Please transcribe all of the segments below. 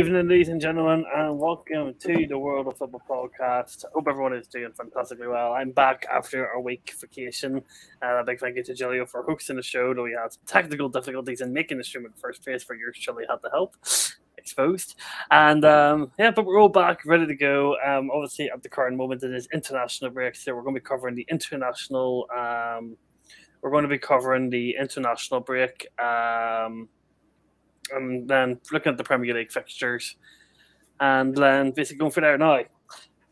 evening, ladies and gentlemen, and welcome to the World of Football podcast. Hope everyone is doing fantastically well. I'm back after a week vacation. A big thank you to Julio for hosting the show, though we had some technical difficulties in making the stream in the first place, for yours truly had to help. Exposed. And but we're all back, ready to go. Obviously, at the current moment, it is international break, so we're going to be covering the international. We're going to be covering the international break. And then looking at the Premier League fixtures, and then basically going for there now.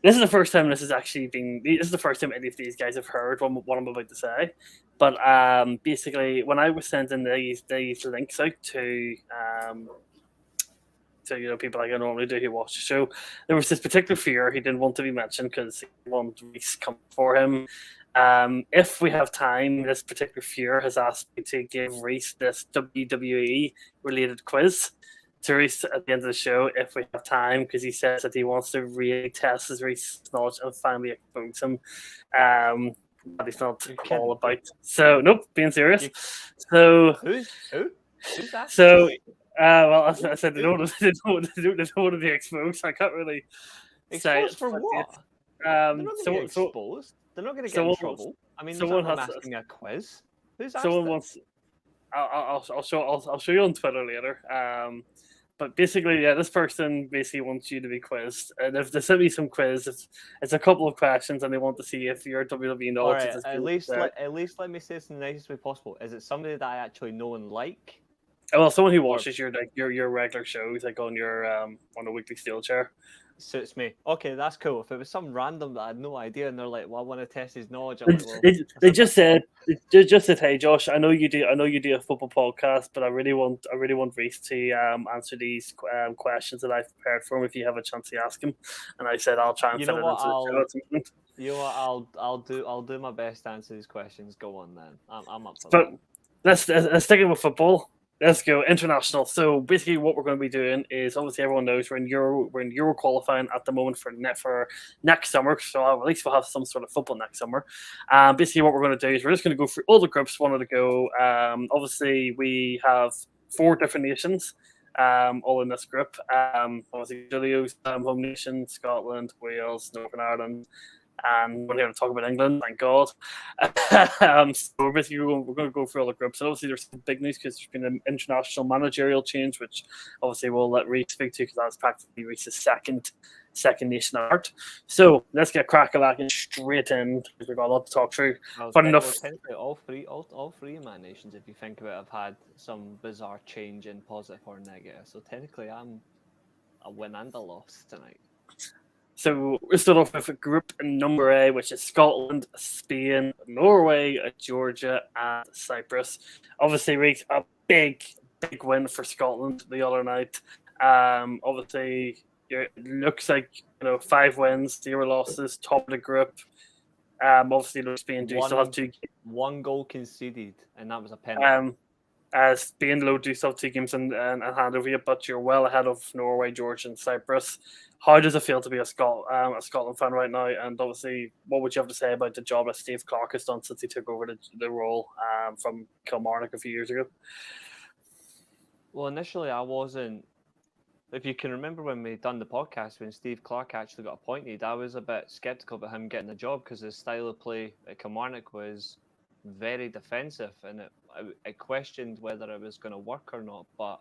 This is the first time this is the first time any of these guys have heard what I'm about to say. But basically, when I was sending these links out to people like I normally do who watch the show, there was this particular fear he didn't want to be mentioned because he wanted Reese come for him. If we have time, this particular fear has asked me to give Reese this WWE related quiz to Reese at the end of the show if we have time, because he says that he wants to really test his Reese's knowledge and finally expose him. But he's not all about. So nope, being serious. So who's that? So I said they don't want to be exposed. I can't really say exposed for what? They're not going to be exposed. They're not going to get in trouble. I mean, someone has asking a quiz. Who's asked someone wants. I'll show you on Twitter later. But basically, yeah, this person basically wants you to be quizzed, and if they send me some quiz, it's a couple of questions, and they want to see if your WWE knowledge is at least let me say this in the nicest way possible. Is it somebody that I actually know and like? Well, someone who watches your regular shows, like on your on a weekly steel chair. Suits me. Okay, that's cool. If it was some random that I had no idea, and they're like, "Well, I want to test his knowledge," I'm like, well, they just said, "Hey, Josh, I know you do a football podcast, but I really want Reese to answer these questions that I've prepared for him. If you have a chance to ask him," and I said, "I'll try and fit it into the show." You know what? I'll do my best to answer these questions. Go on then. I'm up for that. Let's stick it with football. Let's go international. So basically, what we're going to be doing is, obviously everyone knows we're in Euro qualifying at the moment for next summer. So at least we'll have some sort of football next summer. Basically, what we're going to do is we're just going to go through all the groups one at a go. Obviously, we have 4 different nations, all in this group. Obviously, Julio's home nation: Scotland, Wales, Northern Ireland. And we're here to talk about England, thank God. So basically, we're going to go through all the groups. And obviously, there's some big news because there's been an international managerial change, which obviously we'll let Reece speak to, because that's practically Reece's second nation at heart. So let's get crack-a-lacking straight in, because we've got a lot to talk through. All three of my nations, if you think about it, have had some bizarre change in positive or negative. So technically, I'm a win and a loss tonight. So we'll start off with group number A, which is Scotland, Spain, Norway, Georgia, and Cyprus. Obviously, Reece, a big win for Scotland the other night. Obviously, it looks like 5 wins, 0 losses, top of the group. Obviously, Spain do still have 2 games. 1 goal conceded, and that was a penalty. Spain do still have 2 games in hand over you, but you're well ahead of Norway, Georgia, and Cyprus. How does it feel to be a Scotland fan right now? And obviously, what would you have to say about the job that Steve Clarke has done since he took over the role from Kilmarnock a few years ago? Well, initially, I wasn't. If you can remember when we done the podcast, when Steve Clarke actually got appointed, I was a bit sceptical about him getting the job, because his style of play at Kilmarnock was very defensive, and I questioned whether it was going to work or not, but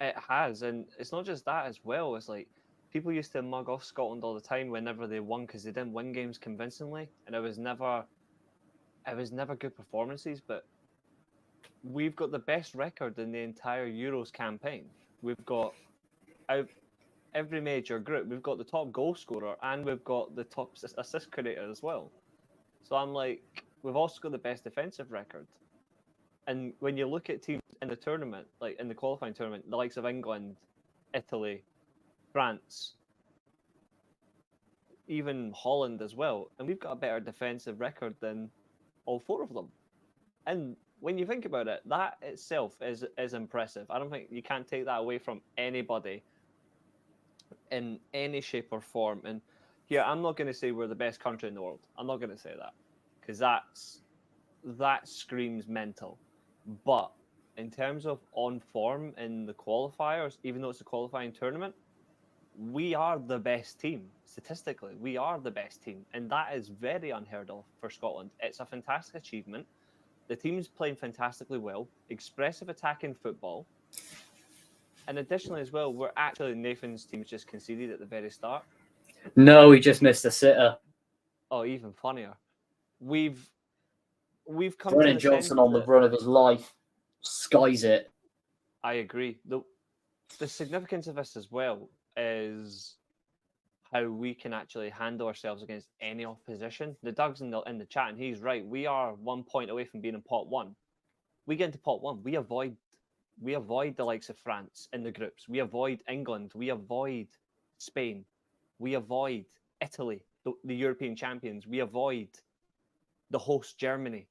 it has. And it's not just that as well. It's like people used to mug off Scotland all the time whenever they won, because they didn't win games convincingly, and it was never good performances. But we've got the best record in the entire Euros campaign. We've got out every major group, we've got the top goal scorer, and we've got the top assist creator as well. So I'm like, we've also got the best defensive record. And when you look at teams in the tournament, like in the qualifying tournament, the likes of England, Italy, France, even Holland as well, and we've got a better defensive record than all 4 of them. And when you think about it, that itself is impressive. I don't think you can't take that away from anybody in any shape or form. And yeah, I'm not going to say we're the best country in the world. I'm not going to say that, because that screams mental. But in terms of on form in the qualifiers, even though it's a qualifying tournament, we are the best team. Statistically, we are the best team. And that is very unheard of for Scotland. It's a fantastic achievement. The team's playing fantastically well, expressive attacking football. And additionally, as well, we're actually Nathan's team just conceded at the very start. No, he just missed a sitter. Oh, even funnier. We've come Brennan to the Johnson sense on the that, run of his life. Skies it. I agree. The significance of this as well is how we can actually handle ourselves against any opposition. The Doug's in the chat, and he's right. We are 1 point away from being in pot one. We get into pot one, we avoid the likes of France in the groups. We avoid England. We avoid Spain. We avoid Italy, the European champions. We avoid the host Germany.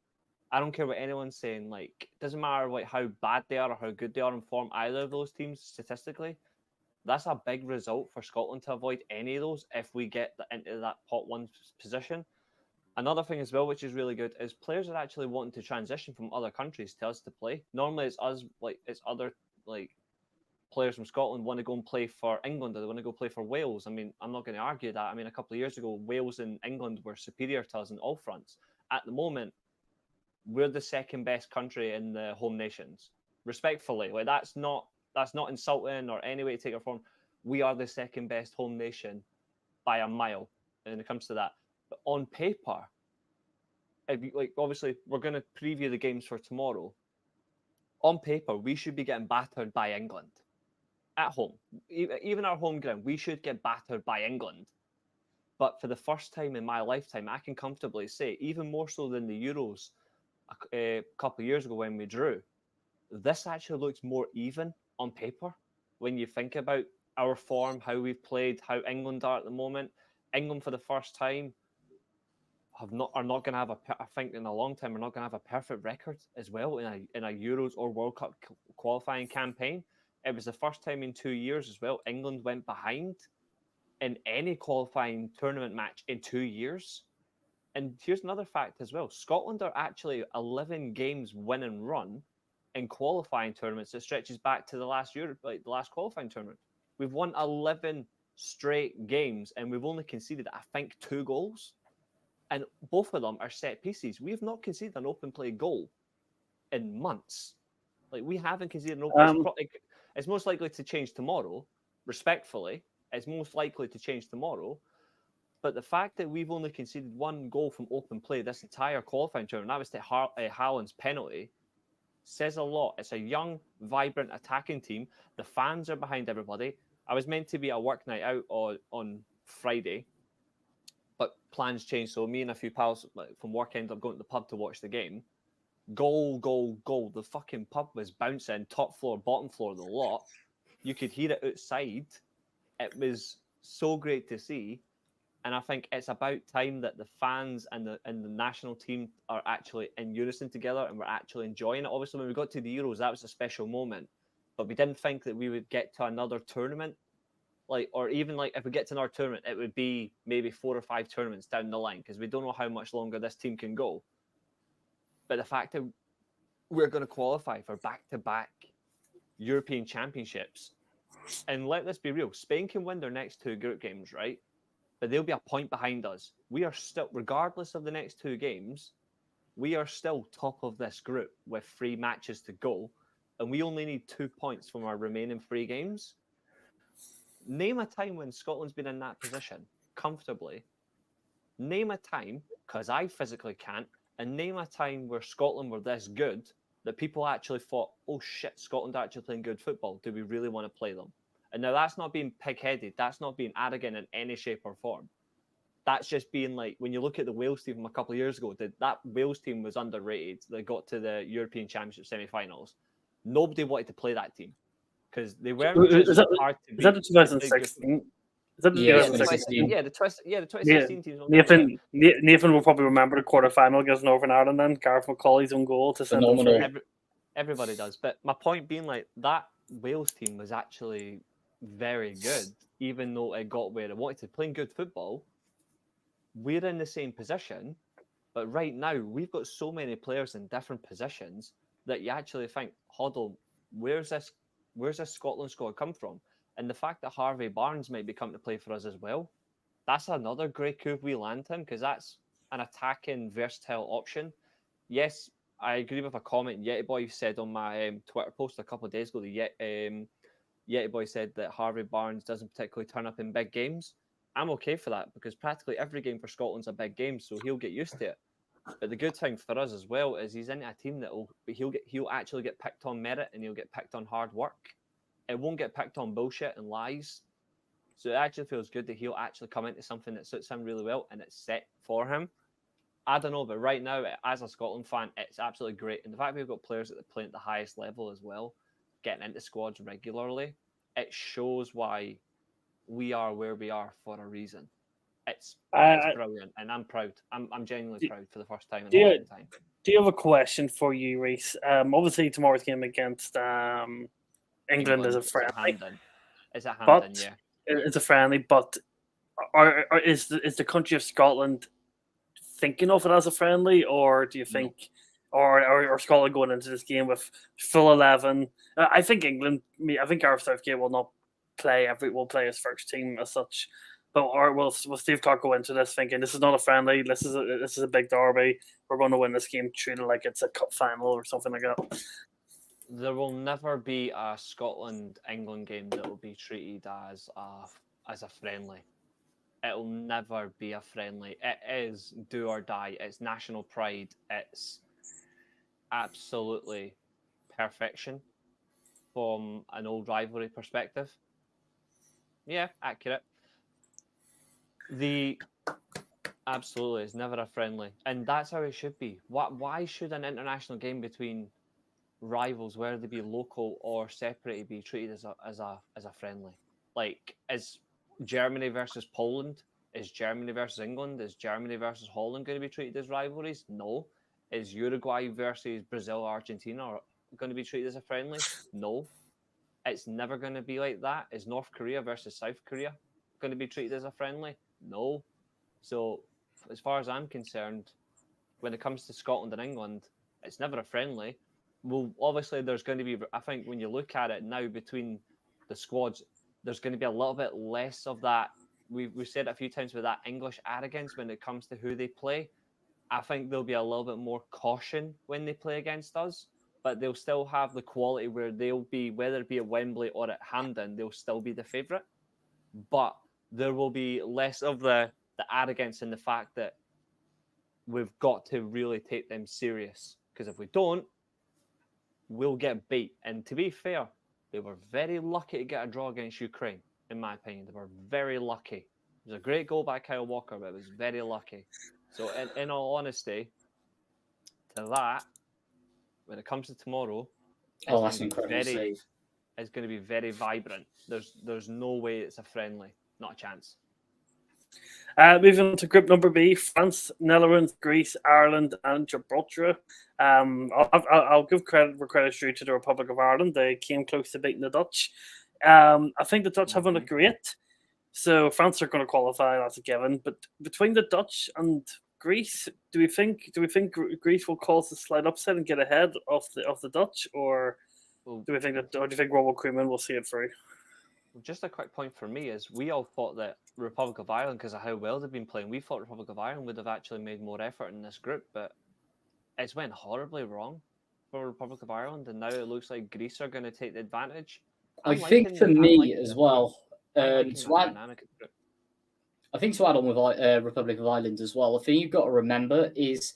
I don't care what anyone's saying. Like, it doesn't matter like how bad they are or how good they are in form. Either of those teams statistically, that's a big result for Scotland to avoid any of those if we get into that pot one position. Another thing as well, which is really good, is players are actually wanting to transition from other countries to us to play. Normally, it's us, like it's other like players from Scotland want to go and play for England, or they want to go play for Wales. I mean, I'm not going to argue that. I mean, a couple of years ago, Wales and England were superior to us in all fronts. At the moment, we're the second best country in the home nations. Respectfully, like that's not insulting or any way to take our form. We are the second best home nation by a mile when it comes to that. But on paper, if you, like obviously we're going to preview the games for tomorrow. On paper, we should be getting battered by England at home. Even our home ground, we should get battered by England. But for the first time in my lifetime, I can comfortably say, even more so than the Euros a couple of years ago when we drew, this actually looks more even on paper when you think about our form, how we've played, how England are at the moment. England for the first time are not going to have I think in a long time, we're not going to have a perfect record as well in a Euros or World Cup qualifying campaign. It was the first time in 2 years as well. England went behind in any qualifying tournament match in 2 years. And here's another fact as well. Scotland are actually 11 games win and run in qualifying tournaments that stretches back to the last year, like the last qualifying tournament. We've won 11 straight games and we've only conceded, I think, 2 goals. And both of them are set pieces. We have not conceded an open play goal in months. Like, we haven't conceded an open play. It's most likely to change tomorrow, respectfully. It's most likely to change tomorrow. But the fact that we've only conceded 1 goal from open play this entire qualifying tournament, that was to Haaland's penalty, says a lot. It's a young, vibrant attacking team. The fans are behind everybody. I was meant to be at a work night out on Friday, but plans changed. So me and a few pals from work ended up going to the pub to watch the game. Goal, goal, goal. The fucking pub was bouncing, top floor, bottom floor, the lot. You could hear it outside. It was so great to see. And I think it's about time that the fans and the national team are actually in unison together and we're actually enjoying it. Obviously, when we got to the Euros, that was a special moment. But we didn't think that we would get to another tournament. Or even if we get to another tournament, it would be maybe 4 or 5 tournaments down the line because we don't know how much longer this team can go. But the fact that we're going to qualify for back-to-back European championships, and let this be real, Spain can win their next 2 group games, right? But they'll be a point behind us. We are still, regardless of the next 2 games, we are still top of this group with 3 matches to go, and we only need 2 points from our remaining 3 games. Name a time when Scotland's been in that position comfortably. Name a time, because I physically can't, and name a time where Scotland were this good that people actually thought, oh shit, Scotland are actually playing good football. Do we really want to play them? And now that's not being pig-headed. That's not being arrogant in any shape or form. That's just being like, when you look at the Wales team from a couple of years ago, that Wales team was underrated. They got to the European Championship semi-finals. Nobody wanted to play that team because they weren't just hard to beat. Is that the 2016? Is that the 2016? Yeah, the 2016 team. Nathan will probably remember the quarter-final against Northern Ireland then. Gareth McCauley's own goal to send them. Everybody does. But my point being, like, that Wales team was actually very good, even though it got where it wanted to. Playing good football, we're in the same position, but right now we've got so many players in different positions. that you actually think, Hoddle, where's this Scotland squad come from? And the fact that Harvey Barnes might be coming to play for us as well, that's another great coup if we land him, because that's an attacking, versatile option. Yes, I agree with a comment Yeti Boy said on my Twitter post a couple of days ago. Yeti Boy said that Harvey Barnes doesn't particularly turn up in big games. I'm okay for that, because practically every game for Scotland's a big game, so he'll get used to it. But the good thing for us as well is he's in a team that he'll actually get picked on merit, and he'll get picked on hard work. It won't get picked on bullshit and lies. So it actually feels good that he'll actually come into something that suits him really well, and it's set for him. I don't know, but right now, as a Scotland fan, it's absolutely great. And the fact we've got players that play at the highest level as well, getting into squads regularly, it shows why we are where we are for a reason. It's brilliant, and I'm proud. I'm genuinely proud for the first time in a long time. Do you have a question for you, Reese? Obviously, tomorrow's game against England is a friendly. It's a Hampden, yeah. It's a friendly, but is the country of Scotland thinking of it as a friendly, or do you think, or Scotland going into this game with full 11? I think England. I think Gareth Southgate will not play will play his first team as such. But will Steve Clarke go into this thinking this is not a friendly, this is a big derby, we're going to win this game, treat it like it's a cup final or something like that? There will never be a Scotland-England game that will be treated as a friendly. It will never be a friendly. It is do or die. It's national pride. It's absolutely perfection from an old rivalry perspective. Yeah, accurate. Absolutely, it's never a friendly, and that's how it should be. Why should an international game between rivals, whether they be local or separated, be treated as a friendly? Like, is Germany versus Poland? Is Germany versus England? Is Germany versus Holland going to be treated as rivalries? No. Is Uruguay versus Brazil or Argentina going to be treated as a friendly? No. It's never going to be like that. Is North Korea versus South Korea going to be treated as a friendly? No. So, as far as I'm concerned, when it comes to Scotland and England, it's never a friendly. Well, obviously, there's going to be, I think when you look at it now between the squads, there's going to be a little bit less of that. We've said it a few times with that English arrogance when it comes to who they play. I think there'll be a little bit more caution when they play against us, but they'll still have the quality where they'll be, whether it be at Wembley or at Hampden, they'll still be the favourite. But there will be less of the arrogance in the fact that we've got to really take them serious. Because if we don't, we'll get beat. And to be fair, they were very lucky to get a draw against Ukraine, in my opinion. They were very lucky. It was a great goal by Kyle Walker, but it was very lucky. So in all honesty, to that, when it comes to tomorrow, that's incredible. It's going to be very vibrant. There's no way it's a friendly. Not a chance. Moving on to group number B: France, Netherlands, Greece, Ireland, and Gibraltar. I'll give credit where credit's due to the Republic of Ireland. They came close to beating the Dutch. I think the Dutch haven't looked great, so France are going to qualify. That's a given. But between the Dutch and Greece, do we think Greece will cause a slight upset and get ahead of the Dutch, or do you think Robert Koeman will see it through? Just a quick point for me is we all thought that Republic of Ireland, because of how well they've been playing, we thought Republic of Ireland would have actually made more effort in this group, but it's went horribly wrong for Republic of Ireland, and now it looks like Greece are going to take the advantage. I think to add on with Republic of Ireland as well, the thing you've got to remember is,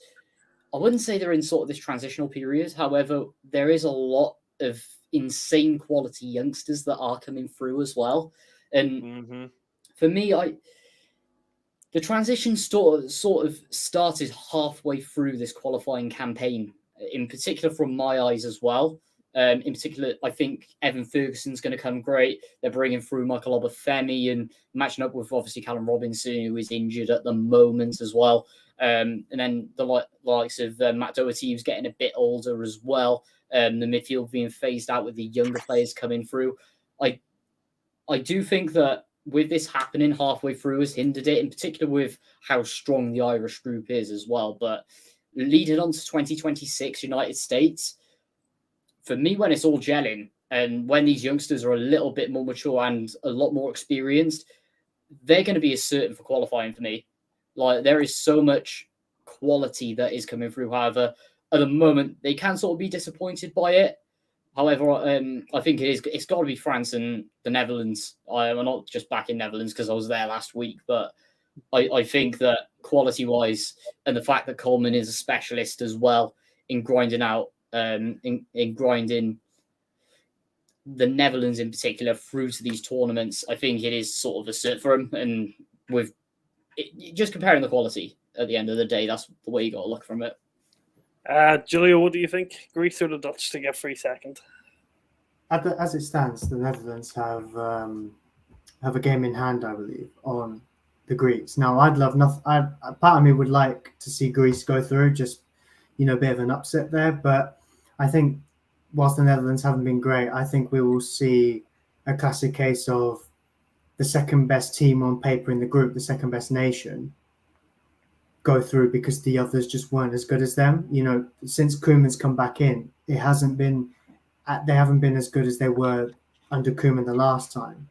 I wouldn't say they're in sort of this transitional period. However, there is a lot of insane quality youngsters that are coming through as well. And for me, the transition sort of started halfway through this qualifying campaign, in particular from my eyes as well. In particular, I think Evan Ferguson's going to come great. They're bringing through Michael Obafemi and matching up with obviously Callum Robinson, who is injured at the moment as well. And then the likes of Matt Doherty, who's getting a bit older as well. The midfield being phased out with the younger players coming through. I do think that with this happening halfway through has hindered it, in particular with how strong the Irish group is as well. But leading on to 2026 United States, for me, when it's all gelling and when these youngsters are a little bit more mature and a lot more experienced, they're going to be as certain for qualifying for me. Like, there is so much quality that is coming through. However, at the moment, they can sort of be disappointed by it. However, I think it's got to be France and the Netherlands. I'm not just back in Netherlands because I was there last week, but I think that quality-wise, and the fact that Coleman is a specialist as well in grinding out, in grinding the Netherlands in particular through to these tournaments, I think it is sort of a cert for him. And with just comparing the quality at the end of the day, that's the way you got to look from it. Julio, what do you think? Greece or the Dutch to get free second? As it stands, the Netherlands have a game in hand, I believe, on the Greeks. Now, I'd love nothing. Part of me would like to see Greece go through, just a bit of an upset there. But I think whilst the Netherlands haven't been great, I think we will see a classic case of the second best team on paper in the group, the second best nation, go through because the others just weren't as good as them. Since Koeman's come back in, they haven't been as good as they were under Koeman the last time.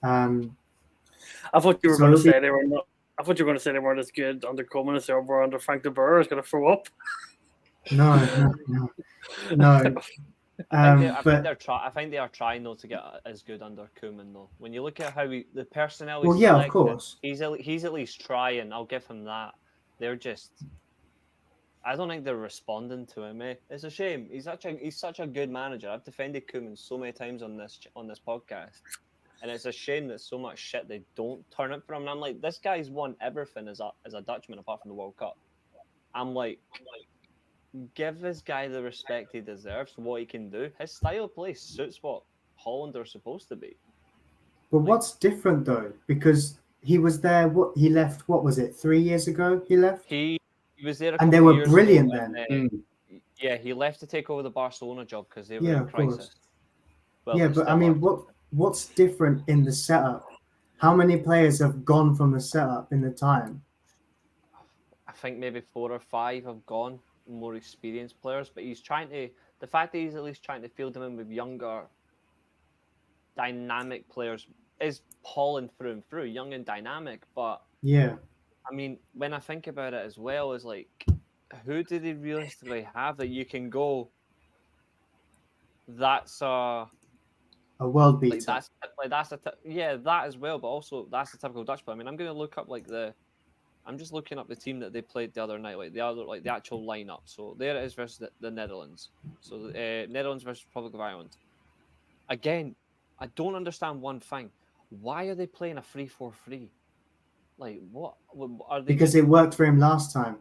I thought you were going to say they were not. I thought you were going to say they weren't as good under Koeman as they were under Frank de Boer. I was going to throw up. No. I think they are trying though to get as good under Koeman though. When you look at how the personnel, of course, he's at least trying. I'll give him that. They're just, I don't think they're responding to him. It's a shame. He's such a good manager. I've defended Koeman so many times on this podcast, and it's a shame that so much shit they don't turn up for him. And I'm like, this guy's won everything as a Dutchman apart from the World Cup. I'm like, give this guy the respect he deserves for what he can do. His style of play suits what Holland are supposed to be. But what's different though? Because he was there. He left. What was it? 3 years ago. He left. He was there, and they were brilliant then. Yeah, he left to take over the Barcelona job because they were in crisis. Well, but I mean, what's different in the setup? How many players have gone from the setup in the time? I think maybe 4 or 5 have gone, more experienced players. But he's trying to. The fact that he's at least trying to field them in with younger, dynamic players is Holland through and through, young and dynamic. But yeah, I mean, when I think about it as well, is like, who do they realistically have that you can go? That's a world beater. That as well. But also that's the typical Dutch player. I mean, I'm going to look up I'm just looking up the team that they played the other night, the actual lineup. So there it is versus the Netherlands. So Netherlands versus Republic of Ireland. Again, I don't understand one thing. Why are they playing a 3-4-3? Like, what are they? Because it worked for him last time.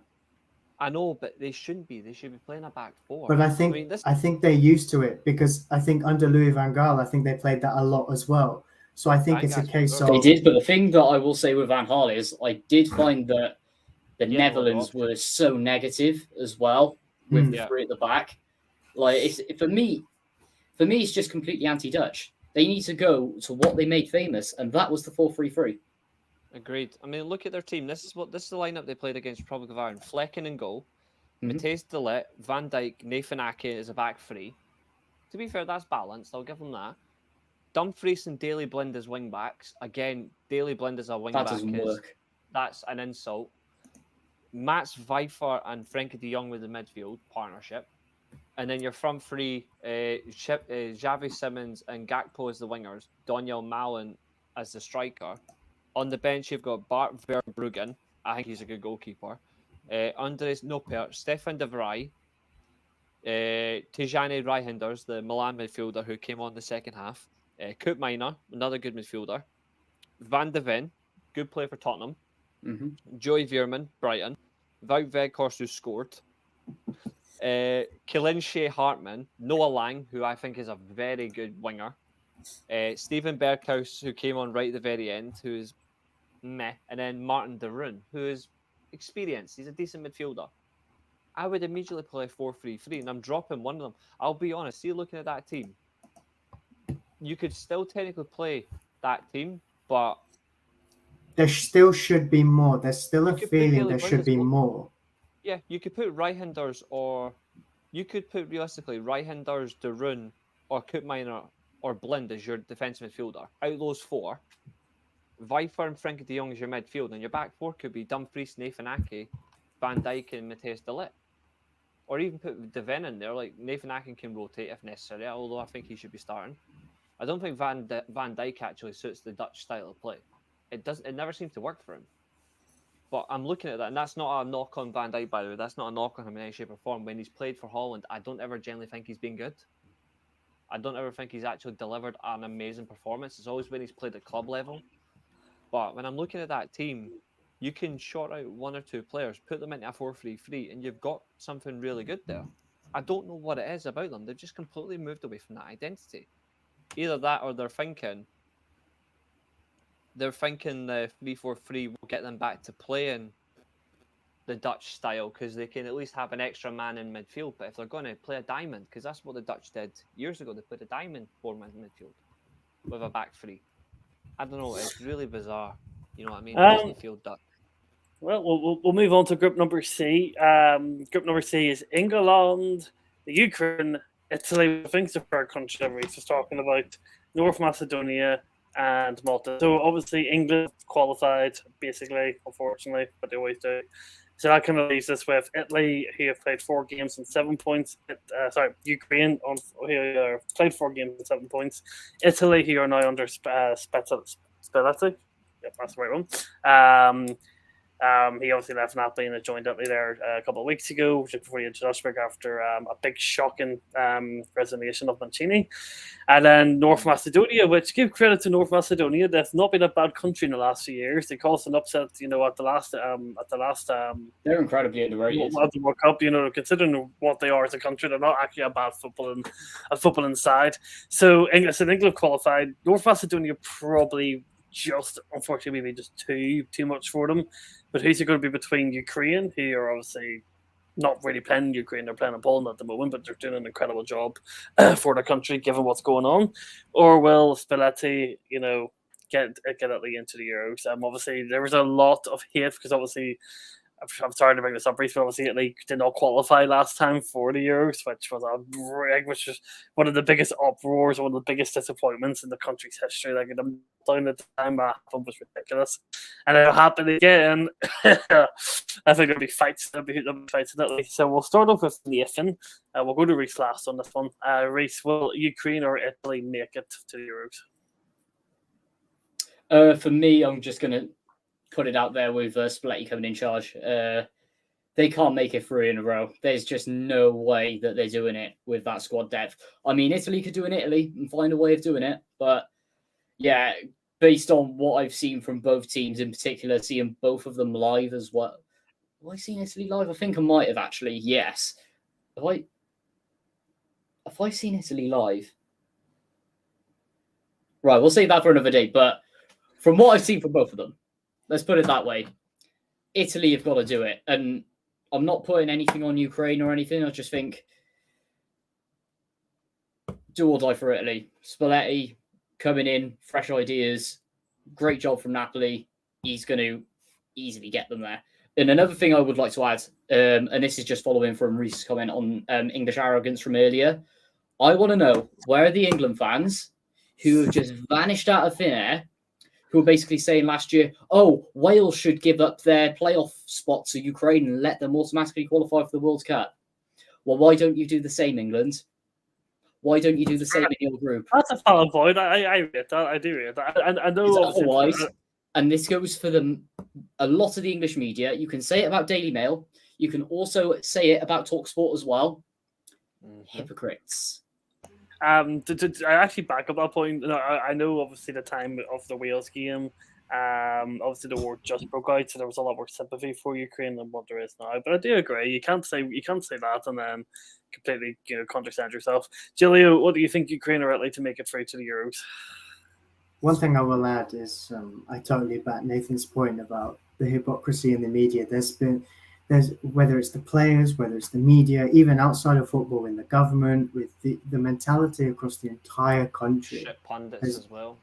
I know, but they shouldn't be. They should be playing a back four. But I think they're used to it because I think under Louis van Gaal, I think they played that a lot as well. So I think it's a case of they did. But the thing that I will say with Van Gaal is I did find that the Netherlands were so negative as well with the 3 at the back. Like, for me, it's just completely anti-Dutch. They need to go to what they made famous, and that was the 4-3-3. Agreed. I mean, look at their team. This is the lineup they played against Republic of Ireland. Flecken in goal, Matthijs de Ligt, Van Dijk, Nathan Ake is a back 3. To be fair, that's balanced. I'll give them that. Dumfries and Daley Blind as wing backs. Again, Daley Blind as a wing back. That doesn't work. That's an insult. Mats Vijver and Frenkie de Jong with the midfield partnership. And then your front 3, Xavi Simons and Gakpo as the wingers, Daniel Malen as the striker. On the bench, you've got Bart Verbruggen. I think he's a good goalkeeper. Andres Noppert, Stefan de Vrij, Tijani Reijnders, the Milan midfielder who came on the second half. Koop Meiners, another good midfielder. Van de Ven, good player for Tottenham. Joey Veerman, Brighton. Wout Weghorst, who scored. Kylin Shea Hartman, Noah Lang, who I think is a very good winger. Steven Berghuis, who came on right at the very end, who is meh. And then Martin de Roon, who is experienced. He's a decent midfielder. I would immediately play 4-3-3, and I'm dropping one of them. I'll be honest, see, looking at that team, you could still technically play that team, but there still should be more. There's still a feeling there should be more. Yeah, you could put Reijnders or you could put realistically Reijnders, De Roon, or Koopmeiners or Blind as your defensive midfielder. Out of those four, Viper and Frenkie de Jong as your midfield, and your back four could be Dumfries, Nathan Ake, Van Dijk, and Matthias de Ligt. Or even put De Ven in there. Like Nathan Ake can rotate if necessary, although I think he should be starting. I don't think Van Dijk actually suits the Dutch style of play. It never seems to work for him. But I'm looking at that, and that's not a knock on Van Dijk, by the way. That's not a knock on him in any shape or form. When he's played for Holland, I don't ever generally think he's been good. I don't ever think he's actually delivered an amazing performance. It's always when he's played at club level. But when I'm looking at that team, you can short out one or two players, put them into a 4-3-3, and you've got something really good there. I don't know what it is about them. They've just completely moved away from that identity. Either that or they're thinking the 3-4-3 will get them back to playing the Dutch style because they can at least have an extra man in midfield. But if they're going to play a diamond, because that's what the Dutch did years ago, they put a diamond 4-man midfield with a back three. I don't know. It's really bizarre. You know what I mean? It doesn't feel Dutch. Well, we'll move on to group number C. Group number C is England, the Ukraine, Italy. I think the third country that Reece was talking about, North Macedonia, and Malta. So obviously England qualified, basically, unfortunately, but they always do. So that kind of leaves us with Italy, who have played 4 games and 7 points. Ukraine, who played 4 games and 7 points. Italy, who are now under Spalletti. Yep, that's the right one. He obviously left Napoli and joined Italy there a couple of weeks ago, just before he went to Strasbourg after a big shocking resignation of Mancini. And then North Macedonia, which give credit to North Macedonia, they've not been a bad country in the last few years. They caused an upset, at the last they're incredibly underrated. At the World Cup, considering what they are as a country, they're not actually a bad footballing side. So England qualified. North Macedonia probably just, unfortunately, maybe just too much for them. But who's it going to be between Ukraine, who are obviously not really playing Ukraine, they're playing in Poland at the moment, but they're doing an incredible job for the country given what's going on? Or will Spalletti, get Italy into the Euros? Obviously, there was a lot of hate because obviously, I'm sorry to bring this up, Reece, but obviously Italy did not qualify last time for the Euros, which was one of the biggest uproars, one of the biggest disappointments in the country's history. Like, during the time that happened was ridiculous, and it'll happen again. I think there'll be fights. There'll be fights in Italy. So we'll start off with Nathan. We'll go to Reece last on this one. Reece, will Ukraine or Italy make it to the Euros? For me, I'm just gonna put it out there with Spalletti coming in charge. They can't make it 3 in a row. There's just no way that they're doing it with that squad depth. I mean, Italy could do in Italy and find a way of doing it. But yeah, based on what I've seen from both teams, in particular, seeing both of them live as well. Have I seen Italy live? I think I might have actually, yes. Have I seen Italy live? Right, we'll save that for another day. But from what I've seen from both of them, let's put it that way. Italy have got to do it. And I'm not putting anything on Ukraine or anything. I just think do or die for Italy. Spalletti coming in, fresh ideas, great job from Napoli. He's going to easily get them there. And another thing I would like to add, and this is just following from Reece's comment on English arrogance from earlier. I want to know, where are the England fans who have just vanished out of thin air, who were basically saying last year, Wales should give up their playoff spot to Ukraine and let them automatically qualify for the World Cup? Well, why don't you do the same, England? Why don't you do the same in your group? That's a valid point. I read that. I do read that. I know. Otherwise, and this goes for a lot of the English media. You can say it about Daily Mail. You can also say it about TalkSport as well. Mm-hmm. Hypocrites. To actually back up that point, I know obviously the time of the Wales game, obviously the war just broke out, so there was a lot more sympathy for Ukraine than what there is now. But I do agree, you can't say that and then completely contradict yourself. Giulio, what do you think Ukraine are likely to make it through to the Euros? One thing I will add is I totally back Nathan's point about the hypocrisy in the media. There's whether it's the players, whether it's the media, even outside of football, in the government, with the mentality across the entire country. Shit pundits as well.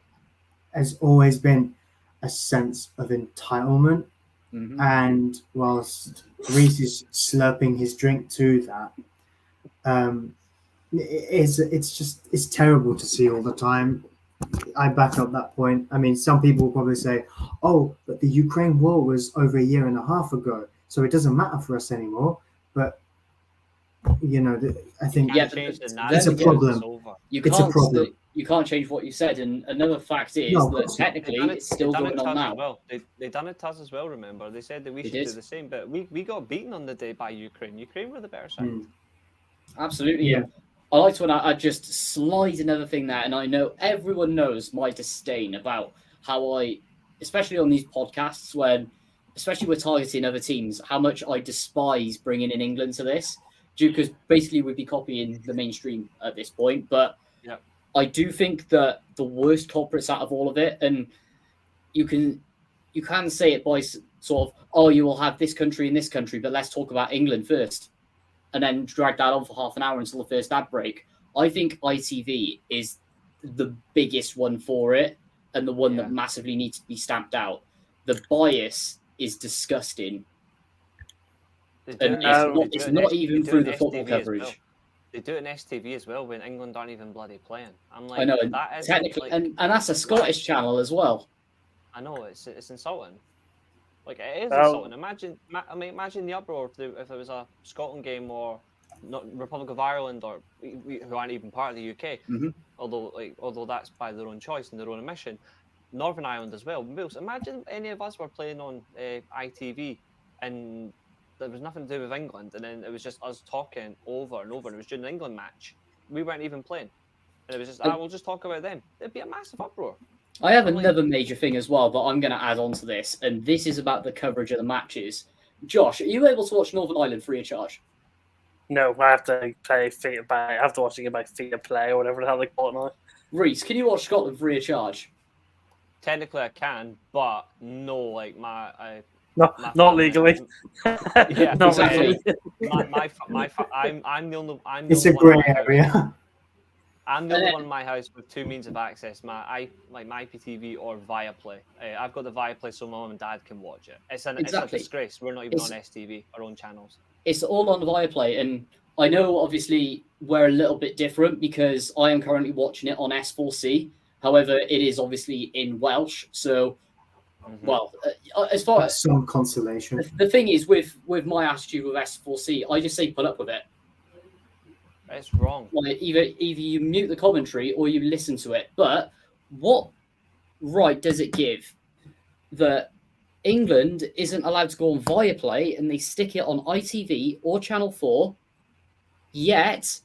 Has always been a sense of entitlement. Mm-hmm. And whilst Reece is slurping his drink to that, it's terrible to see all the time. I back up that point. I mean, some people will probably say, "Oh, but the Ukraine war was over a year and a half ago, so it doesn't matter for us anymore." But you know, I think Yeah, change the but it's a narrative, problem. it's over. You It's a can't problem. you can't change what you said. And another fact is No, of that course not. technically They done it's still they done going it to on us now. as well. They done it to us as well. Remember, they said that we They should did. do the same, but we got beaten on the day by Ukraine. Ukraine were the better side. Mm. Absolutely. Yeah. And I liked when I just slide another thing there, and I know everyone knows my disdain about how especially on these podcasts, when especially we're targeting other teams, how much I despise bringing in England to this, because basically we'd be copying the mainstream at this point. But Yep. I do think that the worst culprits out of all of it, and you can say it by sort of, oh, you will have this country and this country, but let's talk about England first, and then drag that on for half an hour until the first ad break. I think ITV is the biggest one for it, and the one that massively needs to be stamped out. The bias is disgusting, and it's not even through the football coverage. They do it in STV as well when England aren't even bloody playing. I'm like, I know, and that is technically, like, and that's a Scottish channel as well. I know it's insulting. Like it is Well- insulting. Imagine the uproar if there was a Scotland game or not Republic of Ireland or who aren't even part of the UK. Mhm. Although that's by their own choice and their own admission. Northern Ireland as well. Wales. Imagine any of us were playing on ITV and there was nothing to do with England, and then it was just us talking over and over, and it was during an England match. We weren't even playing, and it was just, we'll just talk about them. It'd be a massive uproar. I have another major thing as well, but I'm going to add on to this, and this is about the coverage of the matches. Josh, are you able to watch Northern Ireland free of charge? No, I have to play I have to watch it by free to play or whatever the hell they call it now. Reese, can you watch Scotland free of charge? Technically, I can, but no, like Not family- legally. Yeah, Not exactly. legally. I'm the only. It's a grey area. I'm the only one in my house with two means of access: my IPTV or Viaplay. I've got the Viaplay, so my mum and dad can watch it. It's a disgrace. We're not even on STV, our own channels. It's all on Viaplay, and I know obviously we're a little bit different because I am currently watching it on S4C. However, it is obviously in Welsh, so well, as far That's as some consolation. the thing is with my attitude with S4C, I just say put up with it. It's wrong. Like either you mute the commentary or you listen to it. But what right does it give that England isn't allowed to go on Viaplay and they stick it on ITV or Channel 4? Yet,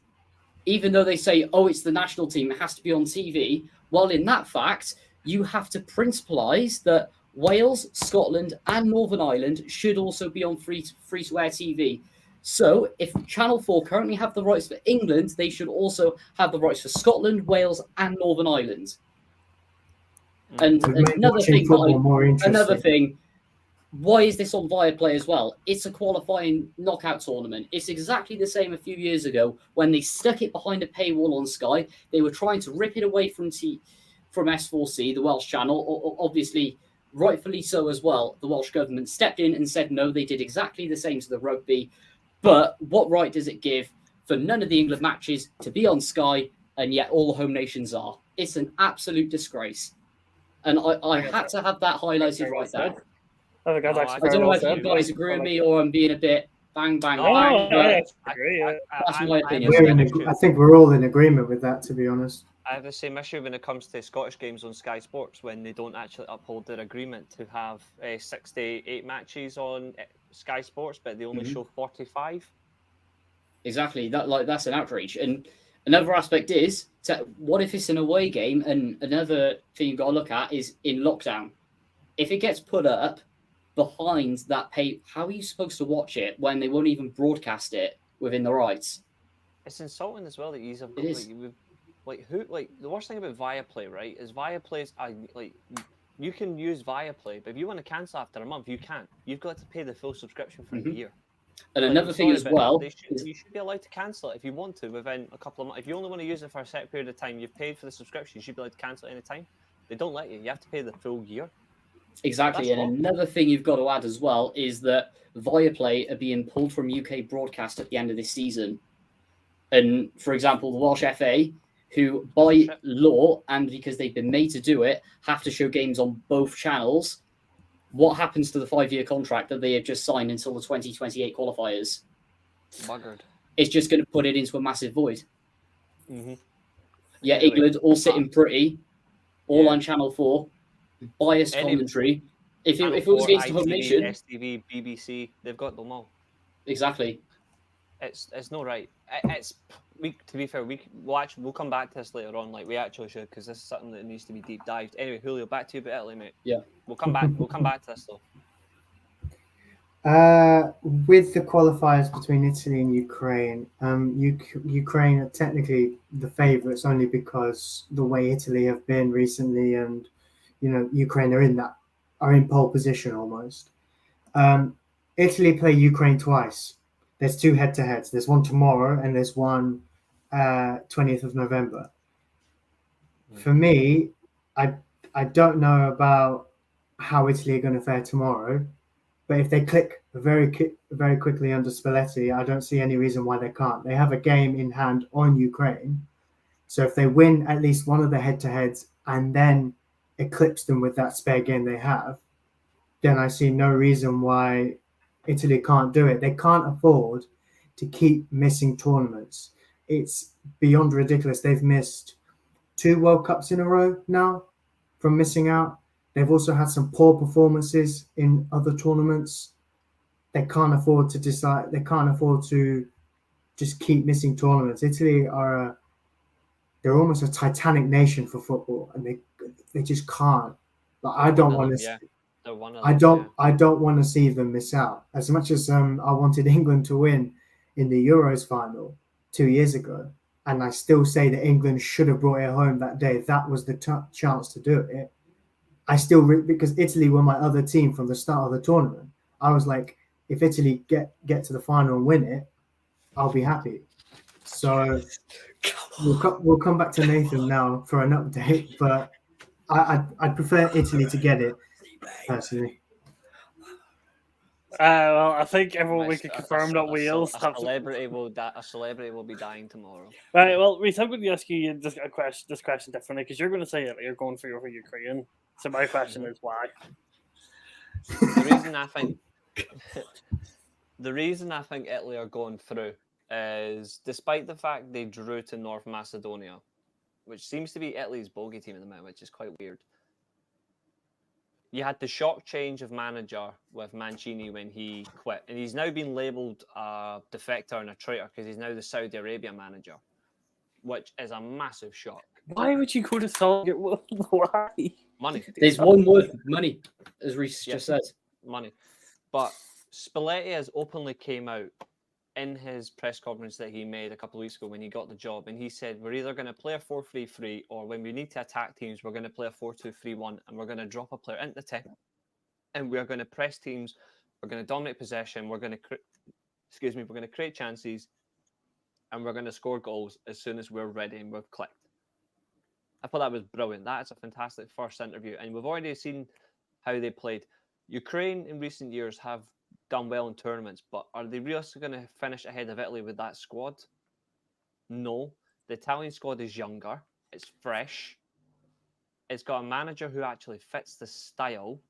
even though they say, oh, it's the national team, it has to be on TV. Well, in that fact, you have to principalise that Wales, Scotland, and Northern Ireland should also be on free-to-air TV. So, if Channel 4 currently have the rights for England, they should also have the rights for Scotland, Wales, and Northern Ireland. And To make another watching thing, football more interesting. why is this on Viaplay as well? It's a qualifying knockout tournament. It's exactly the same a few years ago when they stuck it behind a paywall on Sky. They were trying to rip it away from S4C, the Welsh channel, obviously rightfully so as well. The Welsh government stepped in and said no, they did exactly the same to the rugby. But what right does it give for none of the England matches to be on Sky and yet all the home nations are? It's an absolute disgrace. And I had to have that highlighted right there. I think that's No, actually I very don't know well whether you said. guys agree with me or I'm being a bit bang, bang, No, bang. No, I but agree. Yeah. That's my opinion. I think we're all in agreement with that, to be honest. I have the same issue when it comes to Scottish games on Sky Sports when they don't actually uphold their agreement to have 6 to 8 matches on Sky Sports, but they only show 45. Exactly. That's an outrage. And another aspect is, what if it's an away game? And another thing you've got to look at is in lockdown. If it gets put up behind that how are you supposed to watch it when they won't even broadcast it within the rights? It's insulting as well that you've It is. the worst thing about Viaplay, right, is Viaplay's you can use Viaplay, but if you want to cancel after a month, you can't. You've got to pay the full subscription for a year. And Like, another I'm thing sorry, as but well, you should be allowed to cancel it if you want to within a couple of months. If you only want to use it for a set period of time, you've paid for the subscription, you should be allowed to cancel it any time. They don't let you. You have to pay the full year. exactly. That's And wrong. another thing you've got to add as well is that Viaplay are being pulled from UK broadcast at the end of this season. And for example, the Welsh FA, who by law and because they've been made to do it, have to show games on both channels. What happens to the 5-year contract that they have just signed until the 2028 qualifiers? Buggered. It's just going to put it into a massive void. Mm-hmm. Yeah, Anyway, England all sitting pretty, all yeah. on Channel 4, biased Any- commentary. If Channel it was 4, against the home ITV, nation, STV, BBC, they've got them all. exactly. It's no right. It's to be fair, we'll come back to this later on. Like we actually should, because this is something that needs to be deep dived. Anyway, Julio, back to you about Italy, mate. Yeah, we'll come back. We'll come back to this though. With the qualifiers between Italy and Ukraine, Ukraine are technically the favourites only because the way Italy have been recently, and Ukraine are in pole position almost. Italy play Ukraine twice. There's 2 head-to-heads. There's one tomorrow and there's one 20th of November. For me, I don't know about how Italy are going to fare tomorrow. But if they click very quickly under Spalletti, I don't see any reason why they can't. They have a game in hand on Ukraine. So if they win at least one of the head-to-heads and then eclipse them with that spare game they have, then I see no reason why Italy can't do it. They can't afford to keep missing tournaments. It's beyond ridiculous. They've missed 2 World Cups in a row now from missing out. They've also had some poor performances in other tournaments. They can't afford to decide. They can't afford to just keep missing tournaments. Italy they're almost a titanic nation for football, and they just can't. Like, I don't want to. I don't want to see them miss out. As much as I wanted England to win in the Euros final 2 years ago, and I still say that England should have brought it home that day. That was the chance to do it. I still because Italy were my other team from the start of the tournament. I was like, if Italy get to the final and win it, I'll be happy. So we'll come back to Nathan now for an update, but I'd prefer Italy to get it personally. Well, I think everyone we can confirm that Wales have a celebrity will be dying tomorrow. Right. Well, Reece, I'm going to ask you this question differently because you're going to say that you're going for Ukraine. So my question is why? The reason I think Italy are going through is despite the fact they drew to North Macedonia, which seems to be Italy's bogey team at the moment, which is quite weird. You had the shock change of manager with Mancini when he quit, and he's now been labelled a defector and a traitor because he's now the Saudi Arabia manager, which is a massive shock. Why would you go to Saudi? Why? Money. There's one word: money, as Reece just said. Money. But Spalletti has openly came out in his press conference that he made a couple of weeks ago when he got the job, and he said we're either going to play a 4-3-3 or when we need to attack teams, we're going to play a 4-2-3-1, and we're going to drop a player into the 10, and we're going to press teams, we're going to dominate possession, we're going to create chances, and we're going to score goals as soon as we're ready and we've clicked. I thought that was brilliant. That's a fantastic first interview, and we've already seen how they played. Ukraine in recent years have done well in tournaments, but are they really going to finish ahead of Italy with that squad? No. The Italian squad is younger. It's fresh. It's got a manager who actually fits the style.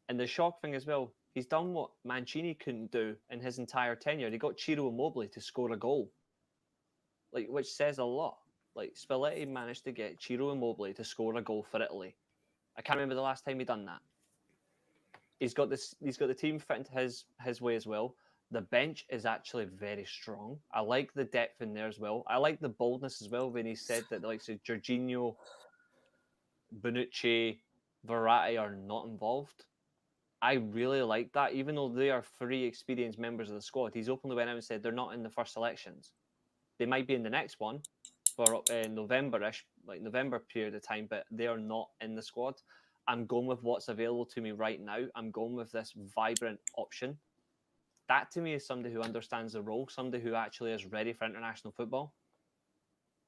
And the shock thing as well, he's done what Mancini couldn't do in his entire tenure. He got Ciro Immobile to score a goal, which says a lot. Spalletti managed to get Ciro Immobile to score a goal for Italy. I can't remember the last time he done that. He's got the team fit into his way as well. The bench is actually very strong. I like the depth in there as well. I like the boldness as well when he said that Jorginho, Bonucci, Verratti are not involved. I really like that, even though they are 3 experienced members of the squad. He's openly went out and said they're not in the first selections. They might be in the next one for November-ish, November period of time, but they are not in the squad. I'm going with what's available to me right now. I'm going with this vibrant option. That to me is somebody who understands the role, somebody who actually is ready for international football.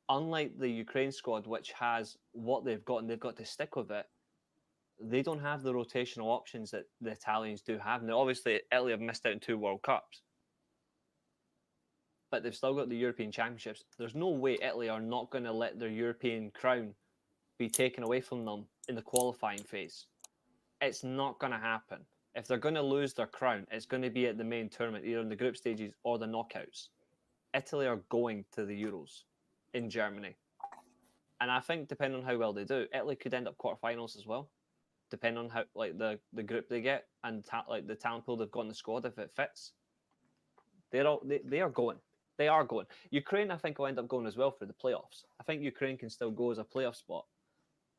Unlike the Ukraine squad, which has what they've got and they've got to stick with it, they don't have the rotational options that the Italians do have. Now, obviously, Italy have missed out on 2 World Cups. but they've still got the European Championships. There's no way Italy are not going to let their European crown be taken away from them in the qualifying phase. It's not going to happen. If they're going to lose their crown, it's going to be at the main tournament, either in the group stages or the knockouts. Italy are going to the Euros in Germany. And I think depending on how well they do, Italy could end up quarterfinals as well, depending on how the group they get and the talent pool they've got in the squad if it fits. They are going. They are going. Ukraine, I think, will end up going as well for the playoffs. I think Ukraine can still go as a playoff spot,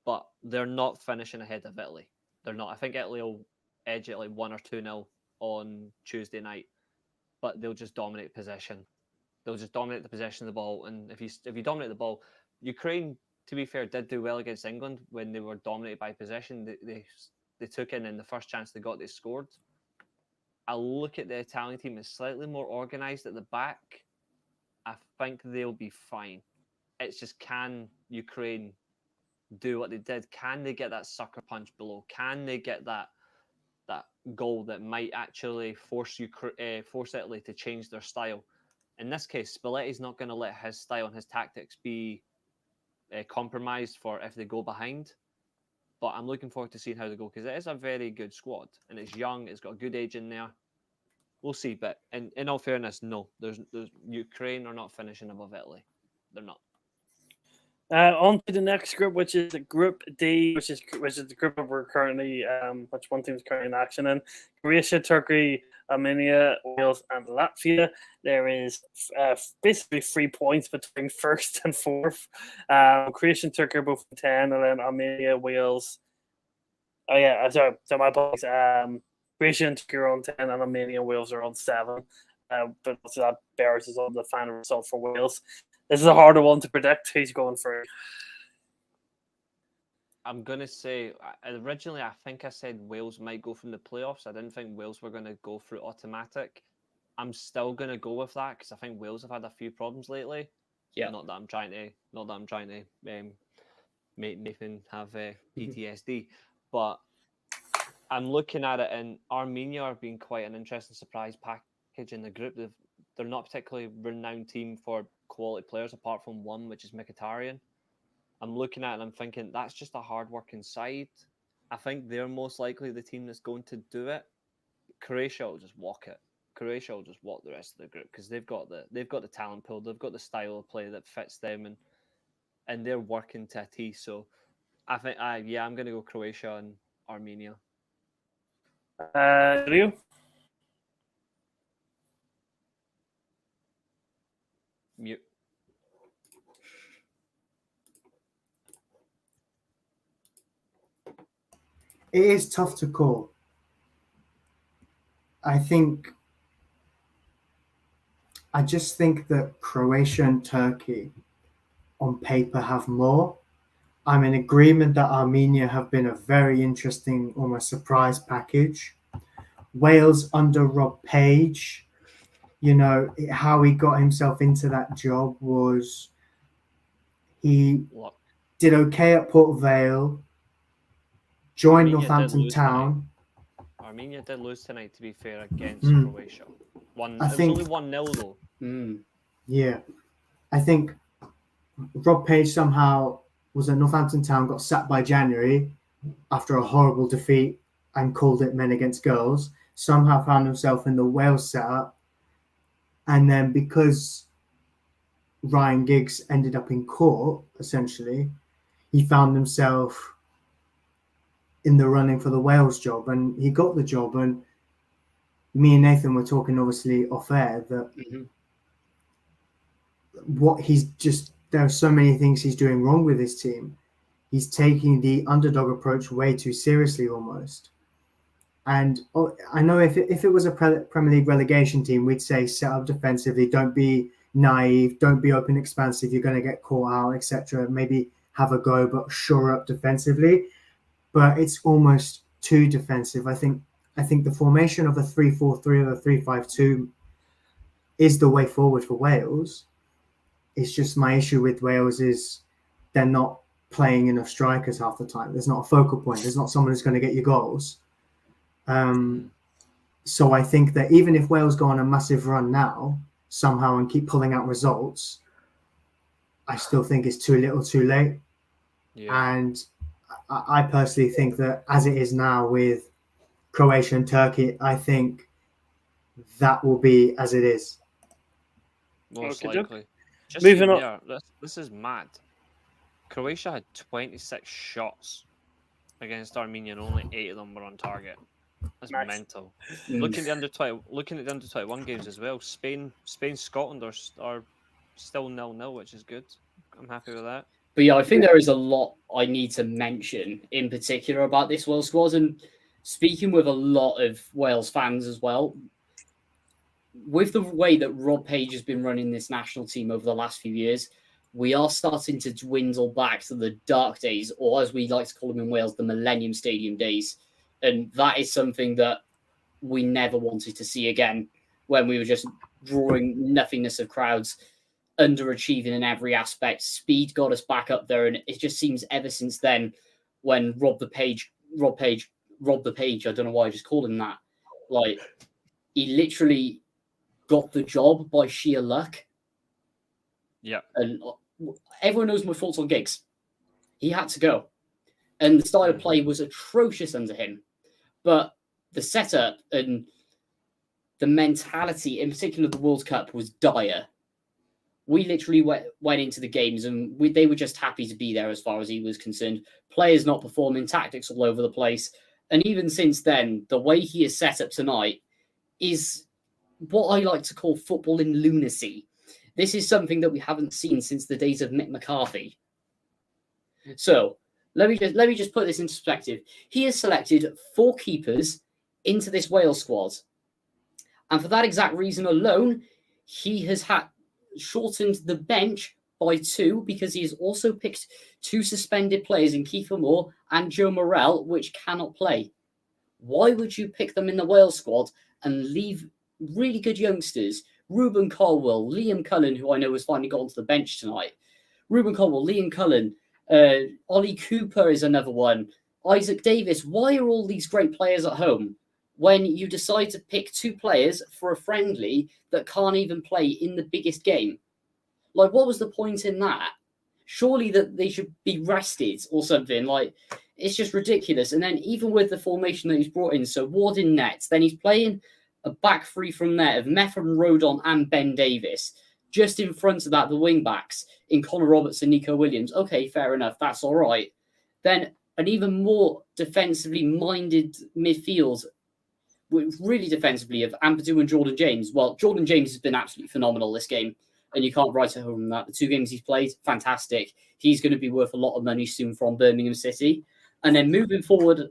but they're not finishing ahead of Italy. They're not. I think Italy will edge it 1 or 2-0 on Tuesday night, but they'll just dominate possession. They'll just dominate the possession of the ball, and if you dominate the ball, Ukraine, to be fair, did do well against England when they were dominated by possession. They took in the first chance they got, they scored. I look at the Italian team as slightly more organised at the back. I think they'll be fine. It's just, can Ukraine do what they did? Can they get that sucker punch below? Can they get that goal that might actually force Italy to change their style? In this case, Spalletti's not going to let his style and his tactics be compromised for if they go behind. But I'm looking forward to seeing how they go, because it is a very good squad and it's young. It's got a good age in there. We'll see. But in all fairness, no, there's Ukraine are not finishing above Italy. They're not. On to the next group, which is Group D, which is the group that we're currently, which one team is currently in action in. Croatia, Turkey, Armenia, Wales, and Latvia. There is basically 3 points between first and fourth. Croatia and Turkey are both 10, and then Armenia, Wales. Oh yeah, sorry. So my apologies. Croatia and Turkey are on 10, and Armenia and Wales are on 7. But also that bears is on the final result for Wales. This is a harder one to predict. Who's going for? I'm going to say, originally I think I said Wales might go from the playoffs. I didn't think Wales were going to go through automatic. I'm still going to go with that because I think Wales have had a few problems lately. Yeah. Not that I'm trying to make Nathan have PTSD, but I'm looking at it, and Armenia are being quite an interesting surprise package in the group. They're not particularly renowned team for quality players apart from one, which is Mkhitaryan. I'm looking at it and I'm thinking that's just a hard-working side. I think they're most likely the team that's going to do it. Croatia will just walk it. Croatia will just walk the rest of the group because they've got the talent pool, they've got the style of play that fits them, and they're working to a T. So I think I'm going to go Croatia and Armenia. Rio? Mute. It is tough to call. I just think that Croatia and Turkey on paper have more. I'm in agreement that Armenia have been a very interesting, almost surprise package. Wales under Rob Page, how he got himself into that job was he did okay at Port Vale, joined Northampton Town. Armenia did lose tonight, to be fair, against Croatia. It was only 1-0 though. Yeah. I think Rob Page somehow was at Northampton Town, got sacked by January after a horrible defeat and called it men against girls. Somehow found himself in the Wales setup. And then because Ryan Giggs ended up in court, essentially, he found himself in the running for the Wales job, and he got the job. And me and Nathan were talking, obviously, off air that there are so many things he's doing wrong with his team. He's taking the underdog approach way too seriously, almost. And I know if it was a Premier League relegation team, we'd say set up defensively, don't be naive, don't be open expansive, you're going to get caught out, etc. Maybe have a go, but shore up defensively. But it's almost too defensive. I think the formation of a 3-4-3 or a 3-5-2 is the way forward for Wales. It's just my issue with Wales is they're not playing enough strikers half the time. There's not a focal point. There's not someone who's going to get you goals. So I think that even if Wales go on a massive run now, somehow and keep pulling out results, I still think it's too little too late. Yeah. And I personally think that as it is now with Croatia and Turkey, I think that will be as it is. Most Okay, likely. Just Moving on. yeah, this is mad. Croatia had 26 shots against Armenia, and only 8 of them were on target. That's Nice. mental. Mm. Looking at the under 21 games as well. Spain, Scotland are still 0-0, which is good. I'm happy with that. But yeah, I think there is a lot I need to mention in particular about this Wales squad. And speaking with a lot of Wales fans as well, with the way that Rob Page has been running this national team over the last few years, we are starting to dwindle back to the dark days, or as we like to call them in Wales, the Millennium Stadium days. And that is something that we never wanted to see again, when we were just drawing nothingness of crowds, underachieving in every aspect. Speed got us back up there, and it just seems ever since then, when Rob the Page, I don't know why I just called him that. Like, he literally got the job by sheer luck. Yeah. And everyone knows my thoughts on Giggs. He had to go. And the style of play was atrocious under him. But the setup and the mentality, in particular the World Cup, was dire. We literally went into the games and they were just happy to be there as far as he was concerned. Players not performing, tactics all over the place. And even since then, the way he is set up tonight is what I like to call footballing lunacy. This is something that we haven't seen since the days of Mick McCarthy. So let me just put this into perspective. He has selected 4 keepers into this Wales squad. And for that exact reason alone, he has shortened the bench by 2, because he has also picked 2 suspended players in Kiefer Moore and Joe Morrell, which cannot play. Why would you pick them in the Wales squad and leave really good youngsters, Ruben Colwell, Liam Cullen, who I know has finally gotten to the bench tonight. Ruben Colwell, Liam Cullen, Ollie Cooper is another one. Isaac Davis. Why are all these great players at home when you decide to pick 2 players for a friendly that can't even play in the biggest game? Like, what was the point in that? Surely that they should be rested or something. Like, it's just ridiculous. And then even with the formation that he's brought in, so Ward in net, then he's playing a back 3 from there of Metham, Rodon and Ben Davis. Just in front of that, the wing backs in Connor Roberts and Nico Williams. Okay, fair enough. That's all right. Then an even more defensively minded midfield, really defensively, of Ampadu and Jordan James. Well, Jordan James has been absolutely phenomenal this game, and you can't write at home on that. The 2 games he's played, fantastic. He's going to be worth a lot of money soon from Birmingham City. And then moving forward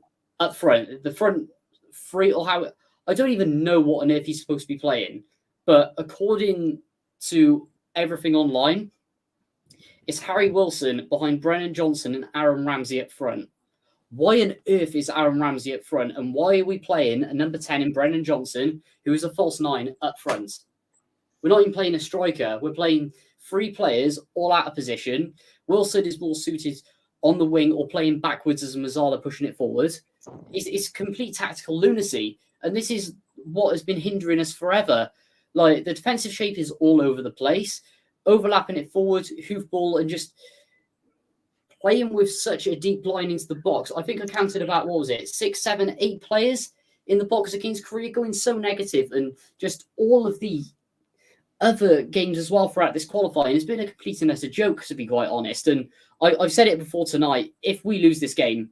up front, the front 3, or how... I don't even know what on earth he's supposed to be playing, but according to everything online, it's Harry Wilson behind Brennan Johnson and Aaron Ramsey up front. Why on earth is Aaron Ramsey up front, and why are we playing a number 10 in Brennan Johnson, who is a false 9, up front? We're not even playing a striker. We're playing 3 players all out of position. Wilson is more suited on the wing or playing backwards as Mazzala pushing it forward. It's complete tactical lunacy. And this is what has been hindering us forever. Like, the defensive shape is all over the place, overlapping it forward, hoofball, and just playing with such a deep line into the box. I think I counted about, 6, 7, 8 players in the box against Korea, going so negative, and just all of the other games as well throughout this qualifying has been a complete and utter joke, to be quite honest. And I've said it before tonight, if we lose this game,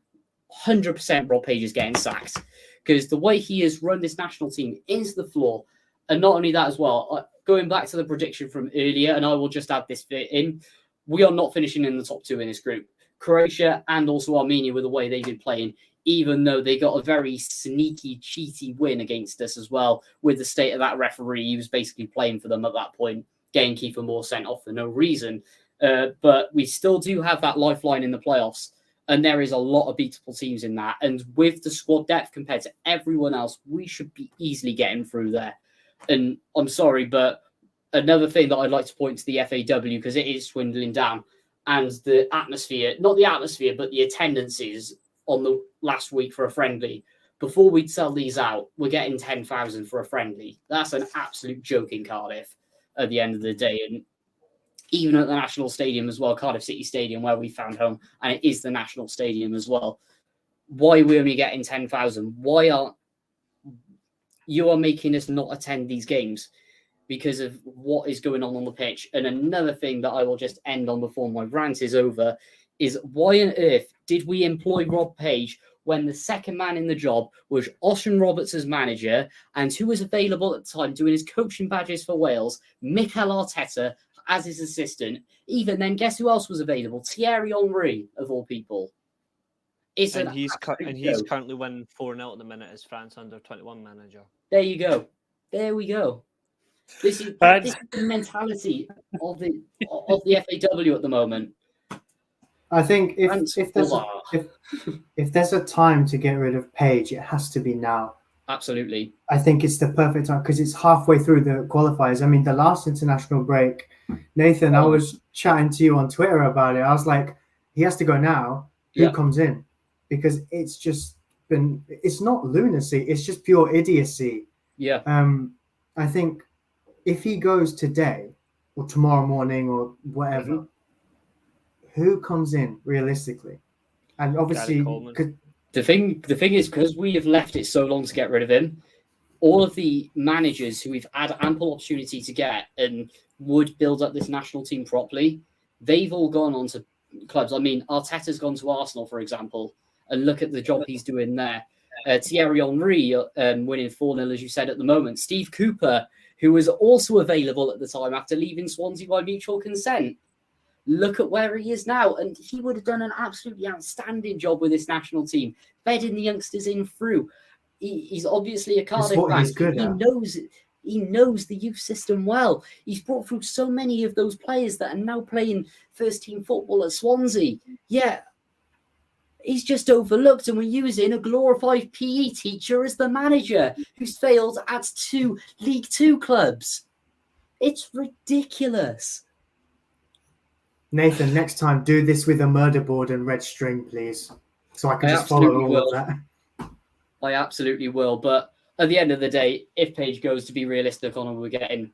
100% Rob Page is getting sacked. Because the way he has run this national team into the floor, and not only that as well, going back to the prediction from earlier, and I will just add this bit in, we are not finishing in the top 2 in this group. Croatia and also Armenia, with the way they've been playing, even though they got a very sneaky, cheaty win against us as well, with the state of that referee. He was basically playing for them at that point, getting Kiefer Moore sent off for no reason. But we still do have that lifeline in the playoffs. And there is a lot of beatable teams in that. And with the squad depth compared to everyone else, we should be easily getting through there. And I'm sorry, but another thing that I'd like to point to the FAW, because it is swindling down, and the atmosphere, not the atmosphere, but the attendances on the last week for a friendly. Before we'd sell these out, we're getting 10,000 for a friendly. That's an absolute joke in Cardiff. at the end of the day. And even at the National Stadium as well, Cardiff City Stadium, where we found home, and it is the National Stadium as well. Why are we only getting 10,000? Why are you making us not attend these games? Because of what is going on the pitch. And another thing that I will just end on before my rant is over is why on earth did we employ Rob Page when the second man in the job was Ocean Roberts as manager, and who was available at the time doing his coaching badges for Wales, Mikel Arteta as his assistant. Even then, guess who else was available? Thierry Henry, of all people. He's currently winning 4-0 at the minute as France under-21 manager. There you go. There we go. This is the mentality of the FAW at the moment. I think if there's a time to get rid of Page, it has to be now. Absolutely. I think it's the perfect time because it's halfway through the qualifiers. I mean, the last international break, Nathan, I was chatting to you on Twitter about it. I was like, he has to go now. Who comes in? Because it's not lunacy. It's just pure idiocy. Yeah. I think if he goes today or tomorrow morning or whatever, who comes in realistically? And obviously, the thing is, because we have left it so long to get rid of him, all of the managers who we've had ample opportunity to get and would build up this national team properly, they've all gone on to clubs. I mean, Arteta's gone to Arsenal, for example, and look at the job he's doing there. Thierry Henry winning 4-0, as you said, at the moment. Steve Cooper, who was also available at the time after leaving Swansea by mutual consent. Look at where he is now. And he would have done an absolutely outstanding job with this national team, bedding the youngsters in through. He's obviously a Cardiff fan. He knows the youth system well. He's brought through so many of those players that are now playing first-team football at Swansea. Yeah, he's just overlooked, and we're using a glorified PE teacher as the manager who's failed at 2 League Two clubs. It's ridiculous. Nathan, next time do this with a murder board and red string, please, so I can just follow all of that. I absolutely will, but at the end of the day, if Page goes, to be realistic on who we're getting,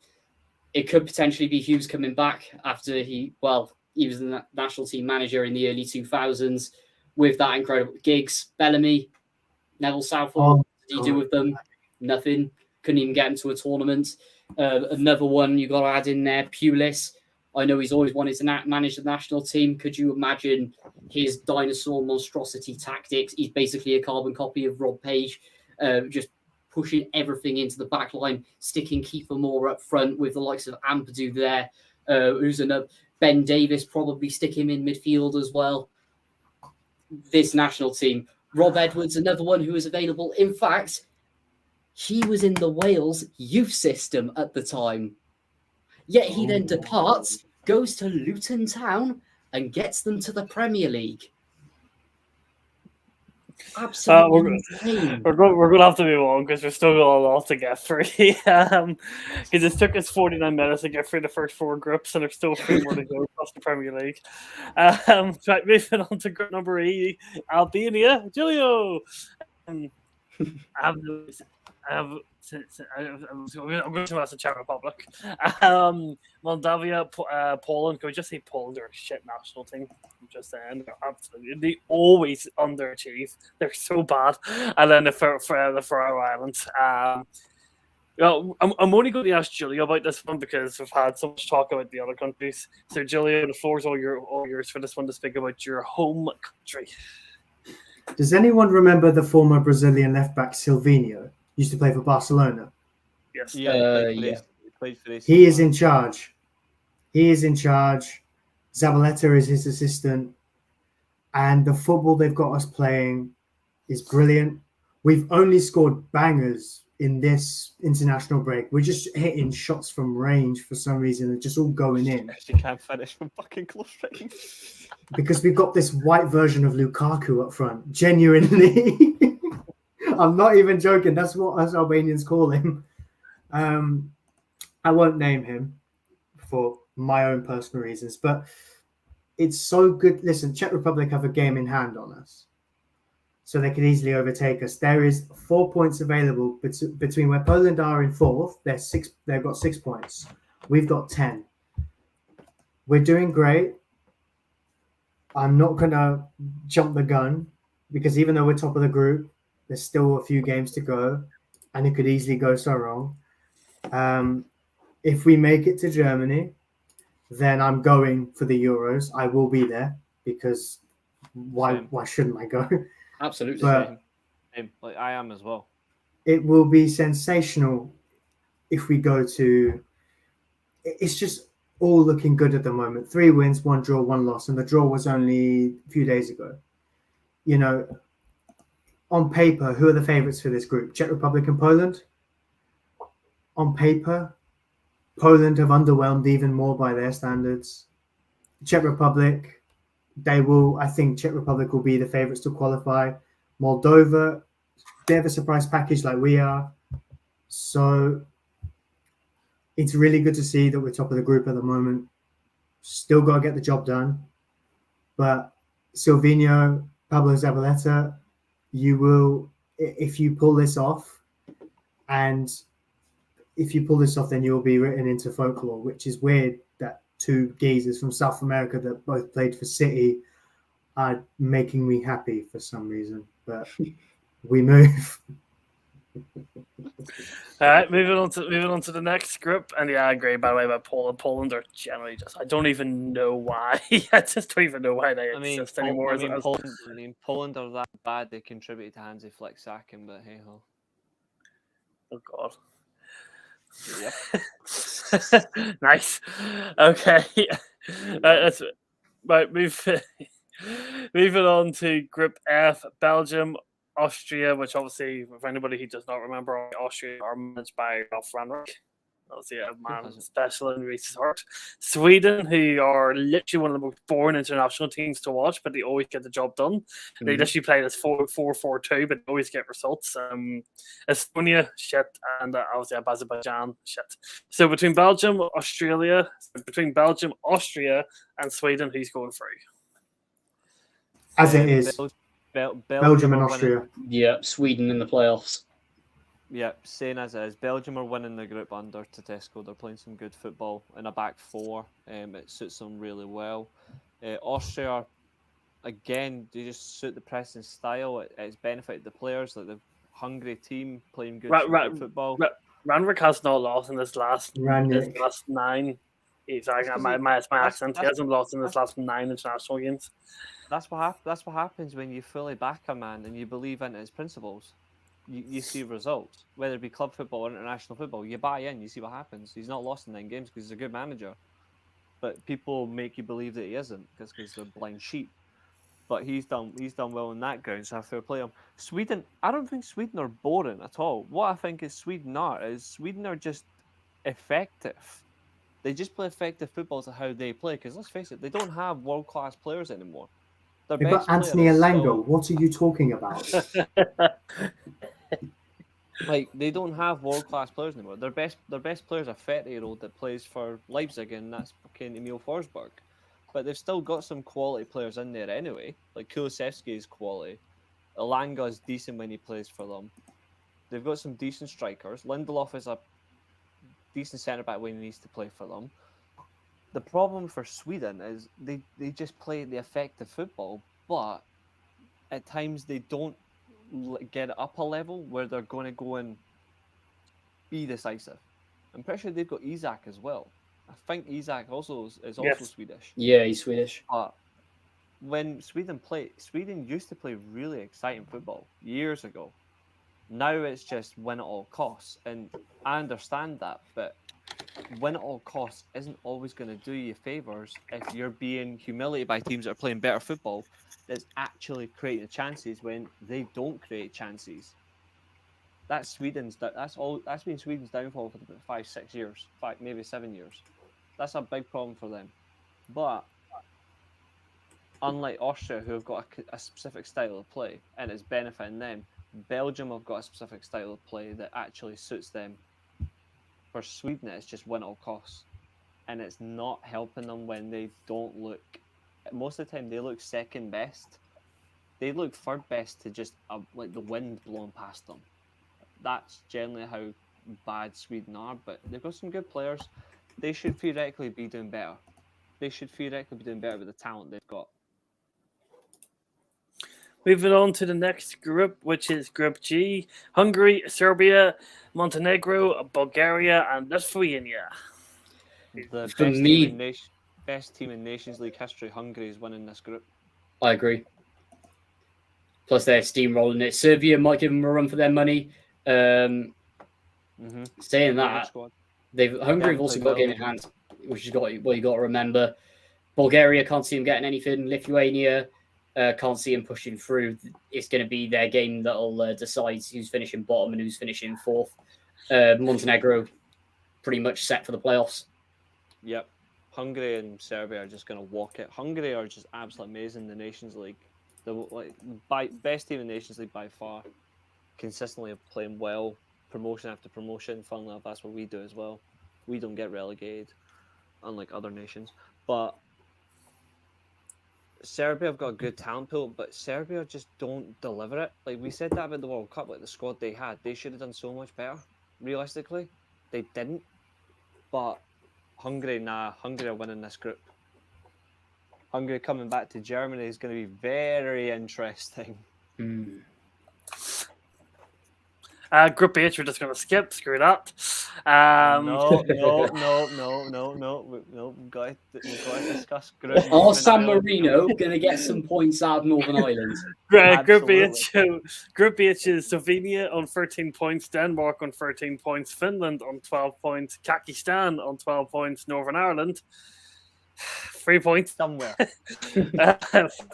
it could potentially be Hughes coming back after he was the national team manager in the early 2000s with that incredible Giggs, Bellamy, Neville Southall. What did he do with them? Nothing. Couldn't even get him to a tournament. Another one you got to add in there, Pulis. I know he's always wanted to manage the national team. Could you imagine his dinosaur monstrosity tactics? He's basically a carbon copy of Rob Page, just pushing everything into the back line, sticking Kiefer Moore up front with the likes of Ampadu there, who's another Ben Davis, probably stick him in midfield as well. This national team, Rob Edwards, another one who is available. In fact, he was in the Wales youth system at the time. Yet he then departs, goes to Luton Town, and gets them to the Premier League. Absolutely insane. We're going to have to move on because we've still got a lot to get through. Because it took us 49 minutes to get through the first 4 groups, and there's still 3 more to go across the Premier League. Right, moving on to group number 8, Albania. Julio. I'm going to ask the Czech Republic. Moldavia, Poland. Can we just say Poland are a shit national team? I'm just saying, they always underachieve. They're so bad. And then the Faroe Islands. I'm only going to ask Julio about this one because we've had so much talk about the other countries. So, Julio, the floor is all yours for this one to speak about your home country. Does anyone remember the former Brazilian left-back Silvinho? Used to play for Barcelona. Yes. He is in charge. Zabaleta is his assistant. And the football they've got us playing is brilliant. We've only scored bangers in this international break. We're just hitting shots from range for some reason. They're just all going in. Actually can't finish from fucking close range. Because we've got this white version of Lukaku up front. Genuinely. I'm not even joking. That's what us Albanians call him. I won't name him for my own personal reasons, but it's so good. Listen, Czech Republic have a game in hand on us, so they could easily overtake us. There is 4 points available between where Poland are in 4th. They've got 6 points. We've got 10. We're doing great. I'm not going to jump the gun because even though we're top of the group, there's still a few games to go and it could easily go so wrong. If we make it to Germany, then I'm going for the Euros. I will be there because why shouldn't I go? Absolutely. But Like I am as well. it will be sensational if we go to. It's just all looking good at the moment. 3 wins, 1 draw, 1 loss, and the draw was only a few days ago. You know, on paper, who are the favourites for this group? Czech Republic and Poland. On paper, Poland have underwhelmed even more by their standards. Czech Republic, I think Czech Republic will be the favourites to qualify. Moldova, they have a surprise package like we are. So it's really good to see that we're top of the group at the moment. Still got to get the job done. But Silvinho, Pablo Zabaleta, you will, if you pull this off, then you'll be written into folklore, which is weird that 2 geezers from South America that both played for City are making me happy for some reason. But we move. All right, moving on to the next group, and yeah, I agree. By the way, about Poland. Poland are generally just—I don't even know why. I just don't even know why they exist anymore. Poland are that bad. They contributed to Hansi Flick sacking, but hey ho. Oh God. Yep. Nice. Okay. That's right. Moving on to Group F: Belgium, Austria, which obviously, for anybody who does not remember, Austria are managed by Ralf Rangnick. Obviously, a man special in Reese's heart. Sweden, who are literally one of the most boring international teams to watch, but they always get the job done. Mm-hmm. They literally play this 4-4-2, but they always get results. Estonia, shit, and obviously Azerbaijan, shit. So between Belgium, Austria, and Sweden, who's going through? As it is. Belgium and Austria. Yeah, Sweden in the playoffs. Yeah, same as it is. Belgium are winning the group under Tedesco. They're playing some good football in a back 4. It suits them really well. Austria, again, they just suit the pressing style. It's benefited the players, like the hungry team playing good football. Rangnick has not lost in this last 9. Exactly, my accent. He hasn't lost in this last 9 international games. That's what happens when you fully back a man and you believe in his principles. You see results, whether it be club football or international football. You buy in, you see what happens. He's not lost in 9 games because he's a good manager, but people make you believe that he isn't because they're blind sheep. But he's done well in that ground, so I fair play him. Sweden, I don't think Sweden are boring at all. What I think Sweden are just effective. They just play effective football to how they play. Because let's face it, they don't have world-class players anymore. They've got Anthony Elanga. What are you talking about? Like, they don't have world-class players anymore. Their best players are 30-year-old that plays for Leipzig, and that's fucking Emil Forsberg. But they've still got some quality players in there anyway. Like, Kulusevski is quality. Elanga is decent when he plays for them. They've got some decent strikers. Lindelof is a decent centre-back when he needs to play for them. The problem for Sweden is they just play the effective football, but at times they don't get it up a level where they're going to go and be decisive. I'm pretty sure they've got Isak as well. I think Isak also is also Swedish. Yeah, he's Swedish. But when Sweden used to play really exciting football years ago. Now it's just win at all costs, and I understand that, but win at all costs isn't always going to do you favours if you're being humiliated by teams that are playing better football that's actually creating chances when they don't create chances. That's been Sweden's downfall for about 5-6 years, maybe 7 years. That's a big problem for them. But unlike Austria, who have got a specific style of play and it's benefiting them, Belgium have got a specific style of play that actually suits them. For Sweden, it's just win at all costs. And it's not helping them when they don't look... Most of the time, they look second best. They look third best to just like the wind blowing past them. That's generally how bad Sweden are, but they've got some good players. they should theoretically be doing better. They should theoretically be doing better with the talent they've got. Moving on to the next group, which is Group G: Hungary, Serbia, Montenegro, Bulgaria, and Lithuania. The For me- best team in Nations League history, Hungary, is winning this group. I agree. Plus, they're steamrolling it. Serbia might give them a run for their money. Saying that, Squad. Hungary have also got a game in hand, which is what you got to remember. Bulgaria can't see them getting anything. Lithuania can't see them pushing through. It's going to be their game that'll decide who's finishing bottom and who's finishing fourth. Montenegro pretty much set for the playoffs. Yep. Hungary and Serbia are just going to walk it. Hungary are just absolutely amazing in the Nations League. They're best team in the Nations League by far. Consistently playing well, promotion after promotion. Funnily enough, that's what we do as well. We don't get relegated, unlike other nations. But Serbia have got a good talent pool, but Serbia just don't deliver it. Like we said that about the World Cup, like the squad they had, they should have done so much better. Realistically, they didn't. But Hungary are winning this group. Hungary coming back to Germany is going to be very interesting. Group H, we're just going to skip. Screw that. No. We've got to discuss group. Are San Marino going to get some points out of Northern Ireland? Group H. Group H is Slovenia on 13 points, Denmark on 13 points, Finland on 12 points, Kazakhstan on 12 points, Northern Ireland 3 points. Somewhere.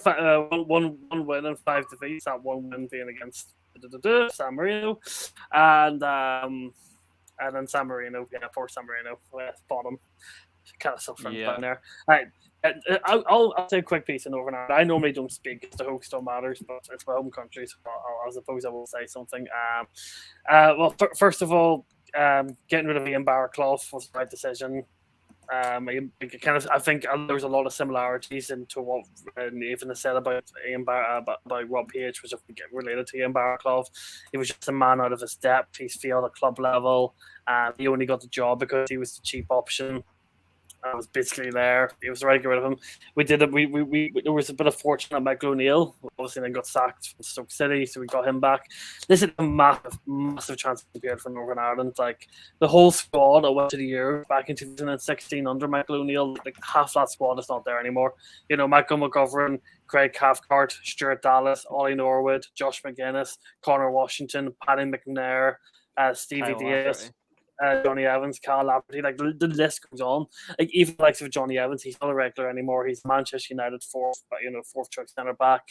One win and 5 defeats. That one win being against San Marino, and then San Marino. Yeah, poor San Marino, bottom. Kind of suffering down there. All right. I'll say a quick piece in Northern Ireland. I normally don't speak because the host still matters, but it's my home country, so I suppose I will say something. First of all, getting rid of Ian Barraclough was the right decision. I think there was a lot of similarities into what Nathan said about about Rob Page, which related to Ian Barraclough. He was just a man out of his depth. He's failed at club level. He only got the job because he was the cheap option. I was basically there. It was right to get rid of him. We did it. We there was a bit of fortune at Michael O'Neill. Obviously, then got sacked from Stoke City, so we got him back. This is a massive transfer period for Northern Ireland. Like the whole squad that went to the Euro back in 2016 under Michael O'Neill, like half that squad is not there anymore. You know, Michael McGovern, Craig Cathcart, Stuart Dallas, Ollie Norwood, Josh McGuinness, Connor Washington, Paddy McNair, Stevie Davis. Johnny Evans, Cal Lafferty, like the list goes on. Like even the likes of Johnny Evans, he's not a regular anymore. He's Manchester United fourth choice centre back.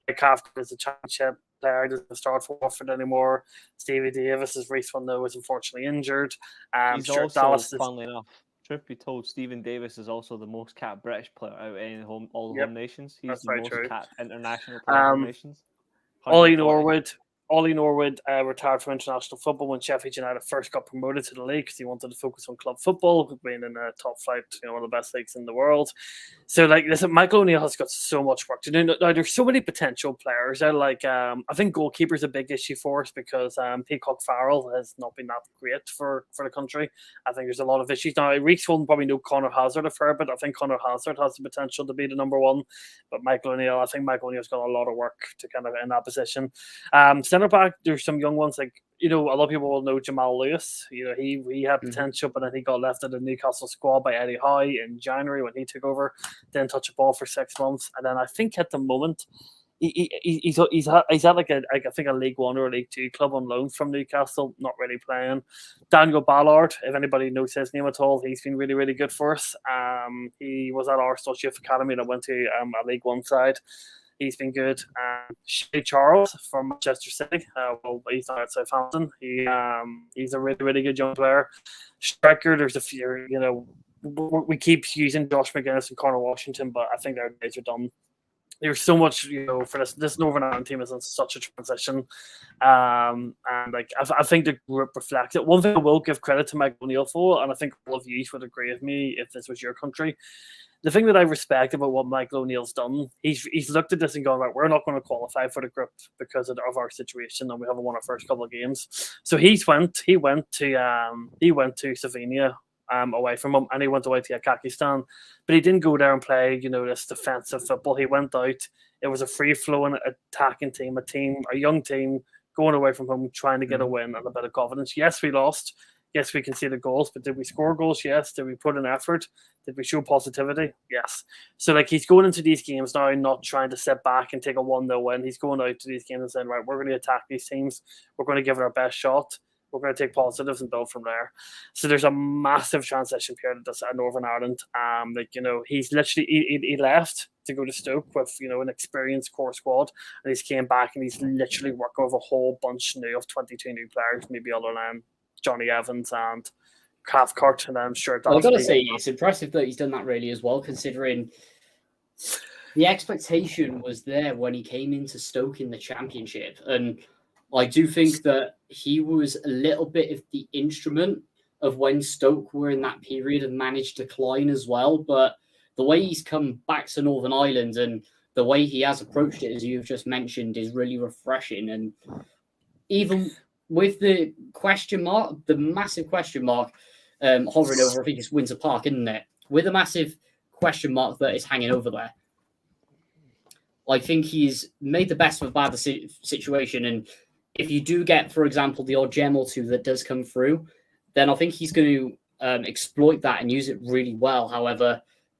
Cathcart is a championship player, doesn't start for Watford anymore. Stevie Davis, as Reece will know, is unfortunately injured. He's also, Dallas funnily enough, truth be told, Stephen Davis is also the most capped British player out in all home nations. He's the most capped international player in home nations. Ollie Norwood retired from international football when Sheffield United first got promoted to the league because he wanted to focus on club football, being in a top flight, one of the best leagues in the world. So, listen, Michael O'Neill has got so much work to do. Now, there's so many potential players. I think goalkeeper's a big issue for us because Peacock Farrell has not been that great for the country. I think there's a lot of issues. Now, Reeks will probably know Connor Hazard a fair bit. I think Connor Hazard has the potential to be the number one, but Michael O'Neill's got a lot of work to kind of in that position. Centre back, there's some young ones like a lot of people will know Jamal Lewis. He had potential, but then he got left in the Newcastle squad by Eddie Howe in January when he took over. Didn't touch a ball for 6 months, and then I think at the moment he's at like a League One or a League Two club on loan from Newcastle, not really playing. Daniel Ballard, if anybody knows his name at all, he's been really, really good for us. He was at Arsenal Youth Academy that went to a League One side. He's been good. Shay Charles from Manchester City. He's not at Southampton. He's a really, really good young player. Striker, there's a few. We keep using Josh McGuinness and Connor Washington, but I think their days are done. There's so much, for this Northern Ireland team is in such a transition, and I think the group reflects it. One thing I will give credit to Michael O'Neill for, and I think all of you would agree with me if this was your country. The thing that I respect about what Michael O'Neill's done, he's looked at this and gone, right, we're not going to qualify for the group because of our situation, and we haven't won our first couple of games. So he went to Slovenia away from him, and he went away to Kazakhstan. But he didn't go there and play, this defensive football. He went out. It was a free-flowing attacking team, a young team going away from home, trying to get a win and a bit of confidence. Yes, we lost. Yes, we conceded goals, but did we score goals? Yes. Did we put in effort? Did we show positivity? Yes. So, he's going into these games now not trying to sit back and take a 1-0 win. He's going out to these games and saying, right, we're going to attack these teams. We're going to give it our best shot. We're going to take positives and build from there. So there's a massive transition period at Northern Ireland. He's literally he left to go to Stoke with an experienced core squad, and he's came back and he's literally working with a whole bunch of 22 new players, maybe other than Johnny Evans and Cathcart, and I'm sure. I've got to say it's impressive that he's done that really as well, considering the expectation was there when he came into Stoke in the Championship, and I do think that he was a little bit of the instrument of when Stoke were in that period of managed decline as well. But the way he's come back to Northern Ireland and the way he has approached it, as you've just mentioned, is really refreshing. And even with the question mark, the massive question mark hovering over, I think it's Windsor Park, isn't it? With a massive question mark that is hanging over there, I think he's made the best of a bad situation. And if you do get, for example, the odd gem or two that does come through, then I think he's going to exploit that and use it really well. However,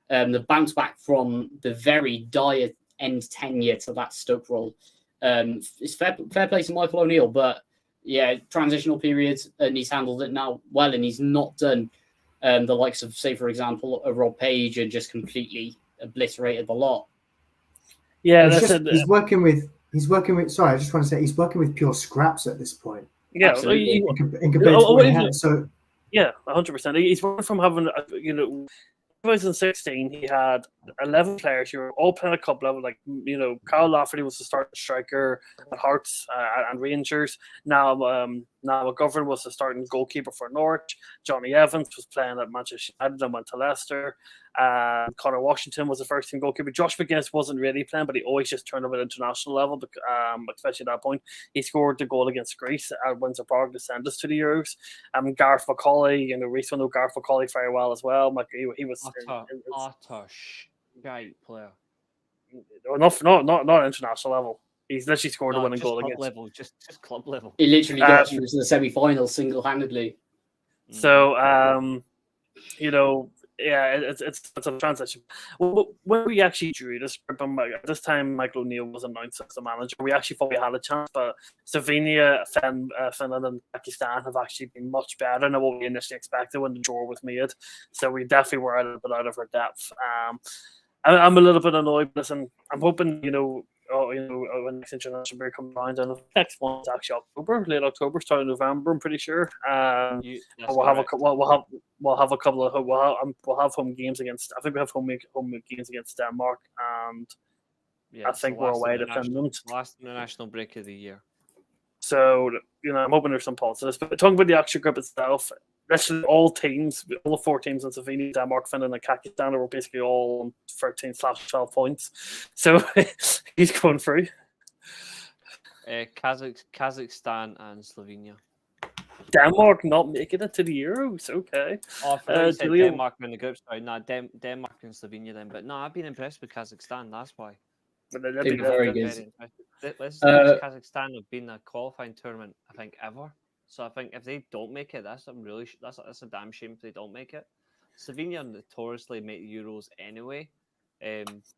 the bounce back from the very dire end tenure to that Stoke role, it's fair play to Michael O'Neill, but yeah, transitional periods, and he's handled it now well, and he's not done the likes of, say, for example, a Rob Page and just completely obliterated the lot. Yeah, he's working with. Sorry, I just want to say he's working with pure scraps at this point. Yeah, absolutely. In compared to what he had. So yeah, 100%. He's working from having 2016, he had 11 players who were all playing at club level. Kyle Lafferty was the starting striker at Hearts and Rangers. Now McGovern was the starting goalkeeper for Norwich. Johnny Evans was playing at Manchester United and went to Leicester. Connor Washington was the first team goalkeeper. Josh McGuinness wasn't really playing, but he always just turned up at international level, especially at that point. He scored the goal against Greece at Windsor Park to send us to the Euros. Gareth McCauley, Reece will know Gareth McCauley very well as well. He was great player. Not international level. He's literally scored a winning goal against level, just club level. He literally got you to the semi-final single-handedly. So, yeah, it's a transition. When we actually drew this time, Michael O'Neill was announced as the manager. We actually thought we had a chance, but Slovenia, Finland, and Pakistan have actually been much better than what we initially expected when the draw was made. So we definitely were a little bit out of our depth. I'm a little bit annoyed with this, and I'm hoping when next international break comes around, and the next one is actually late October, start of November. I'm pretty sure. We'll have home games against. I think we have home games against Denmark, and I think we're away to Finland. Last international break of the year. So I'm hoping there's some positives. But talking about the actual group itself, literally all the 4 teams in Slovenia, Denmark, Finland, and Kazakhstan are basically all on 13/12 points. So he's going through. Kazakhstan and Slovenia. Denmark not making it to the Euros. Okay. Oh, I said Denmark in the group. Sorry, Denmark and Slovenia then. But no, I've been impressed with Kazakhstan. That's why. They're very good. Kazakhstan have been a qualifying tournament, I think, ever. So I think if they don't make it, that's a damn shame if they don't make it. Slovenia notoriously make Euros anyway.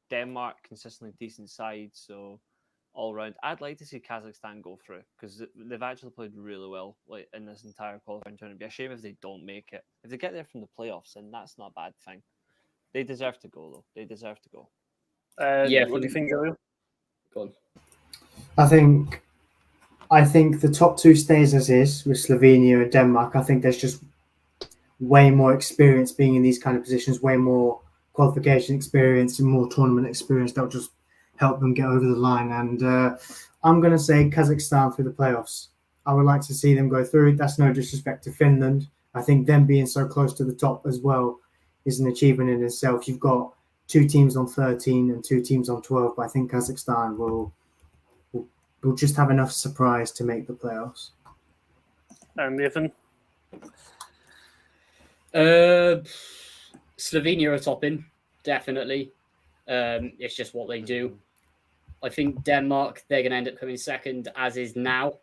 Denmark consistently decent side, so all round. I'd like to see Kazakhstan go through because they've actually played really well in this entire qualifying tournament. It'd be a shame if they don't make it. If they get there from the playoffs, then that's not a bad thing. They deserve to go though. They deserve to go. What do you think, Gillian? Go on. I think the top 2 stays as is with Slovenia and Denmark. I think there's just way more experience being in these kind of positions, way more qualification experience and more tournament experience that'll just help them get over the line. And I'm going to say Kazakhstan through the playoffs. I would like to see them go through. That's no disrespect to Finland. I think them being so close to the top as well is an achievement in itself. You've got 2 teams on 13 and 2 teams on 12, but I think Kazakhstan will just have enough surprise to make the playoffs. And Nathan? Slovenia are topping, definitely. It's just what they do. I think Denmark, they're going to end up coming second, as is now.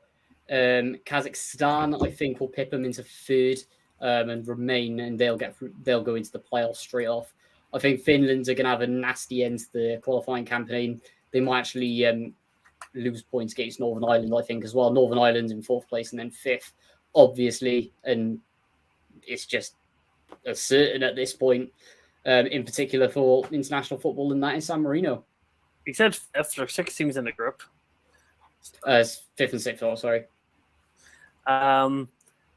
Kazakhstan, I think, will pip them into third and remain, and they'll go into the playoffs straight off. I think Finland are going to have a nasty end to the qualifying campaign. They might actually lose points against Northern Ireland, I think, as well. Northern Ireland in fourth place and then fifth, obviously, and it's just a certain at this point, in particular for international football, and that is San Marino. He said fifth. There are 6 teams in the group. Fifth and sixth, sorry.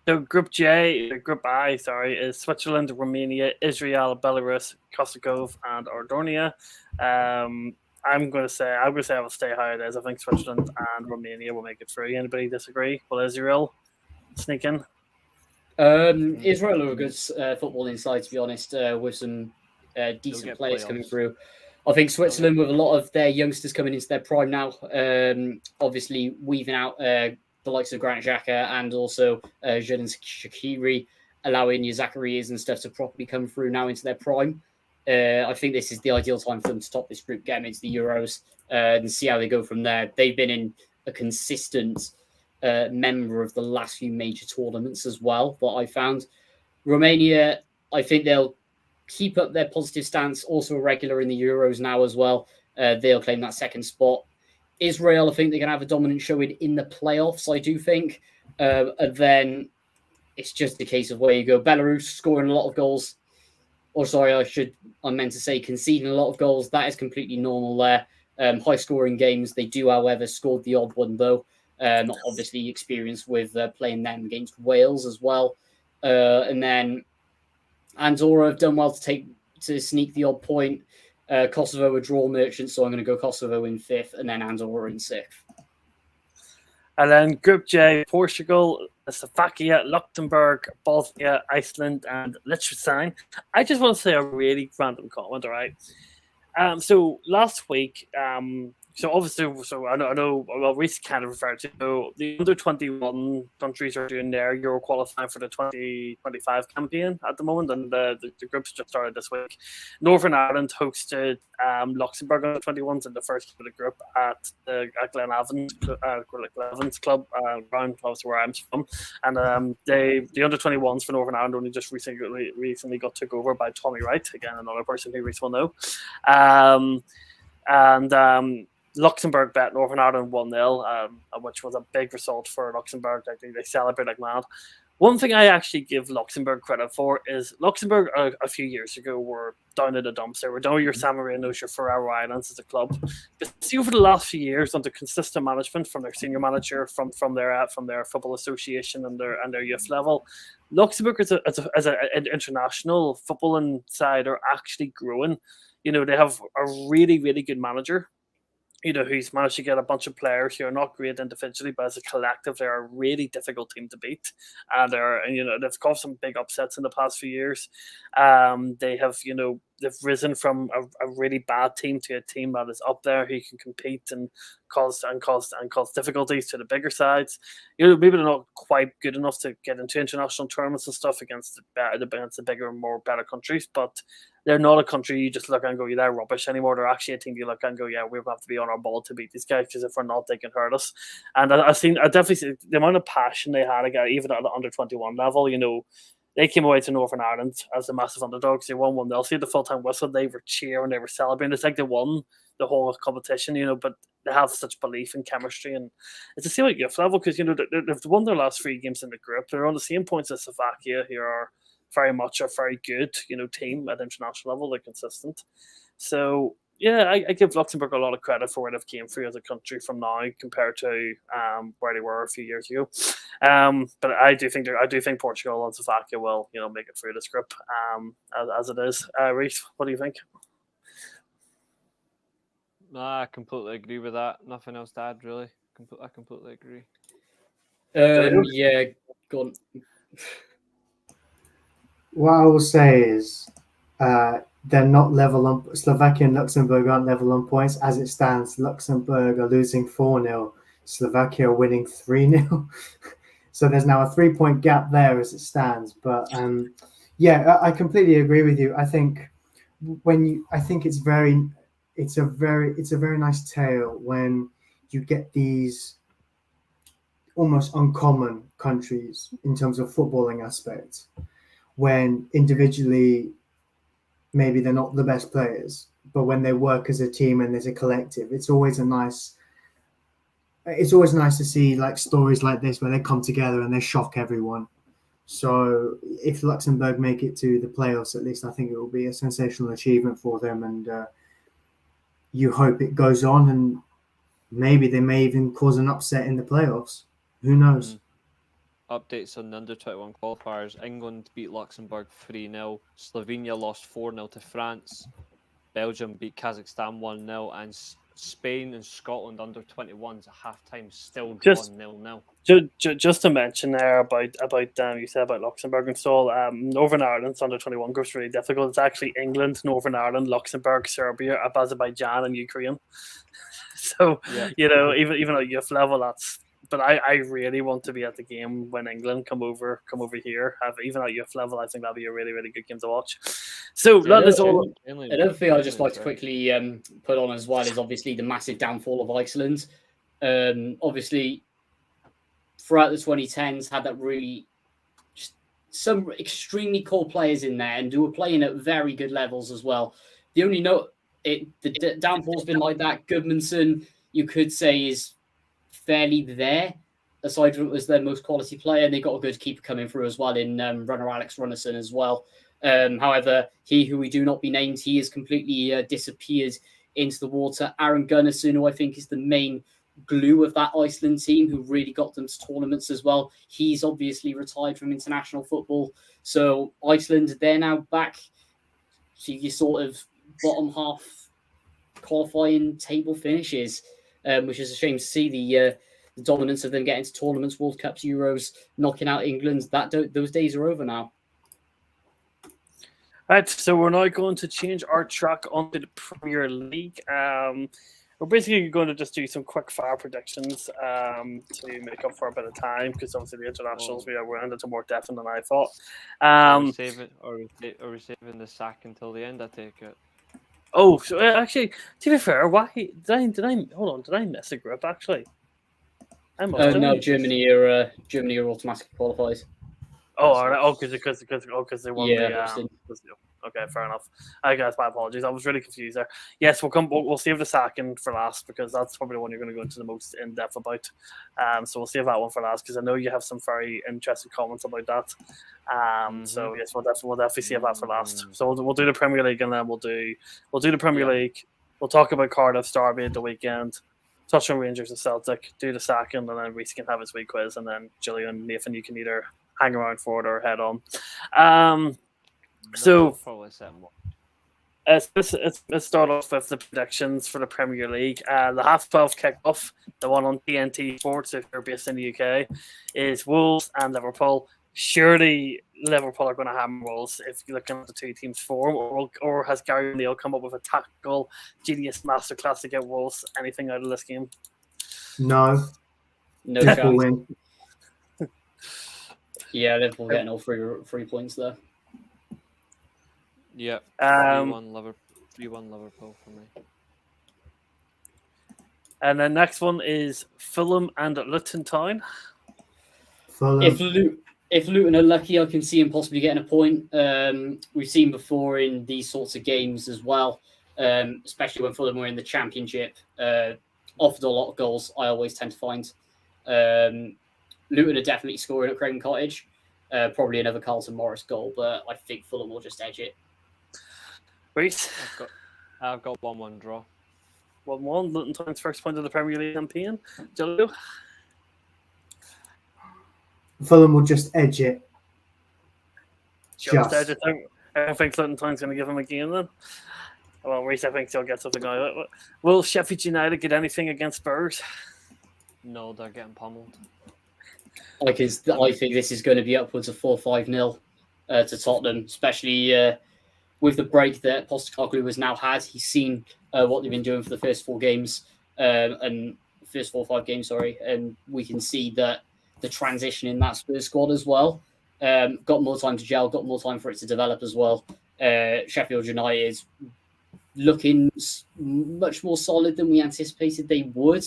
So Group J, Group I, is Switzerland, Romania, Israel, Belarus, Kosovo, and Ardonia. I'm going to say I will stay how it is. I think Switzerland and Romania will make it through. Anybody disagree? Will Israel sneak in? Israel are a good footballing side, to be honest, with some decent players coming through. I think Switzerland, with a lot of their youngsters coming into their prime now, obviously weaving out the likes of Granit Xhaka and also Xherdan Shaqiri, allowing your Zacharias and stuff to properly come through now into their prime. I think this is the ideal time for them to top this group, get them into the Euros, and see how they go from there. They've been in a consistent member of the last few major tournaments as well, that I found. Romania, I think they'll keep up their positive stance, also a regular in the Euros now as well. They'll claim that second spot. Israel, I think they're going to have a dominant showing in the playoffs, I do think. And then it's just a case of where you go. Belarus scoring a lot of goals. Or sorry, I meant to say conceding a lot of goals. That is completely normal there. High scoring games. They do, however, scored the odd one though. Obviously experience with playing them against Wales as well. And then Andorra have done well to sneak the odd point. Kosovo are draw merchants, so I'm going to go Kosovo in fifth and then Andorra in sixth. And then Group J, Portugal, Slovakia, Luxembourg, Bosnia, Iceland, and Liechtenstein. I just want to say a really random comment, all right? So last week, I know, well, Reece kind of referred to the under-21 countries are doing their Euro qualifying for the 2025 campaign at the moment, and the groups just started this week. Northern Ireland hosted Luxembourg under 21s in the first of the group at Glen Evans Club, around close to where I'm from, and the under-21s for Northern Ireland only just recently got took over by Tommy Wright, again another person who Reece will know, and Luxembourg bet Northern Ireland 1-0, which was a big result for Luxembourg. I think they celebrate like mad. One thing I actually give Luxembourg credit for is Luxembourg a few years ago were down in the dumps. They were down your San Marinos, your Faroe Islands as a club. But see, over the last few years, under consistent management from their senior manager, from their football association and their youth level, Luxembourg as an international footballing side are actually growing. You know, they have a really, really good manager, you know, who's managed to get a bunch of players who are not great individually, but as a collective, they're a really difficult team to beat. They've caused some big upsets in the past few years. They have, they've risen from a really bad team to a team that is up there who can compete and cause difficulties to the bigger sides. Maybe they're not quite good enough to get into international tournaments and stuff against the bigger, more better countries, but they're not a country you just look and go, yeah, they're rubbish anymore. They're actually a team you look and go, yeah, we have to be on our ball to beat these guys, because if we're not, they can hurt us. And I definitely see the amount of passion they had, even at the under-21 level. They came away to Northern Ireland as the massive underdogs. They won 1-0. See the full-time whistle. They were cheering. They were celebrating. It's like they won the whole competition, but they have such belief in chemistry. And it's the same at youth level, because, they've won their last 3 games in the group. They're on the same points as Slovakia, who are very much a very good, team at international level. They're consistent. So, yeah, I give Luxembourg a lot of credit for where they've came through as a country from now compared to where they were a few years ago. But I do think Portugal and Slovakia will, make it through this group as it is. Reece, what do you think? I completely agree with that. Nothing else to add, really. I completely agree. Yeah, go on. What I will say is they're not level on. Slovakia and Luxembourg aren't level on points. As it stands, Luxembourg are losing 4-0. Slovakia are winning 3-0. So there's now a 3-point gap there as it stands. But, Yeah, I completely agree with you. I think I think it's a very nice tale when you get these almost uncommon countries in terms of footballing aspects, when individually maybe they're not the best players, but when they work as a team and as a collective, it's always nice to see like stories like this where they come together and they shock everyone. So if Luxembourg make it to the playoffs, at least I think it will be a sensational achievement for them, and you hope it goes on, and maybe they may even cause an upset in the playoffs. Who knows? Updates on the under-21 qualifiers. England beat Luxembourg 3-0. Slovenia lost 4-0 to France. Belgium beat Kazakhstan 1-0. And Spain and Scotland under-21s at half-time still drawn 0-0. Just to mention there about you said about Luxembourg and so Northern Ireland's under-21 group's really difficult. It's actually England, Northern Ireland, Luxembourg, Serbia, Azerbaijan, and Ukraine. So even at youth level, that's. But I really want to be at the game when England come over here. Even at youth level, I think that'll be a really, really good game to watch. So that is all. Another thing I'd just like to quickly put on as well is obviously the massive downfall of Iceland. Obviously, throughout the 2010s, had that really some extremely core players in there and who were playing at very good levels as well. The only the downfall's been like that. Gudmundsson, you could say, is fairly there, aside from it was their most quality player, and they got a good keeper coming through as well in runner Alex Runnison as well. However, he who we do not be named, he has completely disappeared into the water. Aaron Gunnarsson, who I think is the main glue of that Iceland team, who really got them to tournaments as well. He's obviously retired from international football. So Iceland, they're now back to your sort of bottom half qualifying table finishes. Which is a shame to see the dominance of them getting to tournaments, World Cups, Euros, knocking out England. Those days are over now. Right, so we're now going to change our track onto the Premier League. We're basically going to just do some quick fire predictions to make up for a bit of time, because obviously the internationals we're into more depth than I thought. Are we saving the sack until the end? I take it. Oh, so actually, to be fair, why did I miss a group actually? No, Germany are automatically qualified. Oh, all right. Oh, because they won the. Okay, fair enough. I guess my apologies. I was really confused there. Yes, we'll save the second for last, because that's probably the one you're going to go into the most in depth about. So we'll save that one for last, because I know you have some very interesting comments about that. So yes, we'll definitely save that for last. So we'll do the Premier League, and then we'll do the Premier League. We'll talk about Cardiff, Derby at the weekend. Touch on Rangers and Celtic. Do the second, and then Reece can have his week quiz, and then Gillian, Nathan, you can either hang around for it or head on. So let's start off with the predictions for the Premier League. The half-12 kick-off, the one on TNT Sports, if you're based in the UK, is Wolves and Liverpool. Surely Liverpool are going to hammer Wolves if you're looking at the two teams' form, or has Gary O'Neill come up with a tactical genius masterclass to get Wolves anything out of this game? No chance. Win. Yeah, Liverpool getting all three points there. Yeah, 3-1 Liverpool for me. And then next one is Fulham and Luton Town. Fulham. If Luton are lucky, I can see him possibly getting a point. We've seen before in these sorts of games as well, especially when Fulham were in the Championship, offered a lot of goals. I always tend to find Luton are definitely scoring at Craven Cottage. Probably another Carlton Morris goal, but I think Fulham will just edge it. Great. I've got 1-1 draw. 1-1. Luton Town's first point of the Premier League campaign. Julio? Fulham will just edge it. Just edge it. I don't think Luton Town's going to give him a game then. Well, Reece, I think he'll get something out of it. Will Sheffield United get anything against Spurs? No, they're getting pummeled. I think this is going to be upwards of 4-5-0 to Tottenham, especially with the break that Postecoglou has now had. He's seen what they've been doing for the first 4 games, and first 4 or 5 games, and we can see that the transition in that Spurs squad as well. got more time to gel, got more time for it to develop as well. Sheffield United is looking much more solid than we anticipated they would.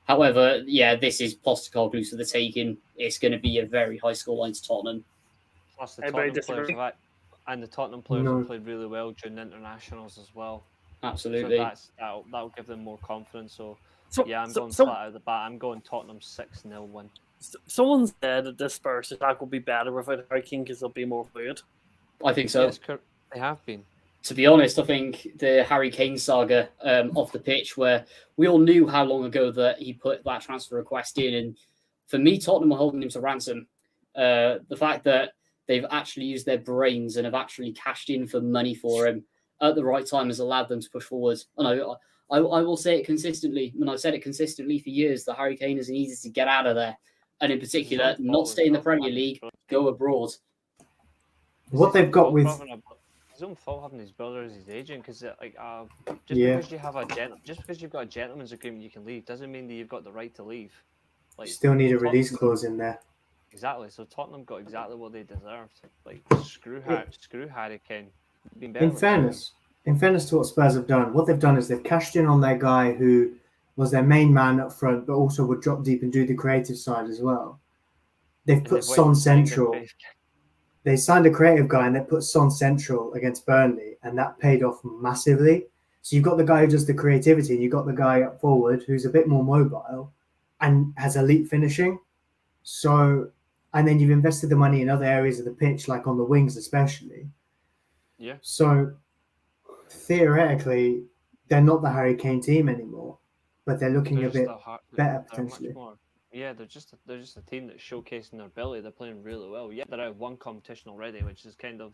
However, yeah, this is Postecoglou for the taking. It's going to be a very high scoreline to Tottenham. Plus, the Anybody Tottenham players disagree? and the Tottenham players No. have played really well during the internationals as well. Absolutely. So that'll give them more confidence. So So, yeah, I'm so- going so- flat out of the bat. I'm going Tottenham 6-0 win. someone said that this Spurs attack will be better without Harry Kane because they'll be more fluid. I think so. Yes, they have been. To be honest, I think the Harry Kane saga off the pitch, where we all knew how long ago that he put that transfer request in, and for me, Tottenham are holding him to ransom. The fact that they've actually used their brains and have actually cashed in for money for him at the right time has allowed them to push forward. And I will say it consistently, and I've said it consistently for years, that Harry Kane isn't easy to get out of there. And in particular, not stay in the Premier League, go abroad. What they've got with his own fault having his brother as his agent, because Yeah. because you have just because you've got a gentleman's agreement, you can leave doesn't mean that you've got the right to leave. Like, still need a Tottenham- release clause in there. Exactly. So Tottenham got exactly what they deserved. Like screw Harry Kane. Been better In with fairness to what Spurs have done, what they've done is they've cashed in on their guy who was their main man up front, but also would drop deep and do the creative side as well. They've And put they've Son waited central. for They signed a creative guy and they put Son central against Burnley, and that paid off massively. So you've got the guy who does the creativity, and you've got the guy up forward who's a bit more mobile and has elite finishing. So, and then you've invested the money in other areas of the pitch, like on the wings especially. Yeah. So theoretically, they're not the Harry Kane team anymore, but they're looking They're a just bit better better much potentially. more. Yeah, they're just a team that's showcasing their ability. They're playing really well. Yeah, they're out of one competition already, which is kind of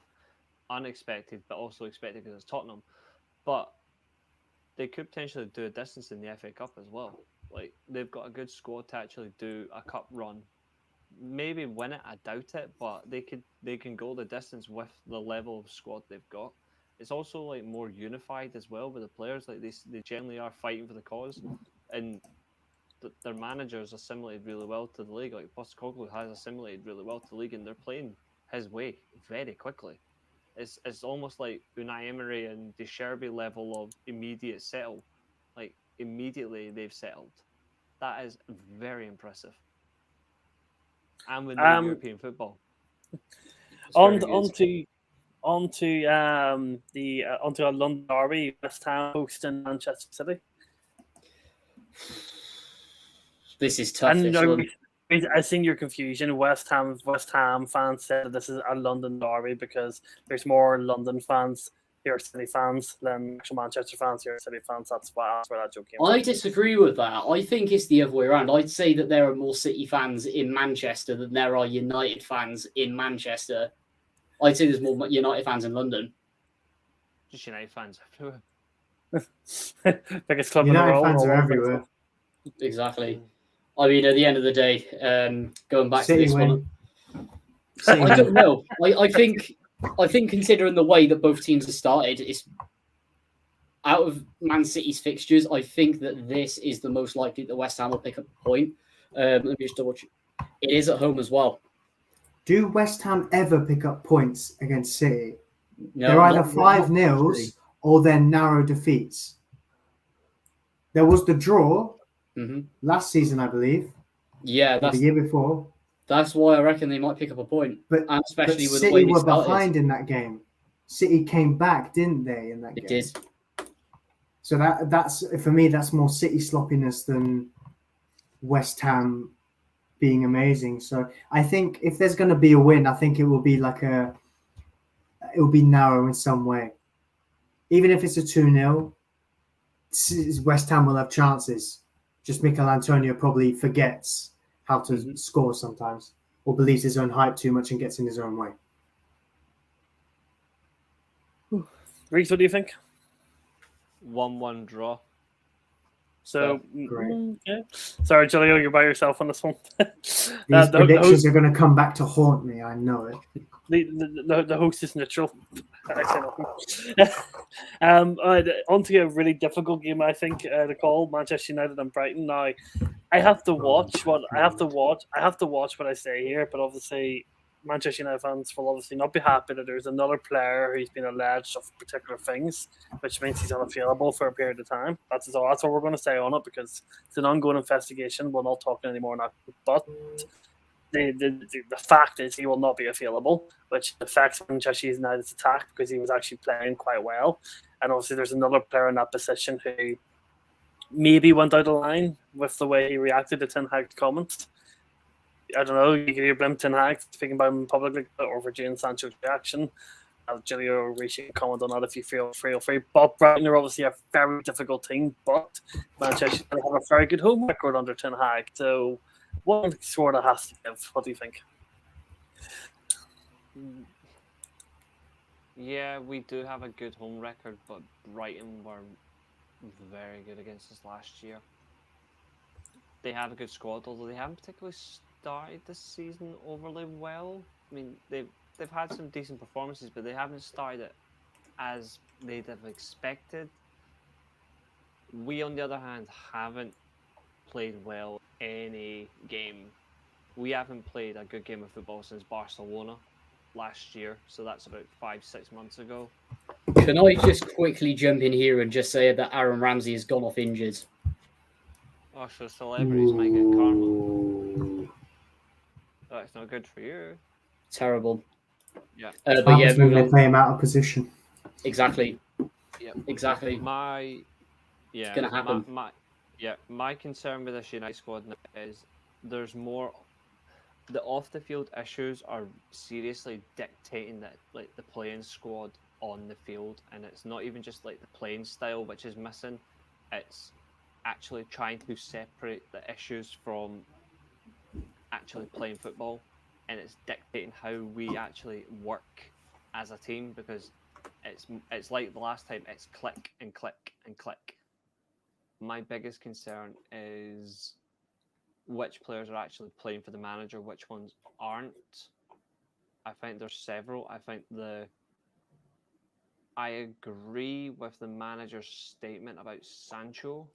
unexpected, but also expected because it's Tottenham. But they could potentially do a distance in the FA Cup as well. Like they've got a good squad to actually do a cup run. Maybe win it, I doubt it, but they can go the distance with the level of squad they've got. It's also like more unified as well with the players. Like they generally are fighting for the cause, and their managers assimilated really well to the league. Like Postecoglou has assimilated really well to the league, and they're playing his way very quickly. It's almost like Unai Emery and De Zerbi level of immediate settle. Like immediately they've settled. That is very impressive. And with European football. Onto a London derby, West Ham hosting Manchester City. This is tough. And This one. I seen your confusion. West Ham fans said this is a London derby because there's more London fans here, City fans, than actual Manchester fans here, City fans. That's where that joke came from. I disagree with that. I think it's the other way around. I'd say that there are more City fans in Manchester than there are United fans in Manchester. I'd say there's more United fans in London. Just United fans everywhere. Biggest club United in the world. fans are all over. everywhere. Exactly. I mean, at the end of the day, going back City to this win. one, City I win. don't know. I think considering the way that both teams have started, it's out of Man City's fixtures. I think that this is the most likely that West Ham will pick up a point. Let me just double check. It is at home as well. Do West Ham ever pick up points against City? No, They're either not 5-0 really. or they're narrow defeats. There was the draw Mhm. last season, I believe, Yeah, or the year before, that's why I reckon they might pick up a point, but, and especially but with the way City they were started. behind in that game. City came back, didn't they, in that It game? did. So that's for me, that's more City sloppiness than West Ham being amazing. So I think if there's going to be a win, I think it will be narrow in some way. Even if it's a 2-0, West Ham will have chances. Just Mikel Antonio probably forgets how to score sometimes, or believes his own hype too much and gets in his own way. Reece, what do you think? 1-1 draw. So, Great. yeah. Sorry, Julio, you're by yourself on this one. These predictions are going to come back to haunt me. I know it. The host is neutral. I say nothing. On to a really difficult game, I think, to call Manchester United and Brighton. Now, I have to watch what I say here, but obviously Manchester United fans will obviously not be happy that there's another player who's been alleged of particular things, which means he's unavailable for a period of time. That's all. That's what we're going to say on it because it's an ongoing investigation. We're not talking anymore now. But the fact is he will not be available, which affects Manchester United's attack because he was actually playing quite well. And obviously, there's another player in that position who maybe went out of line with the way he reacted to Ten Hag's comments. I don't know, you can hear blame Ten Hag speaking about him publicly or for Jadon Sancho's reaction. Julio Rishi comment on that if you feel free. But Brighton are obviously a very difficult team, but Manchester United have a very good home record under Ten Hag. So one sort of has to give. What do you think? Yeah, we do have a good home record, but Brighton were very good against us last year. They have a good squad, although they haven't particularly started this season overly well. I mean, they've had some decent performances, but they haven't started it as they'd have expected. We, on the other hand, haven't played well any game. We haven't played a good game of football since Barcelona last year, so that's about 5-6 months ago. Can I just quickly jump in here and just say that Aaron Ramsey has gone off injured? Oh, so celebrities might get karma. That's not good for you. Terrible. Yeah. But yeah, when moving they on. play him out of position. Exactly. Yeah. Exactly. It's gonna happen. My concern with this United squad now is there's more. The off the field issues are seriously dictating that like the playing squad on the field, and it's not even just like the playing style which is missing. It's actually trying to separate the issues from actually playing football, and it's dictating how we actually work as a team because it's like the last time. It's click and click and click. My biggest concern is which players are actually playing for the manager, which ones aren't. I think there's several. I agree with the manager's statement about Sancho,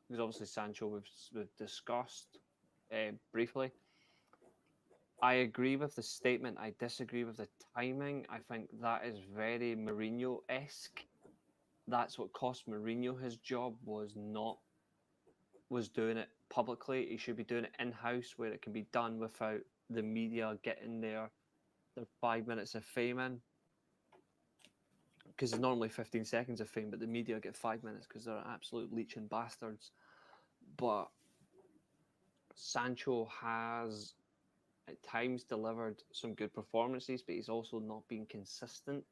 because obviously Sancho we've discussed briefly. I agree with the statement. I disagree with the timing. I think that is very Mourinho-esque. That's what cost Mourinho his job, was doing it publicly. He should be doing it in-house where it can be done without the media getting their 5 minutes of fame in. Because it's normally 15 seconds of fame, but the media get 5 minutes because they're absolute leeching bastards. But Sancho has at times delivered some good performances, but he's also not been consistent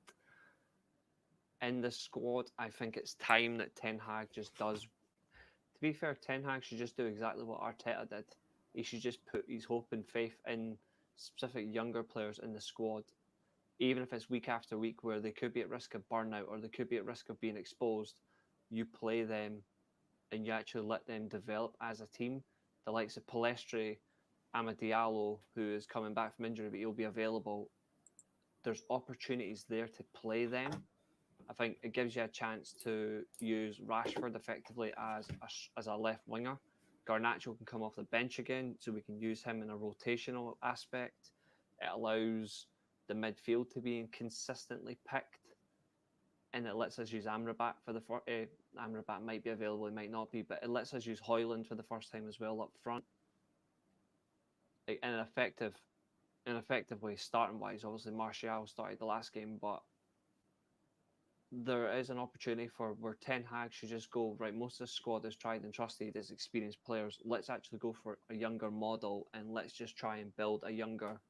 in the squad. I think it's time that Ten Hag just does. To be fair, Ten Hag should just do exactly what Arteta did. He should just put his hope and faith in specific younger players in the squad, even if it's week after week where they could be at risk of burnout or they could be at risk of being exposed. You play them and you actually let them develop as a team. The likes of Palestre, Amad Diallo, who is coming back from injury, but he'll be available. There's opportunities there to play them. I think it gives you a chance to use Rashford effectively as a left winger. Garnacho can come off the bench again, so we can use him in a rotational aspect. It allows the midfield to be consistently picked, and it lets us use Amrabat for the Amrabat might be available, it might not be, but it lets us use Højlund for the first time as well up front. In an effective way, starting wise. Obviously, Martial started the last game, but there is an opportunity for where Ten Hag should just go, right, most of the squad is tried and trusted, is experienced players. Let's actually go for a younger model and let's just try and build a younger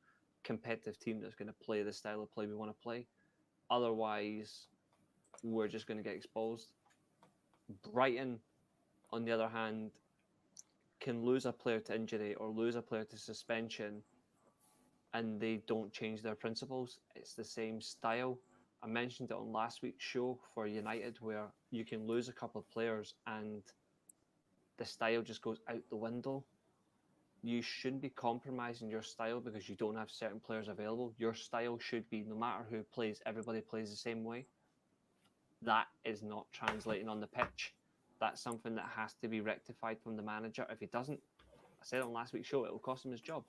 competitive team that's going to play the style of play we want to play. Otherwise, we're just going to get exposed. Brighton, on the other hand, can lose a player to injury or lose a player to suspension and they don't change their principles. It's the same style. I mentioned it on last week's show for United where you can lose a couple of players and the style just goes out the window. You shouldn't be compromising your style because you don't have certain players available. Your style should be, no matter who plays, everybody plays the same way. That is not translating on the pitch. That's something that has to be rectified from the manager. If he doesn't, I said on last week's show, it will cost him his job.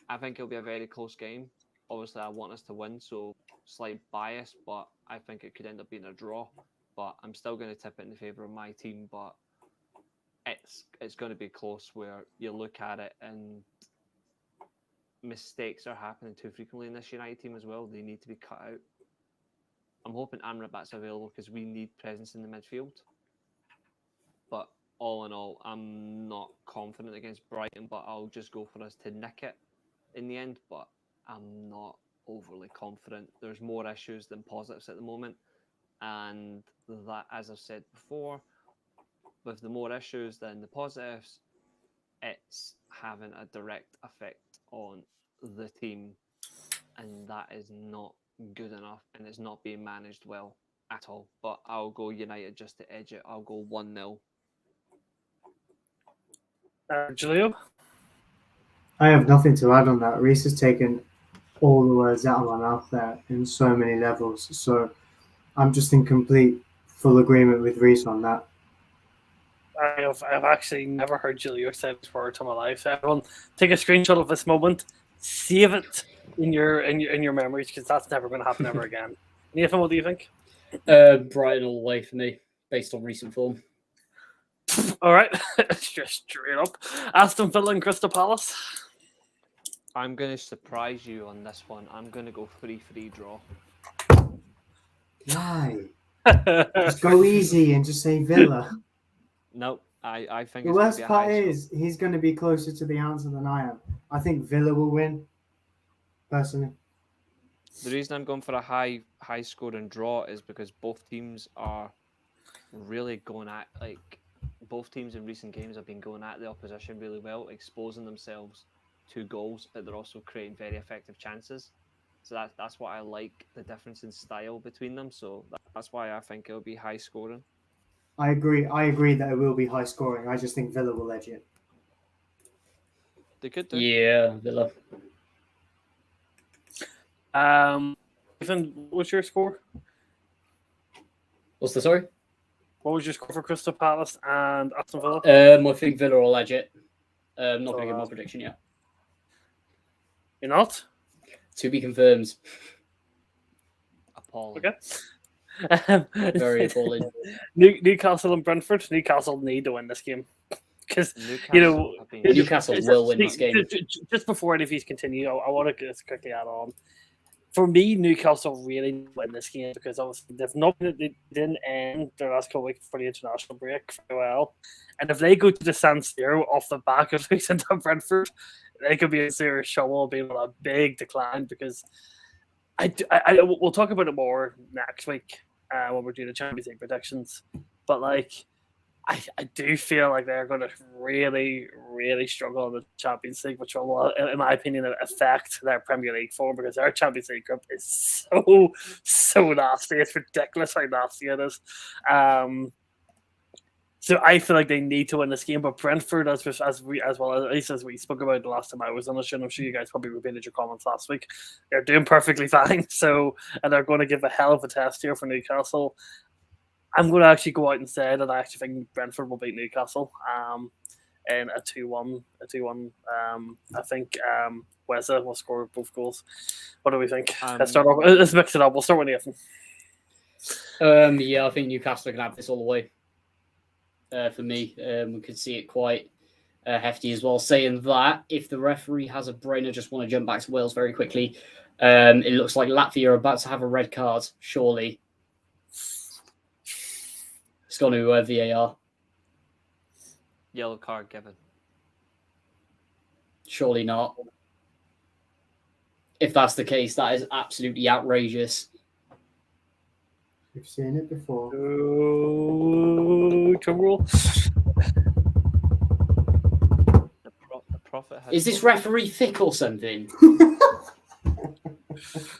I think it'll be a very close game. obviously I want us to win, so slight bias, but I think it could end up being a draw. But I'm still going to tip it in the favour of my team, but it's going to be close where you look at it and mistakes are happening too frequently in this United team as well. They need to be cut out. I'm hoping Amrabat's available because we need presence in the midfield. But all in all, I'm not confident against Brighton, but I'll just go for us to nick it in the end. But I'm not overly confident. There's more issues than positives at the moment. And that, as I've said before, with the more issues than the positives, it's having a direct effect on the team. And that is not good enough, and it's not being managed well at all. But I'll go United just to edge it. I'll go 1-0. Julio? I have nothing to add on that. Reese has taken all the words out of my mouth there in so many levels. So I'm just in complete full agreement with Reese on that. I've actually never heard Julio say this word in my life. So everyone, take a screenshot of this moment, save it in your memories, because that's never going to happen ever again. Nathan, what do you think? Brighton all the way for me, based on recent form. All right, just straight up. Aston Villa and Crystal Palace. I'm going to surprise you on this one. I'm going to go 3-3 draw. Why? Just go easy and just say Villa. Nope, I think The it's gonna worst be a part high is he's going to be closer to the answer than I am. I think Villa will win, personally. The reason I'm going for a high scoring draw is because both teams are really going at, like, both teams in recent games have been going at the opposition really well, exposing themselves to goals, but they're also creating very effective chances. So that's what I like, the difference in style between them. So that's why I think it'll be high scoring. I agree that it will be high scoring. I just think Villa will edge it. They could do. Yeah, Villa. Ethan, what was your score? What's the sorry? What was your score for Crystal Palace and Aston Villa? I think Villa will edge it. I'm not going to give my prediction yet. You're not? To be confirmed. Appalling. Okay. Very appalling. Newcastle and Brentford. Newcastle need to win this game because Newcastle will win this game. Just before any of these continue, I want to just quickly add on. For me, Newcastle really win this game because obviously they didn't end their last couple of weeks for the international break very well, and if they go to the San Siro off the back of losing to Brentford, they could be in serious trouble, being on a big decline because. We'll talk about it more next week when we're doing the Champions League predictions. But I do feel like they're going to really, really struggle in the Champions League, which will, in my opinion, affect their Premier League form because their Champions League group is so nasty. It's ridiculous how nasty it is. So I feel like they need to win this game, but Brentford, as we spoke about the last time I was on the show, I'm sure you guys probably repeated your comments last week. They're doing perfectly fine, and they're going to give a hell of a test here for Newcastle. I'm going to actually go out and say that I actually think Brentford will beat Newcastle in a 2-1. I think Weza will score both goals. What do we think? Let's mix it up. We'll start with Nathan. Yeah, I think Newcastle can have this all the way. For me, we could see it quite hefty as well. Saying that, if the referee has a brain, I just want to jump back to Wales very quickly. It looks like Latvia are about to have a red card, surely. It's gone to VAR. Yellow card given. Surely not. If that's the case, that is absolutely outrageous. We've seen it before. Drum roll. The prophet has. Is this referee thick or something?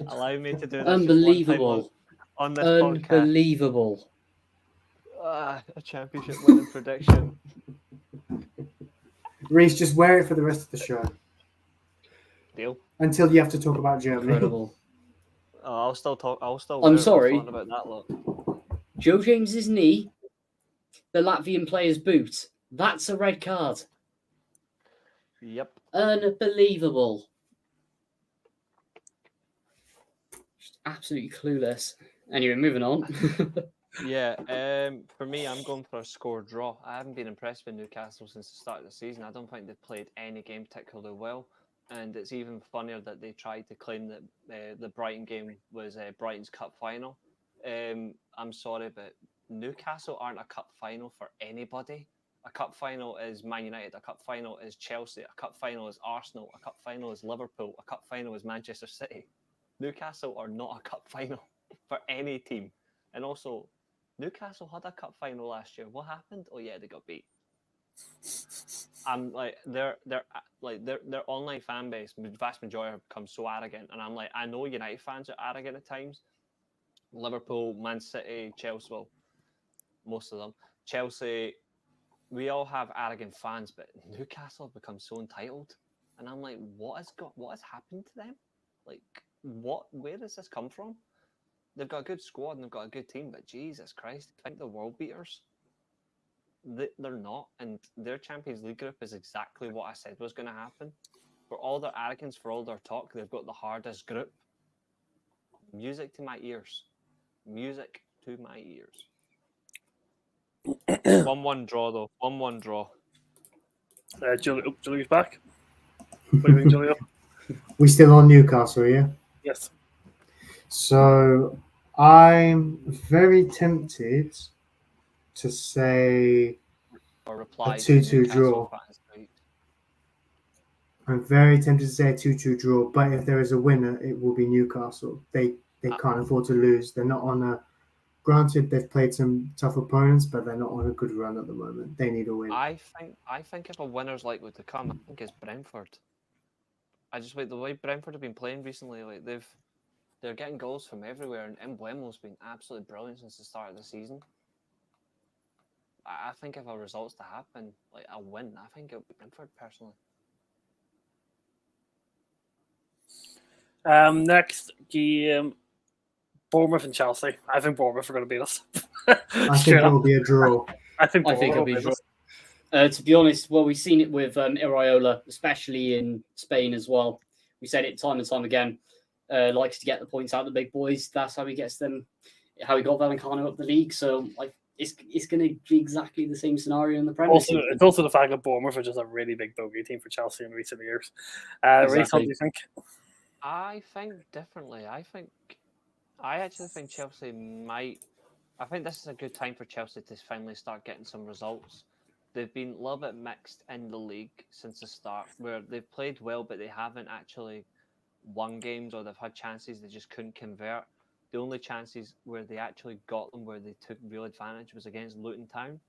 Allow me to do this. Unbelievable. On this podcast. Unbelievable. A championship winning prediction. Reese, just wear it for the rest of the show. Deal. Until you have to talk about Germany. Incredible. Oh, I'll still talk. I'm sorry. About that look. Joe James's knee, the Latvian player's boot. That's a red card. Yep. Unbelievable. absolutely clueless. Anyway, moving on. Yeah, for me, I'm going for a score draw. I haven't been impressed with Newcastle since the start of the season. I don't think they've played any game particularly well, and it's even funnier that they tried to claim that the Brighton game was Brighton's cup final. I'm sorry, but Newcastle aren't a cup final for anybody. A cup final is Man United. A cup final is Chelsea. A cup final is Arsenal. A cup final is Liverpool. A cup final is Manchester City. Newcastle are not a cup final for any team. And also, Newcastle had a cup final last year. What happened? Oh yeah, they got beat. I'm like their online fan base, vast majority have become so arrogant, and I'm like, I know United fans are arrogant at times. Liverpool, Man City, Chelsea, well, most of them. Chelsea, we all have arrogant fans, but Newcastle have become so entitled, and I'm like, what has happened to them? Like, where does this come from? They've got a good squad and they've got a good team, but Jesus Christ, I think they're world beaters. They're not, and their Champions League group is exactly what I said was going to happen. For all their arrogance, for all their talk, they've got the hardest group. Music to my ears. Music to my ears. 1-1 draw, though. 1-1 draw. Julio's back. What do you think, Julio? We still on Newcastle, yeah? Yes. So I'm very tempted to say Or reply a to 2-2 Newcastle draw. fans, right? I'm very tempted to say a 2-2 draw, but if there is a winner, it will be Newcastle. They can't afford to lose. They're not on a. Granted, they've played some tough opponents, but they're not on a good run at the moment. They need a win. I think if a winner's likely to come, I think it's Brentford. I just the way Brentford have been playing recently, like they're getting goals from everywhere, and Mbeumo's been absolutely brilliant since the start of the season. I think if a result's to happen, like a win, I think it would be Brentford personally. Next game, Bournemouth and Chelsea. I think Bournemouth are going to beat us. I think it will be a draw. I think it'll be a draw. To be honest, well, we've seen it with Iraola, especially in Spain as well. We said it time and time again. Likes to get the points out of the big boys. That's how he gets them. How he got Valenciano up the league. So it's going to be exactly the same scenario in the Premier League. It's also the fact that Bournemouth are just a really big bogey team for Chelsea in recent years. Exactly. Reece, what do you think? I think differently. I actually think Chelsea might. I think this is a good time for Chelsea to finally start getting some results. They've been a little bit mixed in the league since the start, where they've played well, but they haven't actually won games, or they've had chances they just couldn't convert. The only chances where they actually got them, where they took real advantage, was against Luton Town.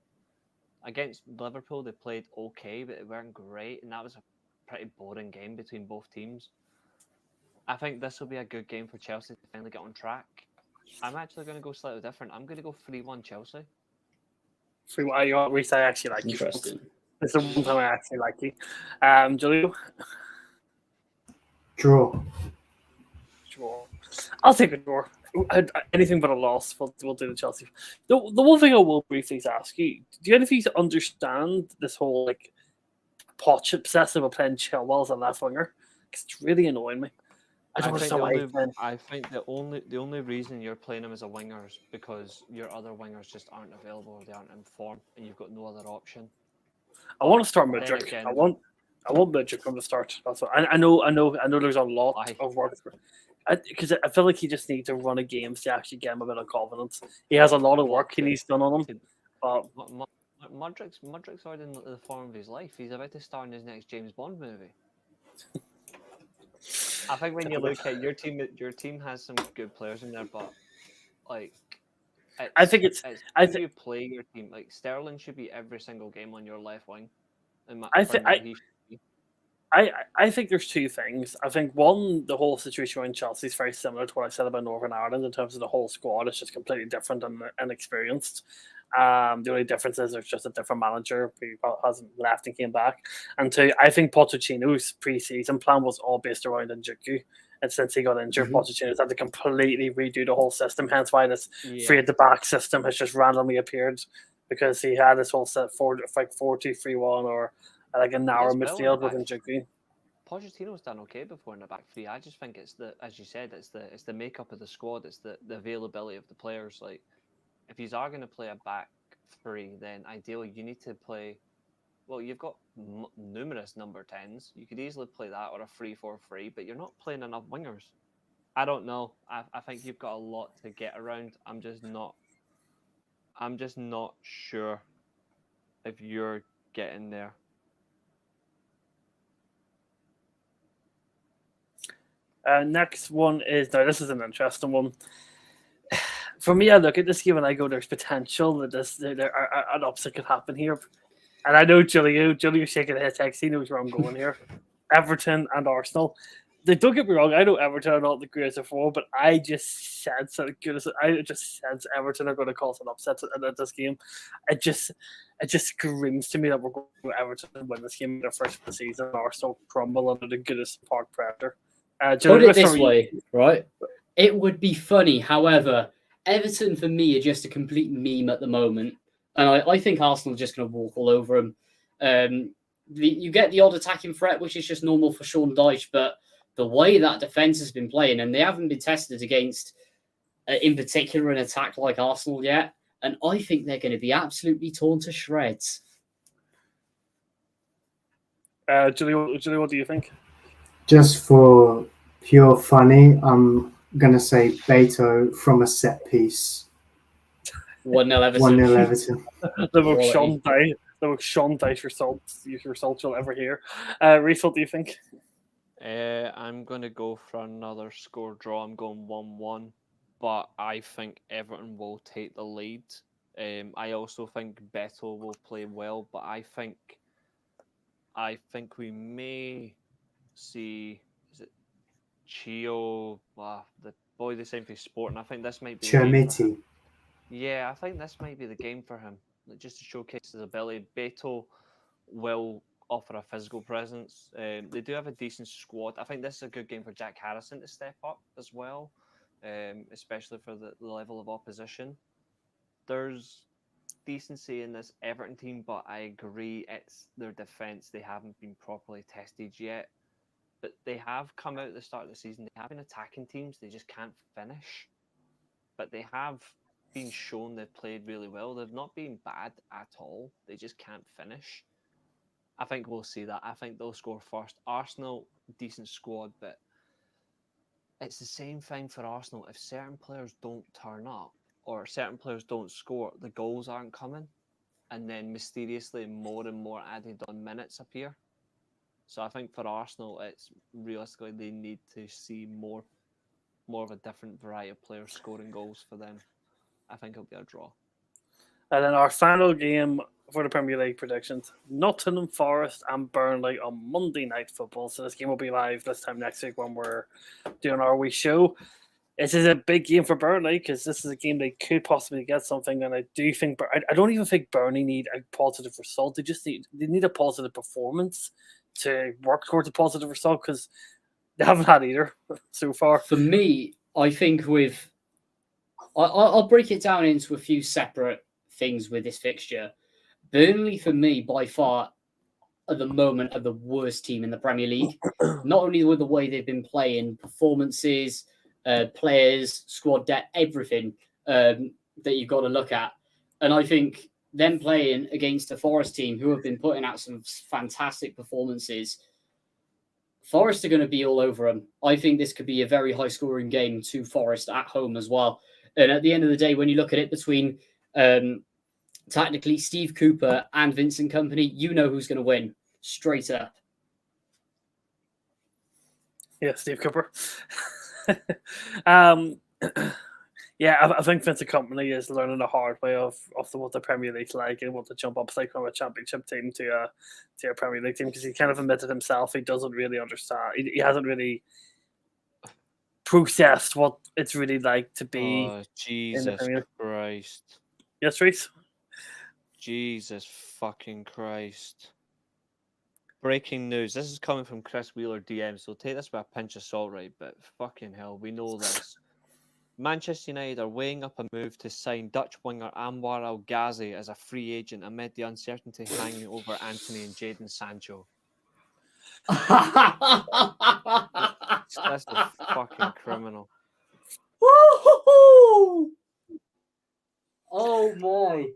Against Liverpool, they played okay, but they weren't great, and that was a pretty boring game between both teams. I think this will be a good game for Chelsea to finally get on track. I'm actually going to go slightly different. I'm going to go 3-1 Chelsea. 3-1. Reece, I actually like you. Interesting. It's the one time I actually like you. Julio? Draw. I'll take a draw. Anything but a loss. We'll do the Chelsea. The one thing I will briefly ask you: do you anything to understand this whole like Poch obsessive of playing Chilwell as a left winger? Because it's really annoying me. I think the only reason you're playing him as a winger is because your other wingers just aren't available, or they aren't in form, and you've got no other option. I want to start Mudryk. I want Mudryk from the start. That's what I know. There's a lot of work because I feel like he just needs to run a game to actually get him a bit of confidence. He has a lot of work he needs done on him. Mudryk's already in the form of his life. He's about to star in his next James Bond movie. I think when you look at your team has some good players in there, but like, I think you play your team. Like Sterling should be every single game on your left wing. I think there's two things. I think one, the whole situation around Chelsea is very similar to what I said about Northern Ireland in terms of the whole squad. It's just completely different and inexperienced. The only difference is there's just a different manager who hasn't left and came back. And two, I think Pochettino's pre-season plan was all based around Njoku. And since he got injured, Pochettino's had to completely redo the whole system. Hence why this free at the back system has just randomly appeared, because he had this whole set 4-2-3-1 or like a narrow midfield with Njoku. Pochettino's done okay before in the back three. I just think it's as you said, it's the makeup of the squad, it's the availability of the players. Like, if you are going to play a back three, then ideally you need to play. Well, you've got numerous number 10s. You could easily play that or a 3-4-3, but you're not playing enough wingers. I don't know. I think you've got a lot to get around. I'm just not sure if you're getting there. Next one is, now this is an interesting one. For me, I look at this game and I go, there's potential that an upset could happen here. And I know Julio's shaking his head. He knows where I'm going here. Everton and Arsenal. Don't get me wrong, I know Everton are not the greatest of four, but I just sense Everton are going to cause an upset at this game. It just screams to me that we're going to Everton win this game in their first of the season. Arsenal crumble under the Goodison Park pressure. Put it this way, right? It would be funny. However, Everton for me are just a complete meme at the moment, and I think Arsenal are just going to walk all over them. You get the odd attacking threat, which is just normal for Sean Dyche, but the way that defense has been playing, and they haven't been tested against, in particular, an attack like Arsenal yet, and I think they're going to be absolutely torn to shreds. Julio, what do you think? Just for pure funny, I'm going to say Beto from a set piece. 1-0 Everton. 1-0 Everton. The most Sean Dyche results you'll ever hear. Reece, what do you think? I'm going to go for another score draw. I'm going 1-1, but I think Everton will take the lead. I also think Beto will play well, but I think we may see, is it Chio, the boy they signed for Sporting. I think this might be Chermiti. Yeah, I think this might be the game for him, just to showcase his ability. Beto will offer a physical presence. They do have a decent squad. I think this is a good game for Jack Harrison to step up as well, especially for the level of opposition. There's decency in this Everton team, but I agree it's their defence. They haven't been properly tested yet, but they have come out at the start of the season. They have been attacking teams. They just can't finish, but they have been shown they've played really well. They've not been bad at all. They just can't finish. I think we'll see that. I think they'll score first. Arsenal, decent squad, but it's the same thing for Arsenal. If certain players don't turn up or certain players don't score, the goals aren't coming. And then mysteriously more and more added on minutes appear. So I think for Arsenal, it's realistically they need to see more of a different variety of players scoring goals for them. I think it'll be a draw. And then our final game for the Premier League predictions: Nottingham Forest and Burnley on Monday Night Football. So this game will be live this time next week when we're doing our wee show. This is a big game for Burnley because this is a game they could possibly get something, and I do think I don't even think Burnley need a positive result. They need a positive performance to work towards a positive result because they haven't had either so far. For me, I think I'll break it down into a few separate things with this fixture. Burnley, for me, by far, at the moment, are the worst team in the Premier League. Not only with the way they've been playing, performances, players, squad depth, everything that you've got to look at. And I think them playing against a Forest team who have been putting out some fantastic performances, Forest are going to be all over them. I think this could be a very high-scoring game to Forest at home as well. And at the end of the day, when you look at it between technically Steve Cooper and Vincent Kompany, you know who's going to win straight up. Yeah, Steve Cooper. Yeah, I think Vincent Kompany is learning the hard way of what the Premier League's like and what the jump up's like from a championship team to a Premier League team, because he kind of admitted himself he doesn't really understand. He hasn't really processed what it's really like to be. Oh, Jesus Christ. Yes, Reece? Jesus fucking Christ. Breaking news. This is coming from Chris Wheeler DM, so take this with a pinch of salt, right? But fucking hell, we know this. Manchester United are weighing up a move to sign Dutch winger Anwar El Ghazi as a free agent amid the uncertainty hanging over Anthony and Jadon Sancho. That's a fucking criminal. Woo-hoo-hoo! Oh my!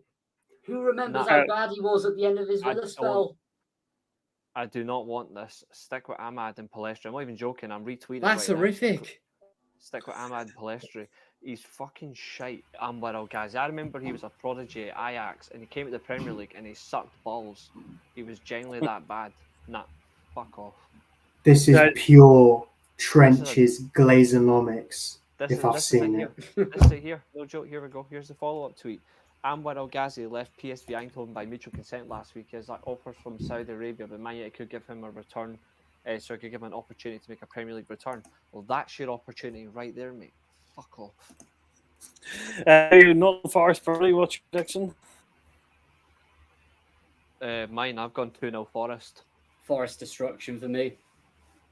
Who remembers Nah, how bad he was at the end of his I Villa don't. spell? I do not want this. Stick with Ahmad and Palestri. I'm not even joking. I'm retweeting. That's right now. horrific. Stick with Ahmad and Palestri. He's fucking shite. Anwar El Ghazi. I remember he was a prodigy at Ajax and he came to the Premier League and he sucked balls. He was genuinely that bad. Nah, fuck off. This is Right. pure trenches Glazonomics. This If is, I've this seen is it. here. This is here. No joke. Here we go. Here's the follow-up tweet. Anwar El Ghazi left PSV Eindhoven by mutual consent last week as like offers from Saudi Arabia, but Man United could give him a return. So could give him an opportunity to make a Premier League return. Well, that's your opportunity right there, mate. Fuck off. Not Forest Burnley. What's your prediction? Mine. I've gone 2-0 Forest. Forest destruction for me.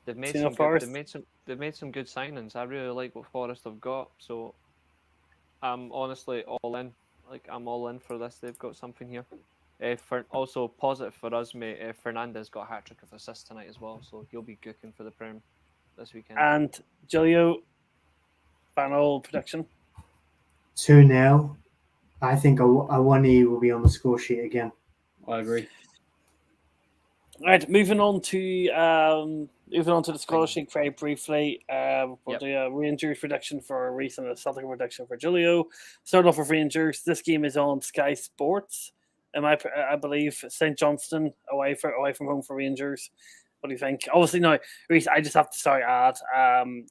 They've made 2-0 some. Forest. They've made some good signings. I really like what Forest have got. So I'm honestly all in. Like I'm all in for this. They've got something here. For also positive for us, mate. Fernandez got a hat trick of assists tonight as well, so he'll be cooking for the Prem this weekend. And Julio, final prediction. 2-0. I think Awani will be on the score sheet again. I agree. Right, moving on to the Scottish League very briefly. We'll Yep. do a Rangers prediction for Reese and a Celtic prediction for Julio. Start off with Rangers. This game is on Sky Sports. I believe St Johnston away from home for Rangers. What do you think? Obviously, no, Reese. I just have to add.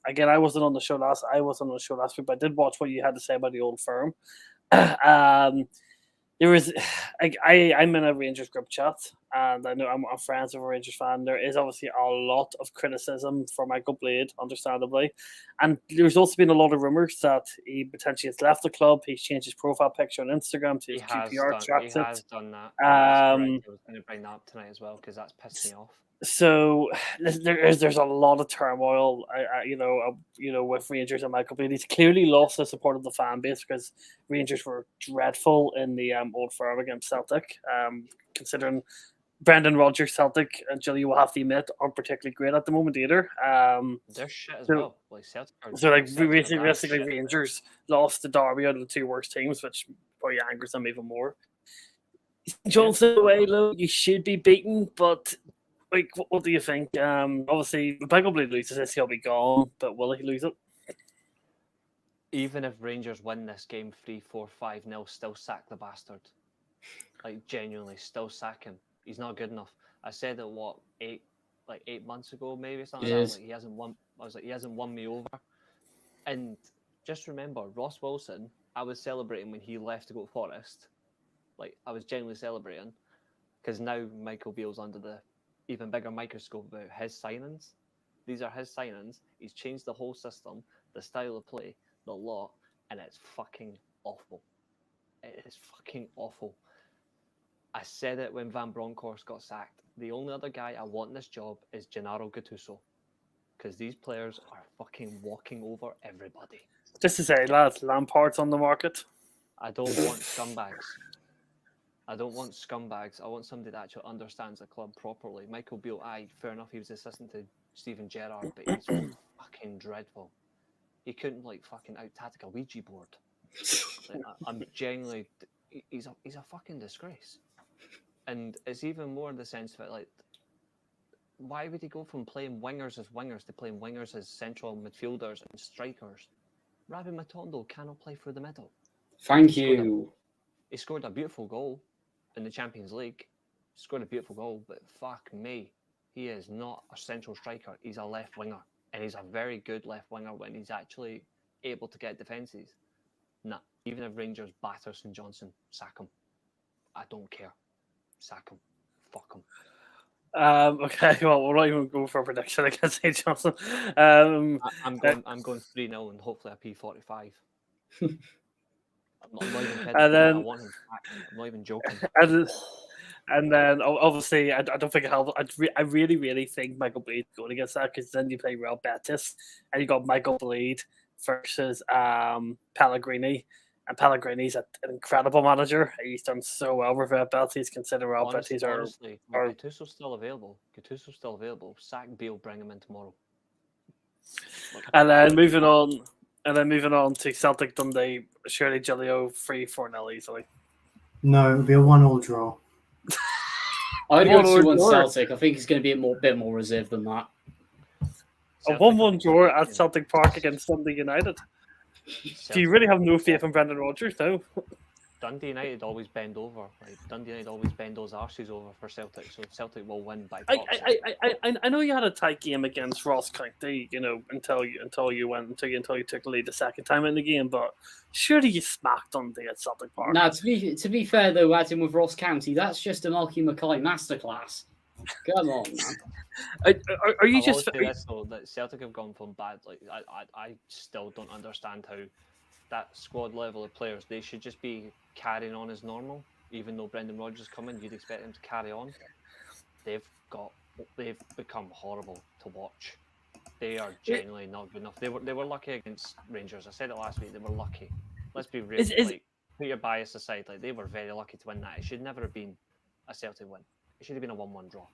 Again, I wasn't on the show last week, but I did watch what you had to say about the Old Firm. There was, I'm in a Rangers group chat, and I know I'm friends with a Rangers fan. There is obviously a lot of criticism for Michael Blade, understandably, and there's also been a lot of rumours that he potentially has left the club. He's changed his profile picture on Instagram to his QPR He chat. has done that. Um, I was going to bring that up tonight as well because that's pissed me off. So there's a lot of turmoil, with Rangers and Michael Blade. He's clearly lost the support of the fan base because Rangers were dreadful in the Old Firm against Celtic. Considering Brendan Rodgers, Celtic, and Julie will have to admit, aren't particularly great at the moment either. They're shit as so- well. Like Celtic. Basically, Rangers lost to Derby out of the two worst teams, which probably angers them even more. Johnson away, though, you should be beaten, but. Like, what do you think? Obviously, if Michael Blade loses this, he'll be gone, but will he lose it? Even if Rangers win this game 3-4, 5-0, still sack the bastard. Like genuinely, still sack him. He's not good enough. I said it 8 months ago, maybe something. Like that. He hasn't won. I was like, he hasn't won me over. And just remember, Ross Wilson. I was celebrating when he left to go to Forest. Like I was genuinely celebrating because now Michael Beale's under the even bigger microscope about his signings. These are his signings. He's changed the whole system, the style of play, the lot, and it's fucking awful. It is fucking awful. I said it when Van Bronckhorst got sacked. The only other guy I want in this job is Gennaro Gattuso. Because these players are fucking walking over everybody. Just to say, lads, Lampard's on the market. I don't want scumbags. I don't want scumbags. I want somebody that actually understands the club properly. Michael Beale, fair enough, he was assistant to Steven Gerrard, but he's fucking dreadful. He couldn't fucking out-tactic a Ouija board. I'm genuinely, he's a fucking disgrace. And it's even more in the sense that why would he go from playing wingers as wingers to playing wingers as central midfielders and strikers? Rabbi Matondo cannot play through the middle. Thank you. He scored a beautiful goal in the Champions League. Scored a beautiful goal, but fuck me, he is not a central striker. He's a left winger, and he's a very good left winger when he's actually able to get defences. Nah, even if Rangers batter St Johnson, sack him. I don't care. Sack him. Fuck him. Okay, well, we'll not even go for a prediction against St Johnson. I'm going 3-0 and hopefully a P45. I'm not even kidding. I want him back. I'm not even joking. And then obviously, I don't think it helps. I really, really think Michael Blade going against that because then you play Real Betis and you got Michael Blade versus Pellegrini. And Pellegrini's an incredible manager. He's done so well with Belties, considering Honestly, Belties honestly, are Gattuso's still available. Sack Beal, bring him in tomorrow. And then moving on to Celtic Dundee. Surely Gillio 3-4-0 easily. No, it'll be a 1-1 draw. I'd go 1-1 2-1 draw. Celtic. I think it's going to be a bit more reserved than that. A 1-1 draw at Celtic Park against Dundee United. Do you really have no faith in Brendan Rodgers? No. Dundee United always bend over. Like Dundee United always bend those arses over for Celtic, so Celtic will win by proxy. I know you had a tight game against Ross County, until you took the lead the second time in the game, but surely you smacked Dundee at Celtic Park. Now, to be fair though, adding with Ross County, that's just a Marky Mackay masterclass. Come on, man. Are you I'll just? say this though, that Celtic have gone from bad. Like I still don't understand how that squad level of players, they should just be carrying on as normal. Even though Brendan Rodgers coming, you'd expect them to carry on. They've become horrible to watch. They are genuinely not good enough. They were lucky against Rangers. I said it last week. They were lucky. Let's be real. Put your bias aside. Like they were very lucky to win that. It should never have been a Celtic win. It should have been a 1-1 draw.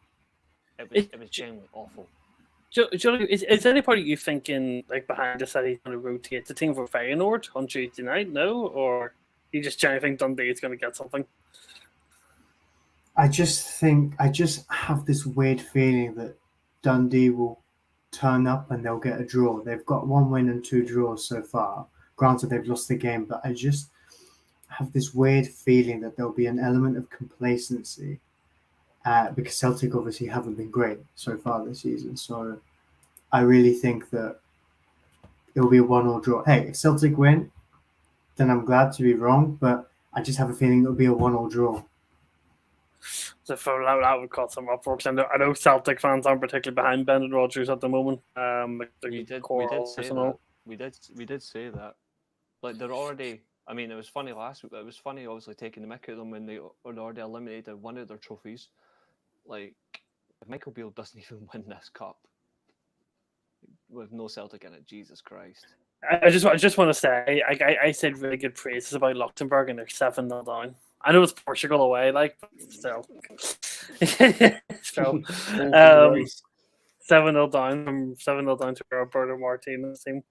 It was genuinely awful. Johnny, is any part of you thinking like behind us that he's going to rotate the team for Feyenoord on Tuesday night? No, or you just genuinely think Dundee is going to get something? I just have this weird feeling that Dundee will turn up and they'll get a draw. They've got 1 win and 2 draws so far. Granted, they've lost the game, but I just have this weird feeling that there'll be an element of complacency. Because Celtic obviously haven't been great so far this season. So I really think that it'll be a 1-1 draw. Hey, if Celtic win, then I'm glad to be wrong, but I just have a feeling it'll be a 1-1 draw. So that would cause some uproar. I know Celtic fans aren't particularly behind Brendan Rodgers at the moment. We did say that. Like they're already. I mean, it was funny last week. It was funny, obviously, taking the mick at them when they were already eliminated one of their trophies. Like, if Michael Beale doesn't even win this cup with no Celtic in it, Jesus Christ. I just want to say, I said really good praises about Luxembourg and they're 7-0 down. I know it's Portugal away, like, but still. 7-0 down to Roberto Martinez team.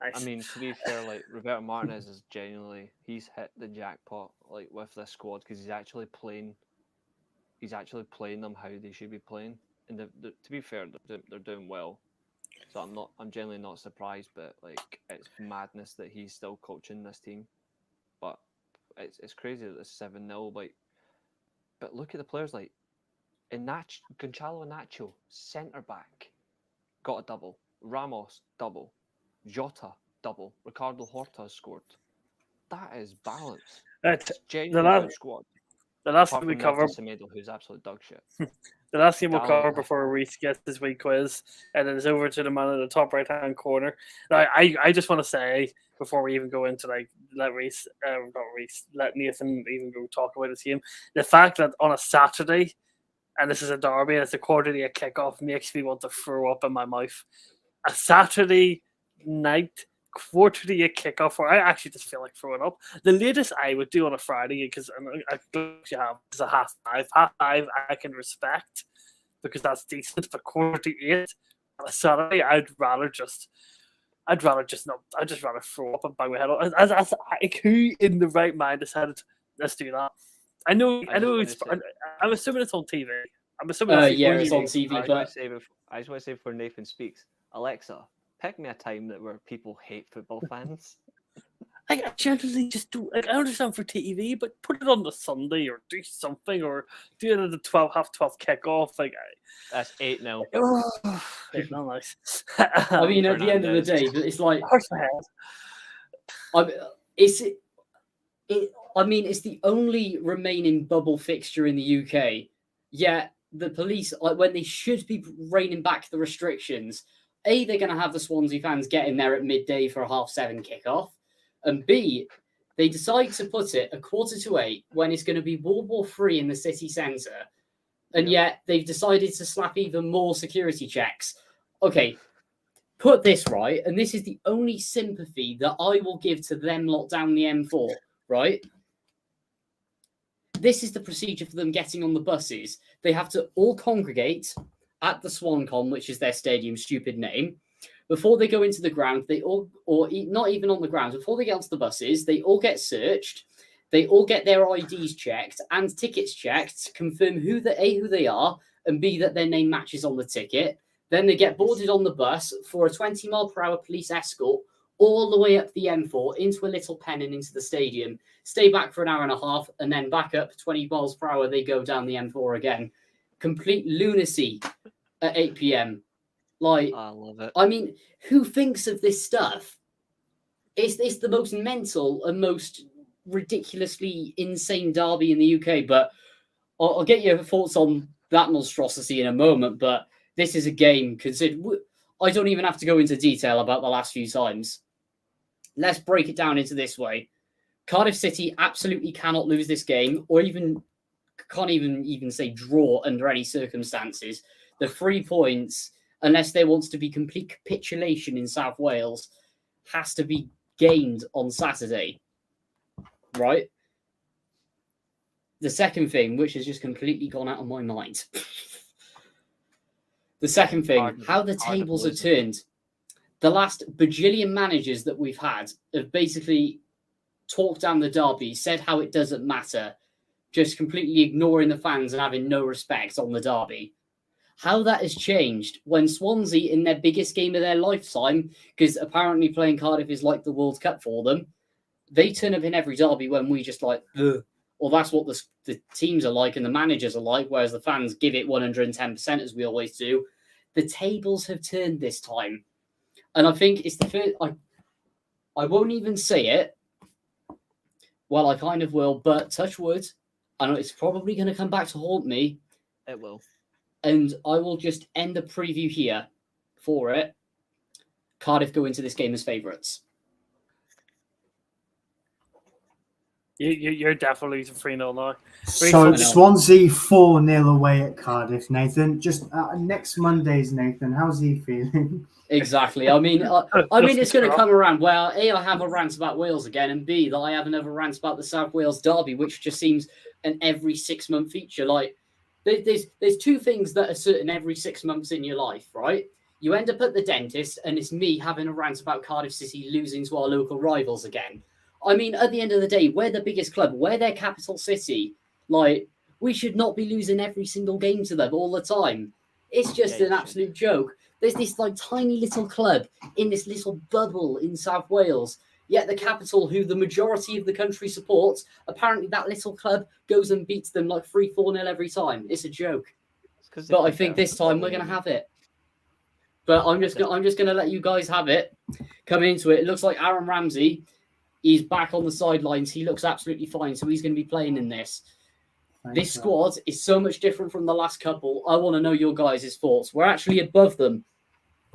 Nice. I mean, to be fair, like Roberto Martinez is genuinely he's hit the jackpot like with this squad because he's actually playing them how they should be playing. And to be fair, they're doing well. So I'm genuinely not surprised, but like it's madness that he's still coaching this team. But it's crazy that it's 7-0. Like, but look at the players like Gonçalo Inácio, centre back, got a double. Ramos double. Jota double. Ricardo Horta scored. That is balance. It's genuinely good squad. The last thing we cover, Semedo, who's absolute dog shit. The last thing we'll cover before Reese gets his week quiz, and then it's over to the man in the top right hand corner. Now, I just want to say before we even go into let Nathan even go talk about his game. The fact that on a Saturday, and this is a derby, and it's a quarterly kickoff, makes me want to throw up in my mouth. A Saturday night quarterly kickoff where I actually just feel like throwing up. The latest I would do on a Friday, because I you have is a 5:30. 5:30 I can respect because that's decent, but 8:45 on a Saturday, I'd rather just not. I'd just rather throw up and bang my head on. As who in the right mind decided let's do that? I know it's. I'm assuming it's on TV. I'm assuming it's on TV. I just want to say before Nathan speaks, Alexa, pick me a time where people hate football fans. I generally just do. Like, I understand for TV, but put it on the Sunday or do something, or do it at the 12:30 kickoff. Like that's 8-0. It's not nice. I mean, at the end of the day, it's like it's the only remaining bubble fixture in the UK. Yet the police, like when they should be reining back the restrictions, A, they're going to have the Swansea fans get in there at midday for a 7:30 kickoff. And B, they decide to put it 7:45 when it's going to be World War III in the city centre. And yet they've decided to slap even more security checks. Okay, put this right, and this is the only sympathy that I will give to them lot down the M4, right? This is the procedure for them getting on the buses. They have to all congregate at the SwanCon, which is their stadium, stupid name. Before they go into the ground, they all, not even on the ground, before they get onto the buses, they all get searched. They all get their IDs checked and tickets checked to confirm who they are, and B, that their name matches on the ticket. Then they get boarded on the bus for a 20-mile-per-hour police escort all the way up the M4 into a little pen and into the stadium. Stay back for an hour and a half, and then back up 20 miles per hour. They go down the M4 again. Complete lunacy at 8 p.m. Like, I love it. I mean, who thinks of this stuff? It's the most mental and most ridiculously insane derby in the UK. But I'll get your thoughts on that monstrosity in a moment. But this is a game. I don't even have to go into detail about the last few times. Let's break it down into this way. Cardiff City absolutely cannot lose this game, or can't even say draw under any circumstances. The 3 points, unless there wants to be complete capitulation in South Wales, has to be gained on Saturday. Right? The second thing, which has just completely gone out of my mind. The second thing, how the tables have turned. The last bajillion managers that we've had have basically talked down the derby, said how it doesn't matter, just completely ignoring the fans and having no respect on the derby. How that has changed when Swansea, in their biggest game of their lifetime, because apparently playing Cardiff is like the World Cup for them, they turn up in every derby when we just like, ugh. Or that's what the teams are like and the managers are like, whereas the fans give it 110% as we always do. The tables have turned this time. And I think it's the first... I won't even say it. Well, I kind of will, but touch wood. I know it's probably going to come back to haunt me. It will. And I will just end the preview here for it. Cardiff go into this game as favourites. You're definitely losing 3-0 now. So Swansea 4-0 away at Cardiff, Nathan. Just next Monday's Nathan. How's he feeling? Exactly. I mean, it's going to come around. Well, A, I have a rant about Wales again, and B, that I have another rant about the South Wales derby, which just seems an every 6-month feature. Like, there's two things that are certain every 6 months in your life, right? You end up at the dentist, and it's me having a rant about Cardiff City losing to our local rivals again. I mean, at the end of the day, we're the biggest club. We're their capital city. Like, we should not be losing every single game to them all the time. It's just an absolute joke. There's this like tiny little club in this little bubble in South Wales. Yet the capital, who the majority of the country supports, apparently that little club goes and beats them like 3-4-0 every time. It's a joke. But I think this time we're going to have it. But I'm just going to let you guys have it. Coming into it, it looks like Aaron Ramsey. He's back on the sidelines. He looks absolutely fine, so he's going to be playing in this. This squad is so much different from the last couple. I want to know your guys' thoughts. We're actually above them,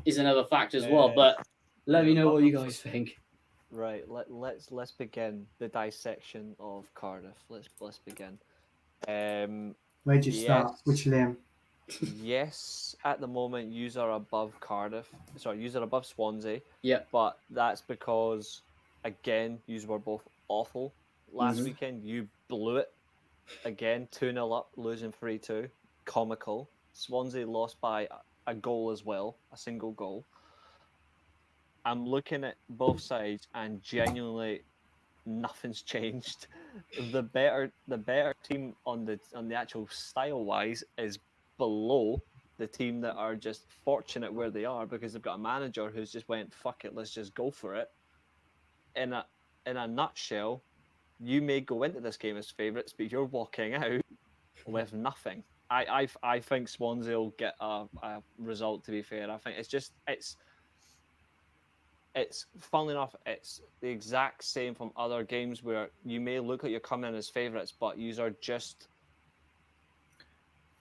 is another fact as well. But let me know what you guys think. Right. Let's begin the dissection of Cardiff. Let's begin. Where'd you start? Which Liam? Yes, at the moment, you are above Cardiff. Sorry, you are above Swansea. Yeah. But that's because, again, you were both awful last weekend. You blew it. Again, 2-0 up, losing 3-2. Comical. Swansea lost by a goal as well, a single goal. I'm looking at both sides, and genuinely, nothing's changed. The better team on the actual style wise is below the team that are just fortunate where they are because they've got a manager who's just went, fuck it, let's just go for it. In a nutshell, you may go into this game as favourites, but you're walking out with nothing. I think Swansea will get a result, to be fair. I think it's funnily enough, it's the exact same from other games where you may look like you're coming in as favourites, but you are just,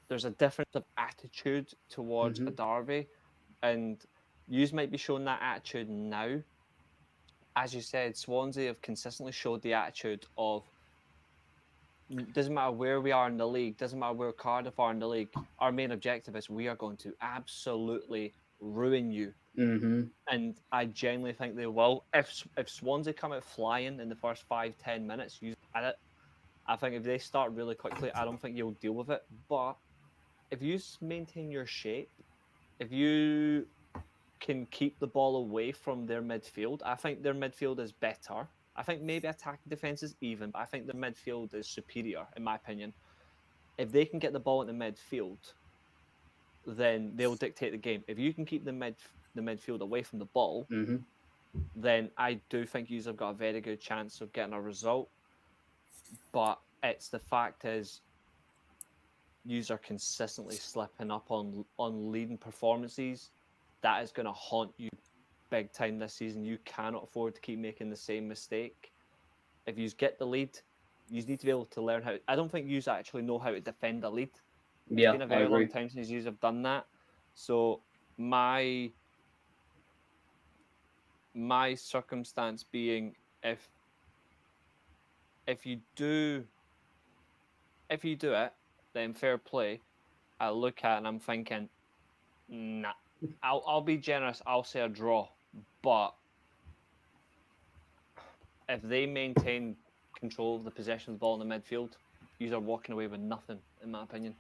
there's a difference of attitude towards a derby, and you might be showing that attitude now. As you said, Swansea have consistently showed the attitude of, doesn't matter where we are in the league, doesn't matter where Cardiff are in the league, our main objective is we are going to absolutely ruin you Mm-hmm. And I genuinely think they will. If Swansea come out flying in the first 5-10 minutes, you at it. I think if they start really quickly, I don't think you'll deal with it. But if you maintain your shape, if you can keep the ball away from their midfield, I think their midfield is better. I think maybe attacking defense is even, but I think their midfield is superior, in my opinion. If they can get the ball in the midfield, then they'll dictate the game. If you can keep the midfield away from the ball, Mm-hmm. then I do think you have got a very good chance of getting a result. But it's the fact is, you are consistently slipping up on leading performances. That is going to haunt you big time this season. You cannot afford to keep making the same mistake. If you get the lead, you need to be able to learn how. I don't think you actually know how to defend a lead. It's Yeah, been a I very agree. long time since you have done that. So my circumstance being, if you do it, then fair play. I look at it and I'm thinking, nah. I'll be generous. I'll say a draw, but if they maintain control of the possession of the ball in the midfield, you are walking away with nothing, in my opinion.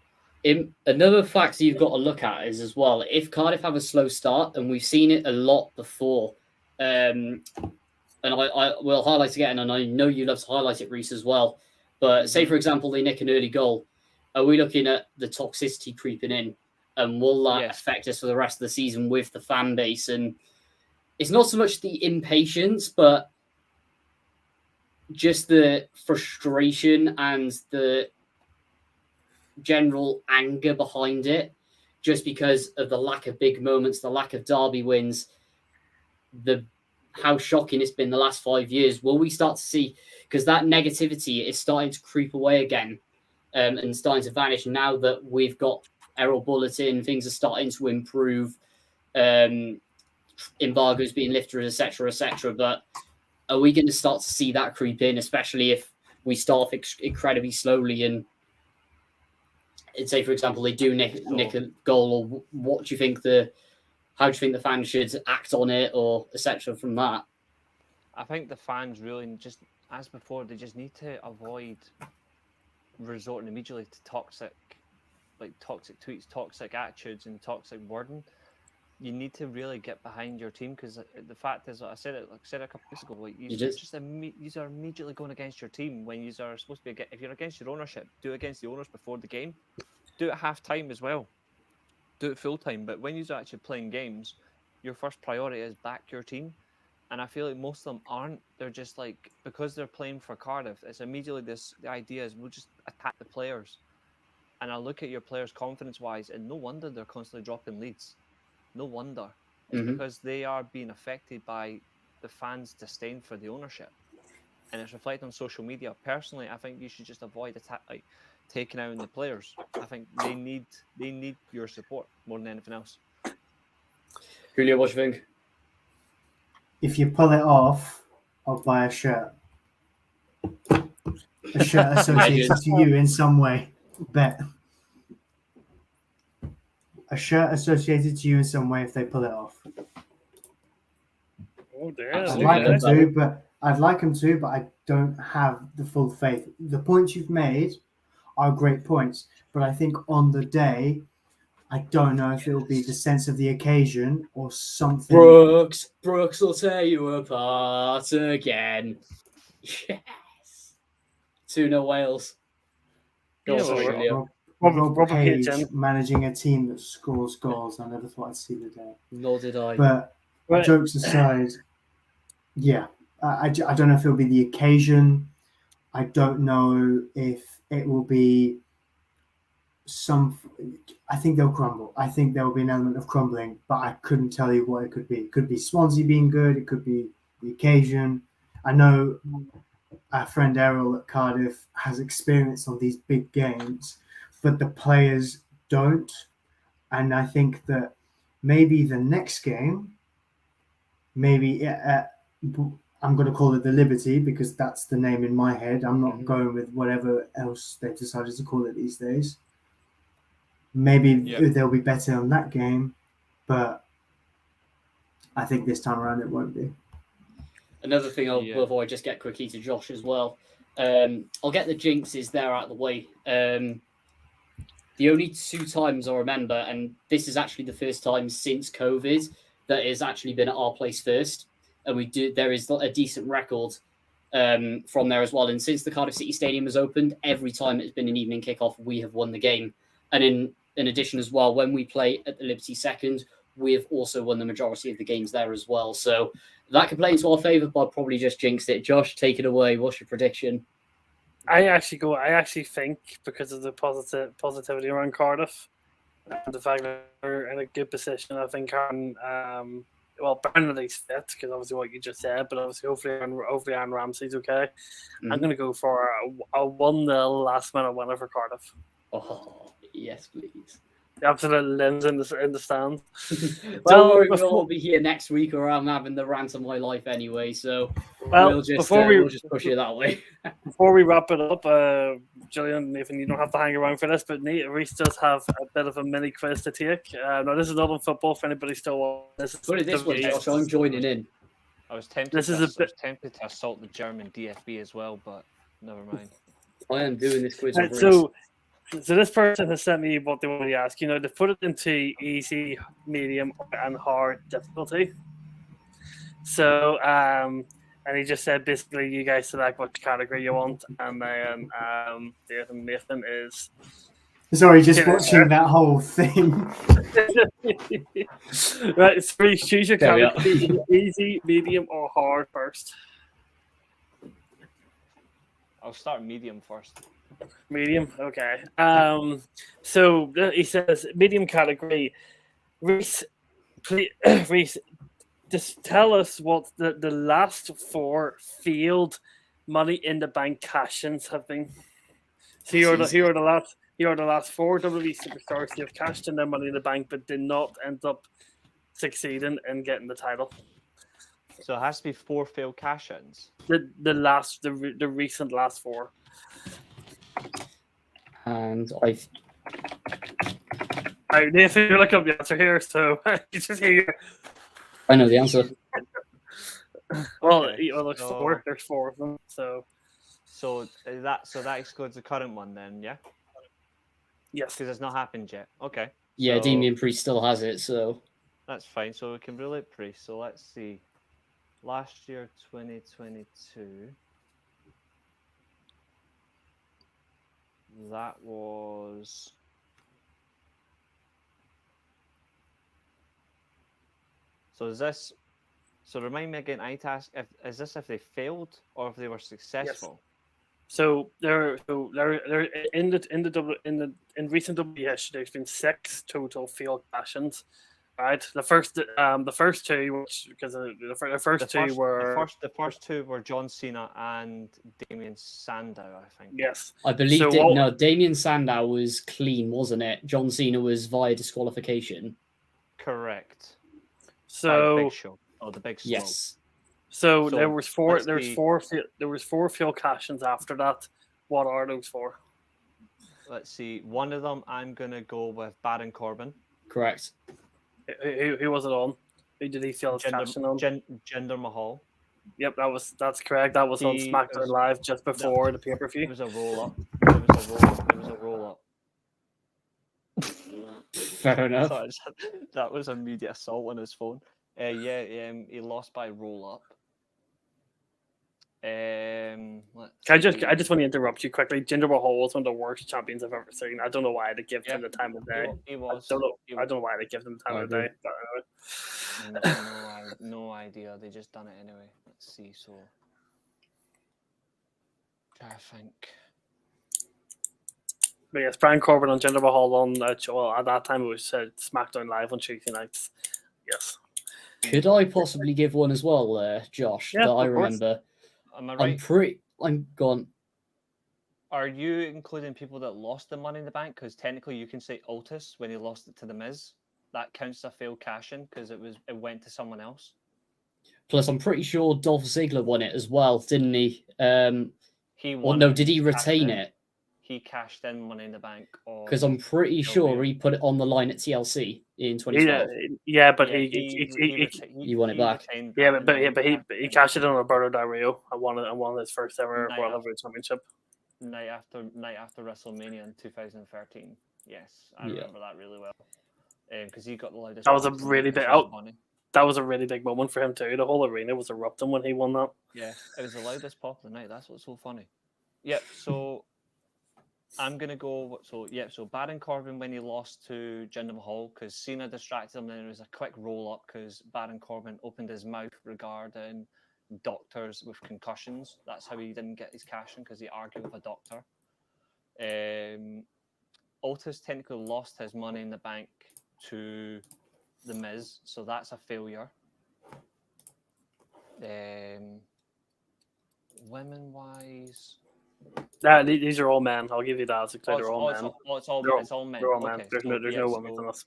Another factor you've got to look at is as well, if Cardiff have a slow start, and we've seen it a lot before, and I will highlight again, and I know you love to highlight it, Reese, as well. But say, for example, they nick an early goal. Are we looking at the toxicity creeping in? And will that affect us for the rest of the season with the fan base? And it's not so much the impatience, but just the frustration and the general anger behind it, just because of the lack of big moments, the lack of derby wins, how shocking it's been the last 5 years. Will we start to see, because that negativity is starting to creep away again, and starting to vanish now that we've got Errol Bulletin, things are starting to improve, embargoes being lifted, etc., etc. But are we going to start to see that creep in, especially if we start off incredibly slowly and say, for example, they do nick a goal, or what do you think how do you think the fans should act on it, or etc. from that? I think the fans really, just as before, they just need to avoid resorting immediately to toxic tweets, toxic attitudes, and toxic wording. You need to really get behind your team, because the fact is, I said it a couple of weeks ago, you are immediately going against your team when you are supposed to be. If you're against your ownership, do it against the owners before the game. Do it half time as well. Do it full time. But when you're actually playing games, your first priority is back your team. And I feel like most of them aren't. They're just like, because they're playing for Cardiff, it's immediately the idea is we'll just attack the players. And I look at your players confidence-wise, and no wonder they're constantly dropping leads. No wonder. It's because they are being affected by the fans' disdain for the ownership. And it's reflected on social media. Personally, I think you should just avoid taking out the players. I think they need your support more than anything else. Julio, what do you think? If you pull it off, I'll buy a shirt. A shirt associated to you in some way. Bet. A shirt associated to you in some way if they pull it off. Oh, there. I'd like them to, but I don't have the full faith. The points you've made are great points, but I think on the day, I don't know if it'll be the sense of the occasion or something. Brooks will tear you apart again. Yes. 2-0 Wales. Go on, Julio. Rob Page managing a team that scores goals. I never thought I'd see the day. Nor did I. But jokes aside, yeah, I don't know if it'll be the occasion. I don't know if it will be I think they'll crumble. I think there will be an element of crumbling, but I couldn't tell you what it could be. It could be Swansea being good. It could be the occasion. I know our friend Errol at Cardiff has experience on these big games, but the players don't. And I think that maybe the next game, I'm going to call it the Liberty because that's the name in my head. I'm not going with whatever else they've decided to call it these days. Maybe they'll be better on that game, but I think this time around it won't be. Another thing, Yeah. before I just get quickly to Josh as well, I'll get the jinxes there out of the way. The only 2 times I remember, and this is actually the first time since COVID that has actually been at our place first, and there is a decent record from there as well. And since the Cardiff City Stadium has opened, every time it's been an evening kickoff, we have won the game. And in addition as well, when we play at the Liberty Second, we have also won the majority of the games there as well. So that could play into our favour, but I'll probably just jinxed it. Josh, take it away. What's your prediction? I actually think because of the positivity around Cardiff and the fact that they're in a good position, I think Burnley's fit because obviously what you just said, but obviously hopefully Aaron Ramsey's okay. Mhm. I'm going to go for a 1-0 last minute winner for Cardiff. Oh, yes, please. The absolute limbs in the stand. Don't Well, worry, before- we'll all be here next week, or I'm having the rant of my life anyway. So Well, we'll just before push it that way. Before we wrap it up, Julian, Nathan, you don't have to hang around for this, but Reese does have a bit of a mini quiz to take. Now, this is not on football for anybody still wants. This is Put it this way, Josh, I'm joining in. I was tempted. This is a bit- tempted to assault the German DFB as well, but never mind. I am doing this quiz. Right, with so this person has sent me what they want to ask. You know, to put it into easy, medium, and hard difficulty. So, and he just said basically, you guys select what category you want, and then Nathan is. Sorry, just Yeah. watching that whole thing. Right, so Reese, choose your There we are. category: easy, medium, or hard first. I'll start medium first. Medium, okay. So he says medium category. Reese, please, Reese, just tell us what the last 4 field Money in the Bank cash-ins have been. So here are the last 4 WWE superstars who have cashed in their Money in the Bank, but did not end up succeeding in getting the title. So it has to be 4 failed cash-ins. The recent last 4. And All right, Nathan, you're looking up the answer here, so you just hear. I know the answer. Well, Okay, there's so- 4. There's 4 of them. So So that excludes the current one then, yeah? yes, Because it's not happened yet. Okay, Yeah, So- Damien Priest still has it, so that's fine. So we can rule it Priest. So let's see. Last year, 2022. That was. So is this? So remind me again. I ask: is this if they failed or if they were successful? so they're in recent WWE history. There's been 6 total field cash-ins. Right, the first 2, which because the first 2 were the first 2 were John Cena and Damien Sandow, I think. yes. I believe So Damien Sandow was clean, wasn't it? John Cena was via disqualification. Correct. By the So Big Show. Oh, the Big Show. Yes. so So there was 4. let's There was be- 4. There was 4 field cash-ins after that. What are those 4? Let's see. One of them, I'm gonna go with Baron Corbin. Correct. Who was it on? Who did he feel his cash-in on? Jinder Mahal. Yep, that's correct. That was on He SmackDown was- Live just before the It pay-per-view. was a roll up. It was a roll up. Fair enough. Sorry, that was immediate assault on his phone. He lost by roll up. I just want to interrupt you quickly. Jinder Mahal was one of the worst champions I've ever seen. I don't know why they give him the time of day. He I was. don't know. he I don't know why they give them the time I of do. day. But anyway. No idea. They just done it anyway. Let's see. So, I think. But yes, Brian Corbin on Jinder Mahal on well at that time it was SmackDown Live on Tuesday nights. Yes. Could I possibly give one as well, Josh? Yeah, that I of course. remember. Am I I'm right? I'm gone. Are you including people that lost the Money in the Bank? Because technically, you can say Otis when he lost it to the Miz. That counts as a failed cash in because it went to someone else. Plus, I'm pretty sure Dolph Ziggler won it as well, didn't he? He Or won. no, it did he and cashed retain in. it? he cashed in Money in the Bank. Because I'm pretty sure weird. he put it on the line at TLC in Yeah, 2012. but Yeah, he won it back. retained yeah, that, but and then he cashed it on Roberto Del Rio and won his first ever Night World after- Heavyweight Championship. night after WrestleMania in 2013. Yes, I Yeah. remember that really well. Because he got the loudest. That was a pops in really it, which big- was oh. funny. That was a really big moment for him too. The whole arena was erupting when he won that. Yeah, it was the loudest pop of the night. That's what's so funny. Yep. So I'm gonna go. So Baron Corbin when he lost to Jinder Mahal because Cena distracted him. And it was a quick roll up because Baron Corbin opened his mouth regarding doctors with concussions. That's how he didn't get his cash in because he argued with a doctor. Otis technically lost his Money in the Bank to The Miz, so that's a failure. Women wise, These are all men. I'll give you that. They're all men. it's all They're men. They're all men. Okay, There's so, no women in this.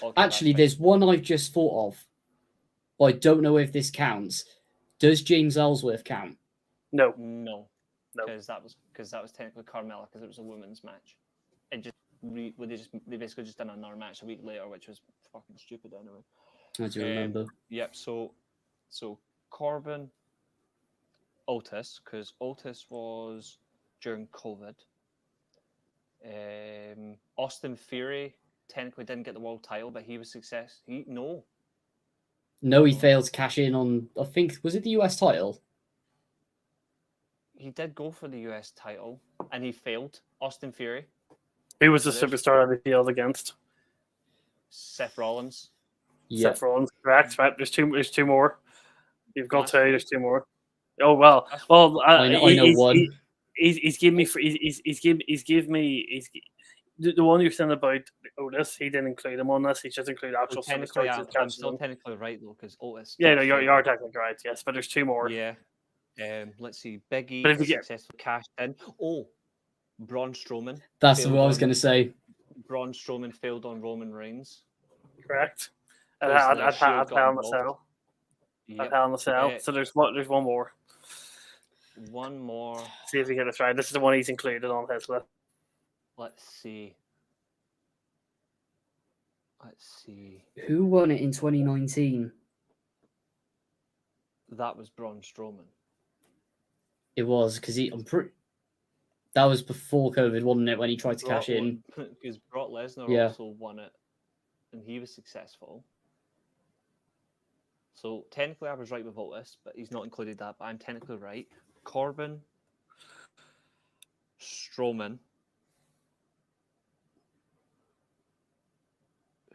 okay, Actually, that's there's one I've just thought of, but I don't know if this counts. Does James Ellsworth count? No. fine. No, No. because that was technically Carmella because it was a women's match. It just they basically just done another match a week later, which was fucking stupid anyway. I do remember. Yep. So Corbin, Otis, because Otis was during COVID. Austin Theory technically didn't get the world title, but he was success. No, he failed to cash in on. I think was it the US title? He did go for the US title, and he failed. Austin Theory, Who was the So there's- superstar that he failed against? Seth Rollins. Yeah. Seth Rollins, correct? Right. There's two more. You've got That's two. fine. There's two more. Oh well. That's Well, I know one. He's given me. He's given me. The one you're saying about Otis. He didn't include him on this. He just included So actual technically, superstars. I'm that cashed still in. technically right though, because Otis. Yeah, did no, fail. you are technically right. Yes, but there's two more. Yeah. Let's see. Biggie But if you get- successfully cashed in. Oh, Braun Strowman. That's failed what I was on- going to say. Braun Strowman failed on Roman Reigns. Correct. Because I'd the Shield Hell got in the involved. Cell. Yep. Hell in the Cell. Uh, So there's one more. One more. See if you get this right. This is the one he's included on his list. Let's see. Who won it in 2019? That was Braun Strowman. It was because that was before COVID, wasn't it? When he tried to cash in. Because Brock Lesnar Yeah. also won it, and he was successful. So technically, I was right with Otis, but he's not included that. But I'm technically right. Corbin, Strowman.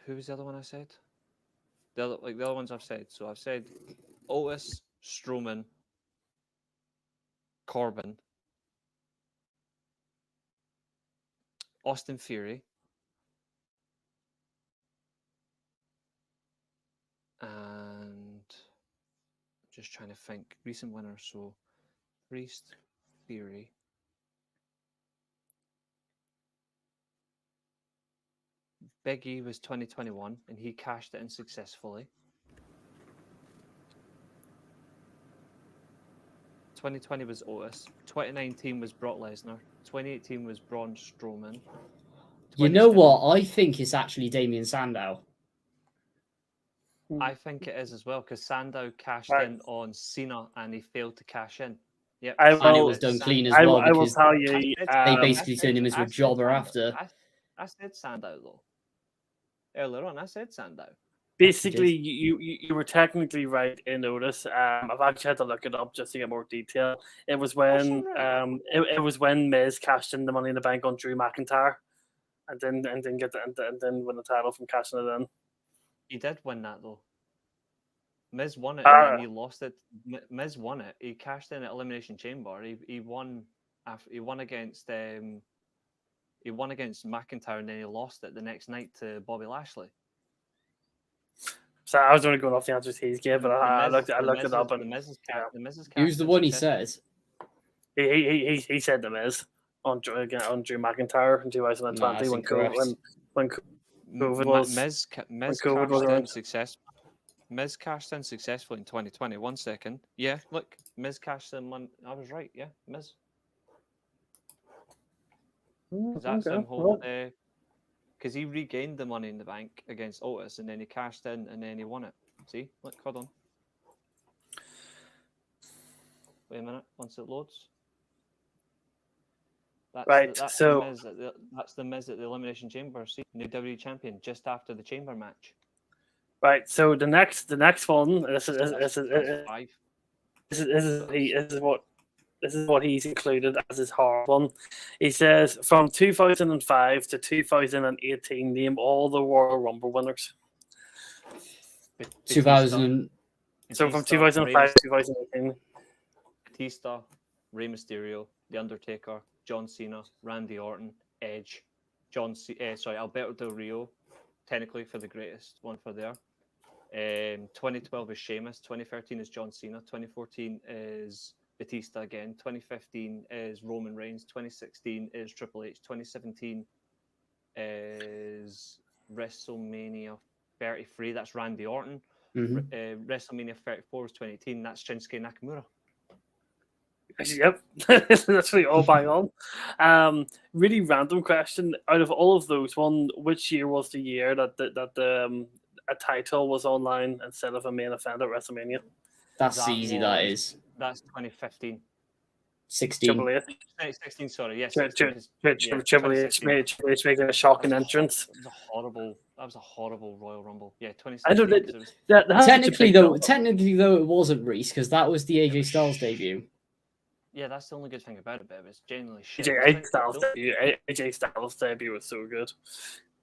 Who was the other one I said? The other ones I've said. So I've said Otis, Strowman, Corbin, Austin Theory, and just trying to think recent winners. So Priest, Theory. Big E was 2021 and he cashed it in successfully. 2020 was Otis. 2019 was Brock Lesnar. 2018 was Braun Strowman. You know 2020 what? I think it's actually Damien Sandow. I think it is as well because Sandow cashed Right. in on Cena and he failed to cash in. Yep. I And it will- was done clean as I, well I will because tell you. they basically turned him into a jobber after. I said Sandow though. Earlier on, I said Sandow. Basically, you were technically right in Otis. I've actually had to look it up just to get more detail. It was when right. it was when Miz cashed in the Money in the Bank on Drew McIntyre, and then win the title from cashing it in. He did win that though. Miz won it and Ah. then he lost it. Miz won it. He cashed in at Elimination Chamber. He won after he won against McIntyre and then he lost it the next night to Bobby Lashley. So I was only going off the answers he's gave, but I looked it up The and Miz's Who's the one he says? he said the Miz on Drew McIntyre in 2020 Nah, when incorrect. COVID was- Miz COVID was cashed in around. Miz cashed in successfully in 2020. 1 second. Yeah, look, Miz cashed in. I was right. Yeah, Miz. 'Cause that's him Okay, holding well, because he regained the Money in the Bank against Otis, and then he cashed in, and then he won it. See, look, hold on. Wait a minute, once it loads. That's Right, that's so- the Miz that's the Miz at the Elimination Chamber. See, new WWE champion just after the Chamber match. right. So the next one. This is That's 5. this is what he's included as his hard one. He says from 2005 to 2018, name all the Royal Rumble winners. 2000. So from Batista, 2005 to 2018. Batista, Rey Mysterio, The Undertaker, John Cena, Randy Orton, Edge, Alberto Del Rio, technically for the greatest one for there. 2012 is Sheamus, 2013 is John Cena, 2014 is Batista again, 2015 is Roman Reigns, 2016 is Triple H, 2017 is WrestleMania 33, that's Randy Orton. Mhm. WrestleMania 34 is 2018, that's Shinsuke Nakamura. Yep, that's literally all bang on. Really random question. Out of all of those, which year was the year that a title was online instead of a main event at WrestleMania? That's That easy. That was- is That's 2015. 16. Triple H, 16, sorry, yes. Triple H making a shocking entrance. That was a horrible Royal Rumble. Yeah, I know 2016. that- 'cause it was- That has such a Technically, big though, double. it wasn't Reese because that was the AJ Styles debut. yeah, that's the only good thing about it, but it was genuinely shit. AJ Styles debut was so good.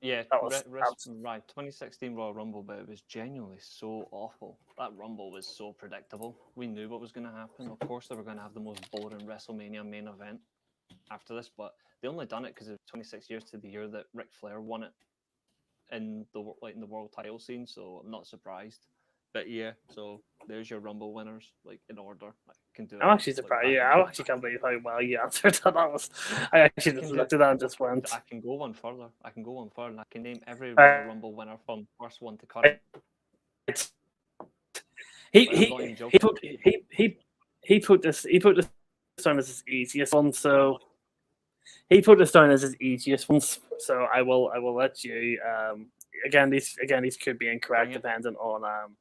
Yeah, That was right. 2016 Royal Rumble, but it was genuinely so awful. That Rumble was so predictable. We knew what was going to happen. Of course, they were going to have the most boring WrestleMania main event after this, but they only done it because it was 26 years to the year that Ric Flair won it in the world title scene. So I'm not surprised. But yeah, so there's your Rumble winners, like in order. I can do it. I'm actually like, surprised. back Yeah, and I actually can't believe how well you answered that. I actually I just can looked do- at that and just went. I can go one further. I can name every Uh, Royal Rumble winner from first one to current. It's, he, I'm not even he, joking. he put this down as his easiest one. So he put this down as his easiest ones. So I will let you. Again, these could be incorrect Bring it. depending on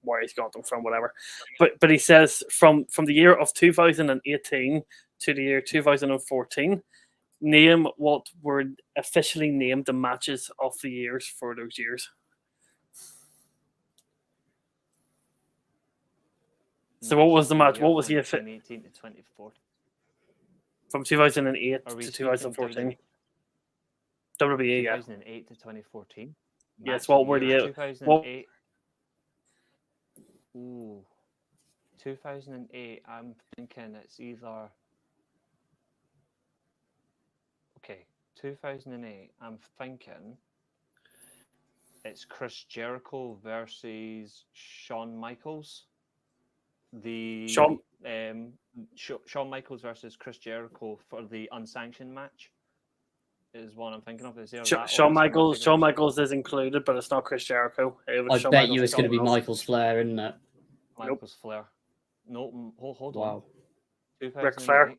where he's got them from, whatever. But he says from the year of 2018 to the year 2014, name what were officially named the matches of the years for those years. So what was the match? What was the 2018 to 2014? from 2008 Are we to speaking 2014? WWE, yeah. 2008 to 2014. Yes, Match what of were year, the- 2008? Ooh, 2008. I'm thinking it's either. Okay, 2008. I'm thinking it's Chris Jericho versus Shawn Michaels. Shawn Shawn Michaels versus Chris Jericho for the unsanctioned match is one I'm thinking of. Is there that, or Shawn is Michaels. Undertaker Shawn versus- Michaels is included, but it's not Chris Jericho. It was I Shawn bet Michaels you and it's going to be someone else. Michael's Flair, isn't it? Michaels Flair. No, hold on. Wow. Ric Flair. 2008.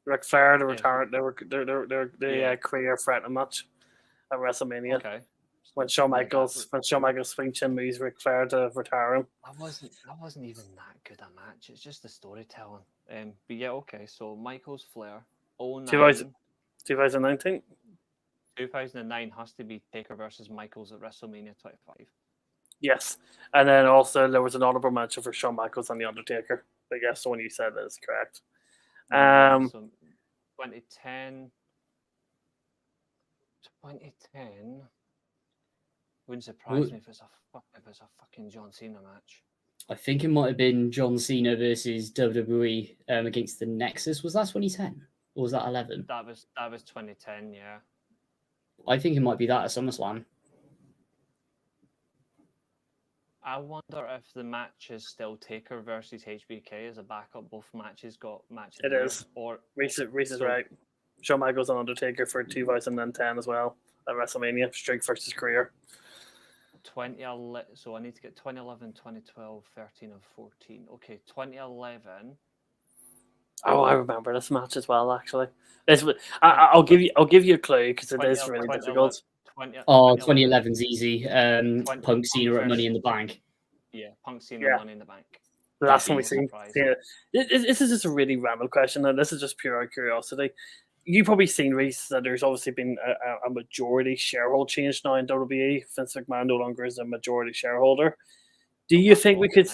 Ric Flair, the Yeah, retired, they Yeah. career threatening match at WrestleMania Okay. when Shawn Yeah, that Michaels swing chin moves Ric Flair to retire him. That wasn't even that good a match. It's just the storytelling. But yeah, okay. So Michaels Flair. 2000. 2019. 2009 has to be Taker versus Michaels at WrestleMania 25. Yes, and then also there was an honorable mention for Shawn Michaels and the Undertaker. I guess the one you said is correct. So 2010. 2010. Wouldn't surprise me if it's a fucking John Cena match. I think it might have been John Cena versus WWE against the Nexus. Was that 2010 or was that 11? That was 2010. Yeah. I think it might be that at SummerSlam. I wonder if the match is still Taker versus HBK as a backup. Both matches got match. of It the year, is. Or Reese is So- right. Shawn Michaels and Undertaker for 2010 as well at WrestleMania. Streak versus career. 2011. So I need to get 2011, 2012, 13, and 14. Okay, 2011. Oh, I remember this match as well. Actually, I'll give you a clue because it is really 20 difficult. 2011's easy. 20 Punk Cena at Money in the Bank. Yeah, Punk Cena Yeah. Money in the Bank. The last Yeah, one we no seen. surprise. Yeah, this is just a really random question, and this is just pure curiosity. You've probably seen, Reese, that there's obviously been a majority shareholder change now in WWE. Vince McMahon no longer is a majority shareholder. Do you think we could?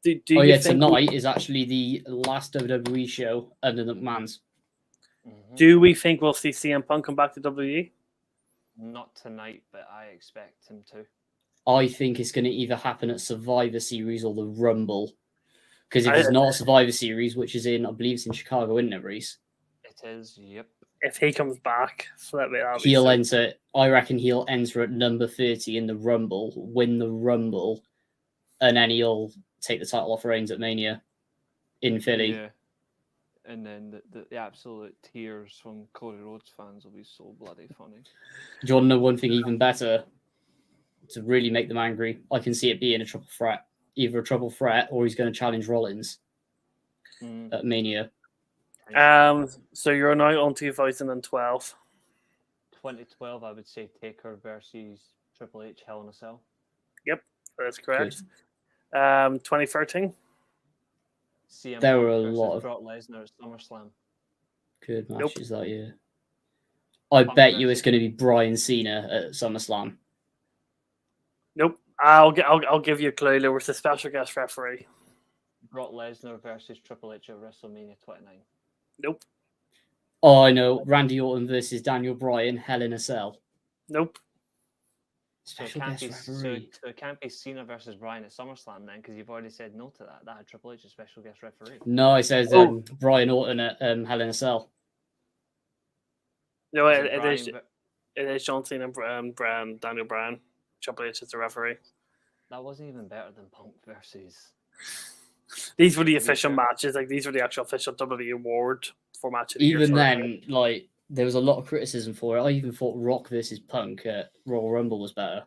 Do Oh you yeah, think? tonight is actually the last WWE show under the McMahon's. Do we think we'll see CM Punk come back to WWE? Not tonight, but I expect him to. I think it's going to either happen at Survivor Series or the Rumble. Because if it's not Survivor Series, which is in, I believe it's in Chicago, isn't it, Reese? It is, yep. If he comes back, so that'll be He'll so. enter. I reckon he'll enter at number 30 in the Rumble, win the Rumble, and then he'll take the title off Reigns at Mania in Philly. Yeah. And then the absolute tears from Cody Rhodes fans will be so bloody funny. Do you want to know one thing even better? To really make them angry, I can see it being a triple threat. Either a triple threat or he's going to challenge Rollins at Mania. So you're now on 2012. 2012, I would say Taker versus Triple H, Hell in a Cell. Yep, that's correct. 2013. CM There Punk were a versus lot of Brock Lesnar at SummerSlam. good Nope. matches that year. I Punk bet you it's versus- going to be Bryan Cena at SummerSlam. Nope. I'll give you a clue. There was a special guest referee. Brock Lesnar versus Triple H at WrestleMania 29. Nope. Oh, I know. Randy Orton versus Daniel Bryan, Hell in a Cell. Nope. So it, Special can't guest be, referee. so it can't be Cena versus Bryan at SummerSlam then, because you've already said no to that. That had Triple H as special guest referee. No, it says Oh. Bryan Orton at Hell in a Cell. No, Is it is. Bryan It is John Cena and Daniel Bryan. Triple H is the referee. That wasn't even better than Punk versus. These were the official matches. Like these were the actual official WWE award for match of the year. Even sort of then, thing. like there was a lot of criticism for it. I even thought Rock versus Punk at Royal Rumble was better.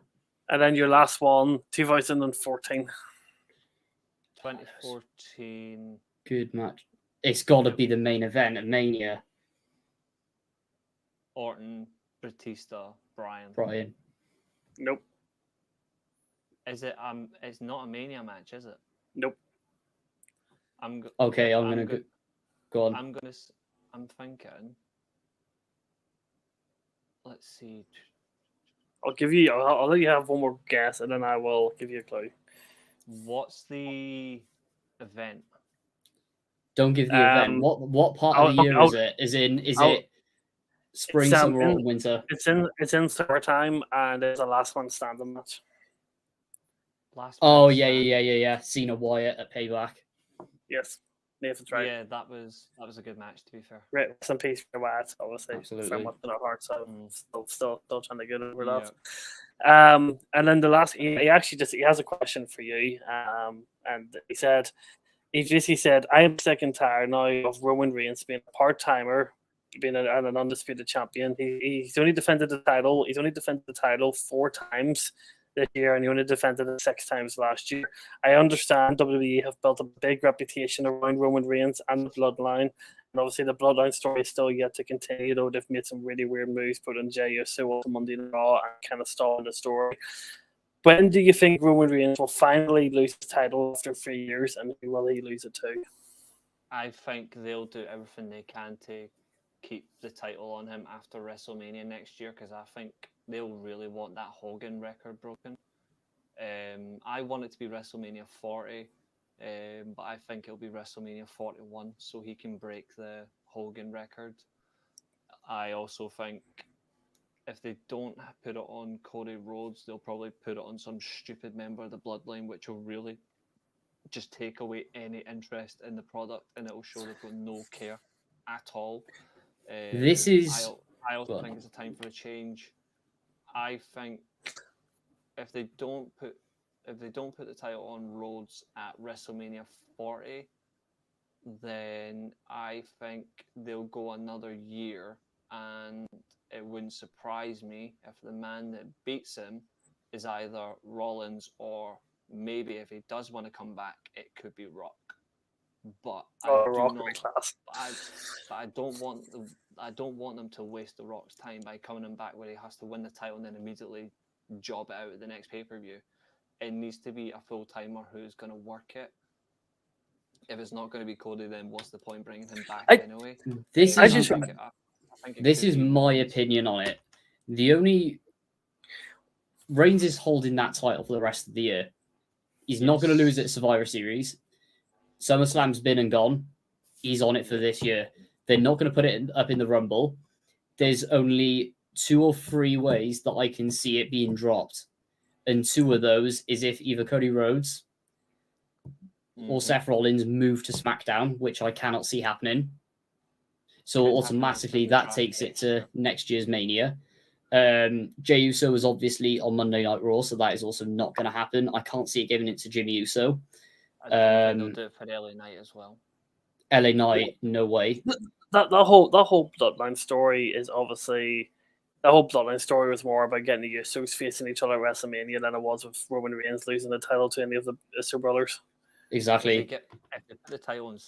And then your last one, 2014. 2014. Good match. It's got to be the main event at Mania. Orton, Batista, Bryan. Nope. Is it? It's not a Mania match, is it? Nope. Okay, I'm gonna go on. I'm thinking. Let's see. I'll give you. I'll let you have one more guess, and then I will give you a clue. What's the event? Don't give the event. What part of the year is it? Is it spring, summer, autumn, winter? It's in summertime, and it's a last one standing match. Yeah. Cena Wyatt at Payback. Yes, Nathan's right. Yeah, that was a good match, to be fair. Right, some piece for Wyatt, obviously. Absolutely. Very much in our hearts, so still trying to get over that. Yeah. And then the last, he has a question for you. And he said, I am sick and tired now of Roman Reigns being a part timer, being an undisputed champion. He's only defended the title. He's only defended the title 4 times this year, and he only defended it 6 times last year. I understand WWE have built a big reputation around Roman Reigns and the Bloodline, and obviously the Bloodline story is still yet to continue, though they've made some really weird moves, putting Jey Uso on Monday Night Raw and kind of stalling the story. When do you think Roman Reigns will finally lose his title after 3 years, and who will he lose it to? I think they'll do everything they can to keep the title on him after WrestleMania next year, because I think they'll really want that Hogan record broken. I want it to be WrestleMania 40, but I think it'll be WrestleMania 41, so he can break the Hogan record. I also think if they don't put it on Cody Rhodes, they'll probably put it on some stupid member of the Bloodline, which will really just take away any interest in the product, and it will show they've got no care at all. I also think it's a time for a change. I think if they don't put the title on Rhodes at WrestleMania 40, then I think they'll go another year, and it wouldn't surprise me if the man that beats him is either Rollins, or maybe if he does want to come back, it could be Rock. but Oh, I do Rock would not. be class. But I don't want I don't want them to waste The Rock's time by coming in back where he has to win the title and then immediately job it out at the next pay-per-view. It needs to be a full-timer who's going to work it. If it's not going to be Cody, then what's the point bringing him back anyway? This I is just- I think it this could is be my Reigns. opinion on it. The only Reigns is holding that title for the rest of the year. He's not going to lose it at Survivor Series. SummerSlam's been and gone. He's on it for this year. They're not going to put it up in the Rumble. There's only 2 or 3 ways that I can see it being dropped. And 2 of those is if either Cody Rhodes or Mhm. Seth Rollins move to SmackDown, which I cannot see happening. So Could happen automatically after the that draft takes it picks. to next year's Mania. Jey Uso is obviously on Monday Night Raw, so that is also not going to happen. I can't see it giving it to Jimmy Uso. I don't think they'll do it for LA Knight as well. LA Knight, no way. That whole bloodline story is obviously the whole bloodline story was more about getting the Usos facing each other at WrestleMania than it was with Roman Reigns losing the title to any of the Uso brothers. Exactly. If they put the title on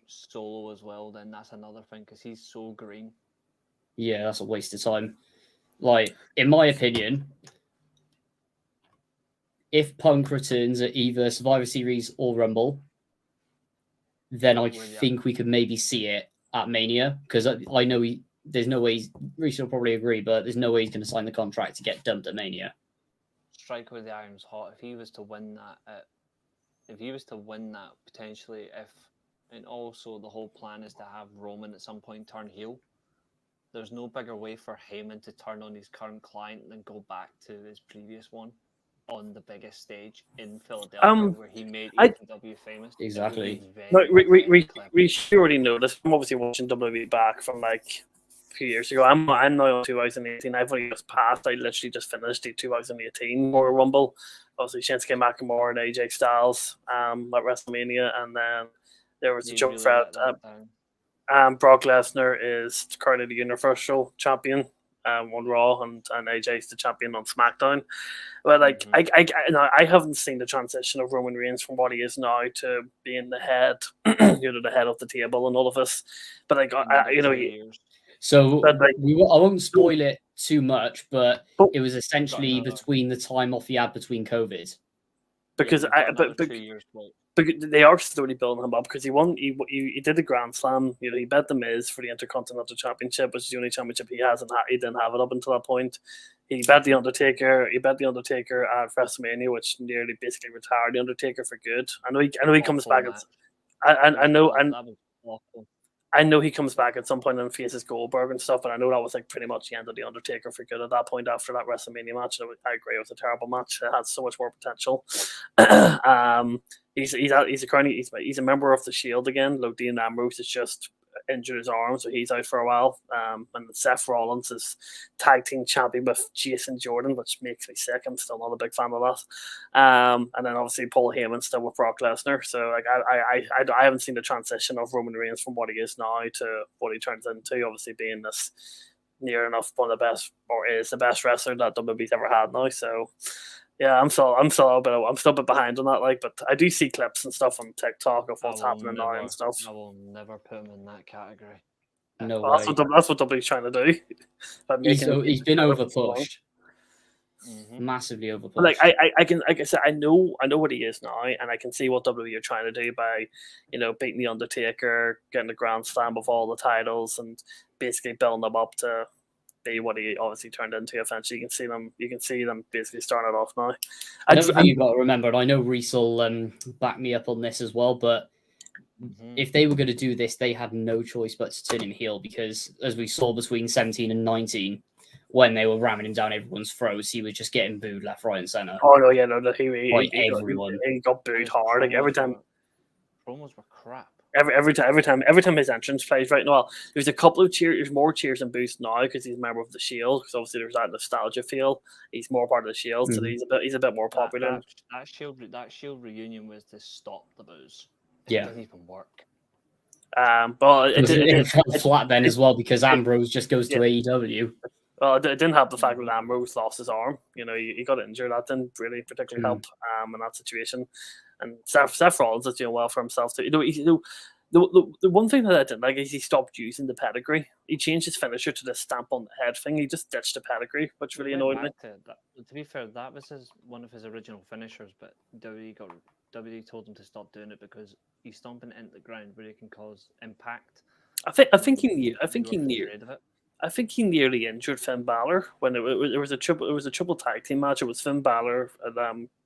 Solo as well, then that's another thing because he's so green. Yeah, that's a waste of time. Like, in my opinion, if Punk returns at either Survivor Series or Rumble, then I Well, yeah. think we could maybe see it at Mania, because I know there's no way, Reese will probably agree, but there's no way he's going to sign the contract to get dumped at Mania. Strike where the iron's hot. If he was to win that, potentially, and also the whole plan is to have Roman at some point turn heel. There's no bigger way for Heyman to turn on his current client than go back to his previous one on the biggest stage in Philadelphia, where he made AEW famous. Exactly. It would be No, very clever. we should already know this. I'm obviously watching WWE back from like a few years ago. I'm now on 2018. I've only just passed. I literally just finished the 2018 Royal Rumble. Obviously, Shinsuke Nakamura and AJ Styles at WrestleMania, and then there was a You joke really thread. let that down. Brock Lesnar is currently the Universal Champion on Raw, and AJ is the champion on SmackDown. But like, I haven't seen the transition of Roman Reigns from what he is now to being the head, the head of the table and all of this. But like, Another 2 years. So But, like- I won't spoil it too much, but But- it was essentially another- between the time off he had between COVID. because Yeah, you've got another but 2 years wait. But they are slowly building him up because he won. He did the Grand Slam. He bet the Miz for the Intercontinental Championship, which is the only championship he hasn't. He didn't have it up until that point. He bet the Undertaker. He bet the Undertaker at WrestleMania, which nearly basically retired the Undertaker for good. I know he comes Awful back. match. I know. That was awful. I know he comes back at some point and faces Goldberg and stuff, but I know that was like pretty much the end of the Undertaker for good at that point after that WrestleMania match. I agree, it was a terrible match. It had so much more potential. He's a member of the Shield again. Dean Ambrose is just injured his arm, so he's out for a while. And Seth Rollins is tag team champion with Jason Jordan, which makes me sick. I'm still not a big fan of that. And then obviously Paul Heyman still with Brock Lesnar. So like I haven't seen the transition of Roman Reigns from what he is now to what he turns into. Obviously being this near enough one of the best, or is the best wrestler that WWE's ever had now. So. Yeah, I'm still a bit behind on that. Like, but I do see clips and stuff on TikTok of what's happening now and stuff. I will never put him in that category. No Well, way. that's what WWE's trying to do. He's been overpushed, Mm-hmm. massively overpushed. But like I can, like I said, I know what he is now, and I can see what WWE are trying to do by, beating the Undertaker, getting the Grand Slam of all the titles, and basically building them up to be what he obviously turned into. Eventually, you can see them basically starting it off now. Another thing you've got to remember, and I know Reese will back me up on this as well, but if they were going to do this, they had no choice but to turn him heel, because as we saw between 17 and 19, when they were ramming him down everyone's throats, he was just getting booed left, right, and centre. Oh no, yeah, no, he everyone. he got booed hard. Like every time. Promos were crap. Every time his entrance plays right now, there's a couple of cheers. There's more cheers and boosts now because he's a member of the Shield. Because obviously there's that nostalgia feel. He's more part of the Shield, so he's a bit more popular. That Shield reunion was to stop the boos. Yeah. It didn't even work. But it fell flat then as well, because Ambrose just goes to AEW. Well, it didn't help the fact that Ambrose lost his arm. He got injured. That didn't really particularly help in that situation. And Seth Rollins is doing well for himself too. The one thing that I didn't like is he stopped using the pedigree. He changed his finisher to the stamp on the head thing. He just ditched the pedigree, which really annoyed me. To be fair, that was one of his original finishers, but WWE told him to stop doing it because he's stomping it into the ground where he can cause impact. I think he nearly injured Finn Balor when it was a triple tag team match. It was Finn Balor,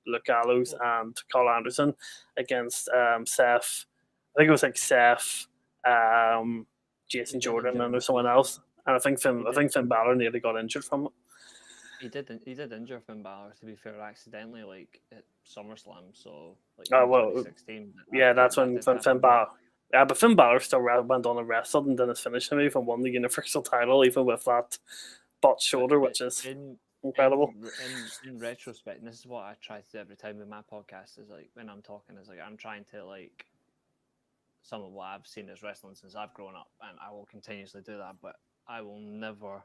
Luke Gallows, and Carl Anderson against Seth. I think it was like Seth, Jason Jordan, and there's someone else. And I think Finn Balor nearly got injured from it. He did injure Finn Balor, to be fair, accidentally, like at SummerSlam. So, like, 2016. Yeah, that's when Finn Balor. Yeah, but Finn Balor still went on and wrestled and did his finish move and won the Universal title, even with that botched shoulder, which is incredible. In retrospect, and this is what I try to do every time with my podcast, is like when I'm talking, is like I'm trying to like some of what I've seen as wrestling since I've grown up, and I will continuously do that, but I will never.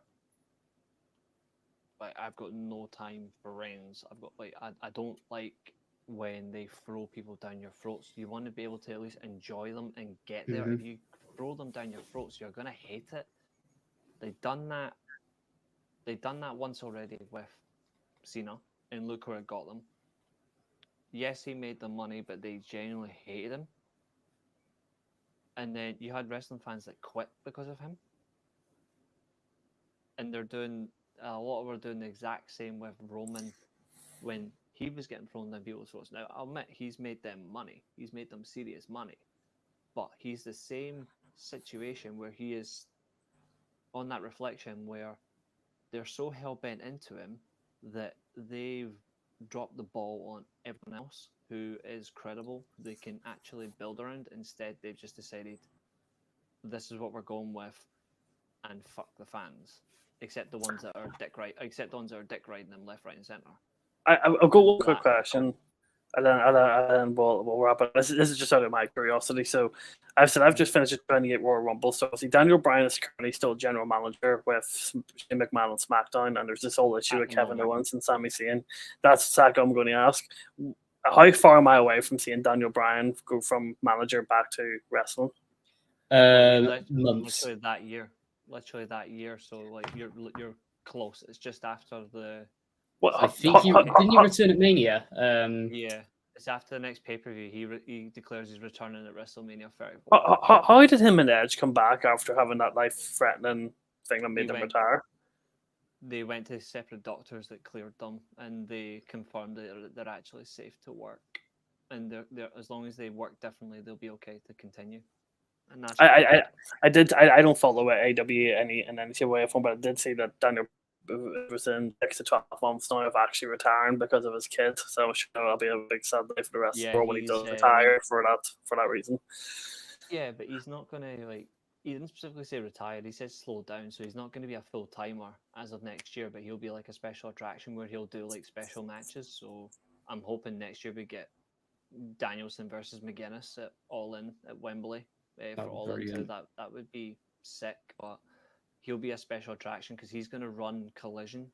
Like, I've got no time for reigns. I've got I don't like when they throw people down your throats. You want to be able to at least enjoy them and get there. If you throw them down your throats, you're gonna hate it. They've done that once already with Cena, and look where it got them. Yes, he made them money, but they genuinely hated him. And then you had wrestling fans that quit because of him. And a lot of them are doing the exact same with Roman when he was getting thrown down people's throats. Now, I'll admit, he's made them money. He's made them serious money. But he's the same situation where he is on that reflection where they're so hell-bent into him that they've dropped the ball on everyone else who is credible, they can actually build around. Instead, they've just decided this is what we're going with and fuck the fans. Except the ones that are dick riding them left, right, and centre. I'll go one quick question, and then we'll wrap up. This is just out of my curiosity. So, I've just finished the 28 Royal Rumble. So, see, Daniel Bryan is currently still general manager with Shane McMahon on SmackDown, and there's this whole issue with Kevin Owens and Sami Zayn. That's exactly what I'm going to ask. How far am I away from seeing Daniel Bryan go from manager back to wrestling? Months. Literally that year. So like you're close. It's just after the. Well, I think didn't he return at Mania? Yeah, it's after the next pay-per-view. He declares he's returning at WrestleMania 34. How did him and Edge come back after having that life-threatening thing that made them retire? They went to separate doctors that cleared them, and they confirmed that they're actually safe to work. And they're as long as they work differently, they'll be okay to continue. And that's I don't follow AW in any way, but I did see that Daniel was in 6 to 12 months now of actually retiring because of his kid. So I'm sure that'll be a big sad day for the rest of the world when he does retire for that reason. Yeah, but he's not gonna he didn't specifically say retired. He said slow down, so he's not going to be a full timer as of next year. But he'll be like a special attraction where he'll do like special matches. So I'm hoping next year we get Danielson versus McGuinness at All In at Wembley for All In. So that would be sick. But he'll be a special attraction because he's going to run Collision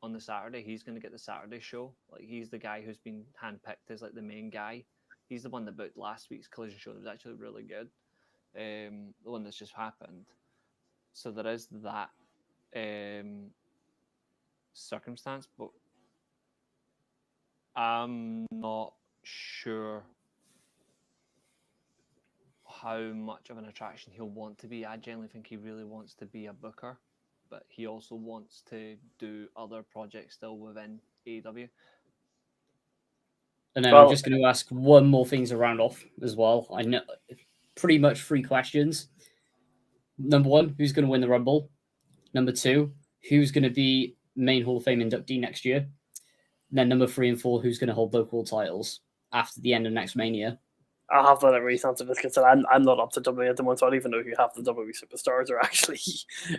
on the Saturday. He's going to get the Saturday show. Like he's the guy who's been handpicked as like the main guy. He's the one that booked last week's Collision show. It was actually really good. The one that's just happened. So there is that circumstance, but I'm not sure how much of an attraction he'll want to be. I genuinely think he really wants to be a booker, but he also wants to do other projects still within AEW. And then I'm just going to ask one more thing to round off as well. I know pretty much 3 questions. Number 1, who's going to win the Rumble? Number 2, who's going to be main Hall of Fame inductee next year? And then number 3 and 4, who's going to hold local titles after the end of next Mania? I'll have to let Reese answer this because I'm not up to WWE at the moment, so I don't even know who half the WWE superstars are actually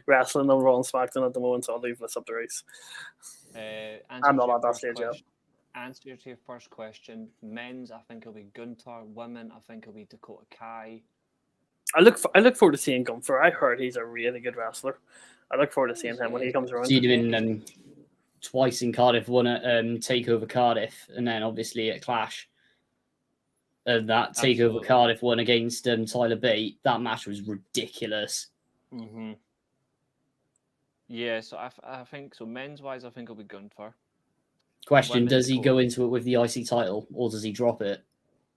wrestling on Raw and SmackDown at the moment, so I'll leave this up to Reese. I'm not at that stage yet. Answer to your first question, men's, I think it'll be Gunther. Women, I think it'll be Dakota Kai. I look forward to seeing Gunther. I heard he's a really good wrestler. I look forward to seeing him when he comes around. Seen him in twice in Cardiff, one at Takeover Cardiff, and then obviously at Clash. And that takeover Absolutely. Cardiff one against Tyler Bate, that match was ridiculous. Mm-hmm. Yeah, so I think so. Men's wise, I think it'll be Gunther. Question: Women's does he go into it with the IC title, or does he drop it?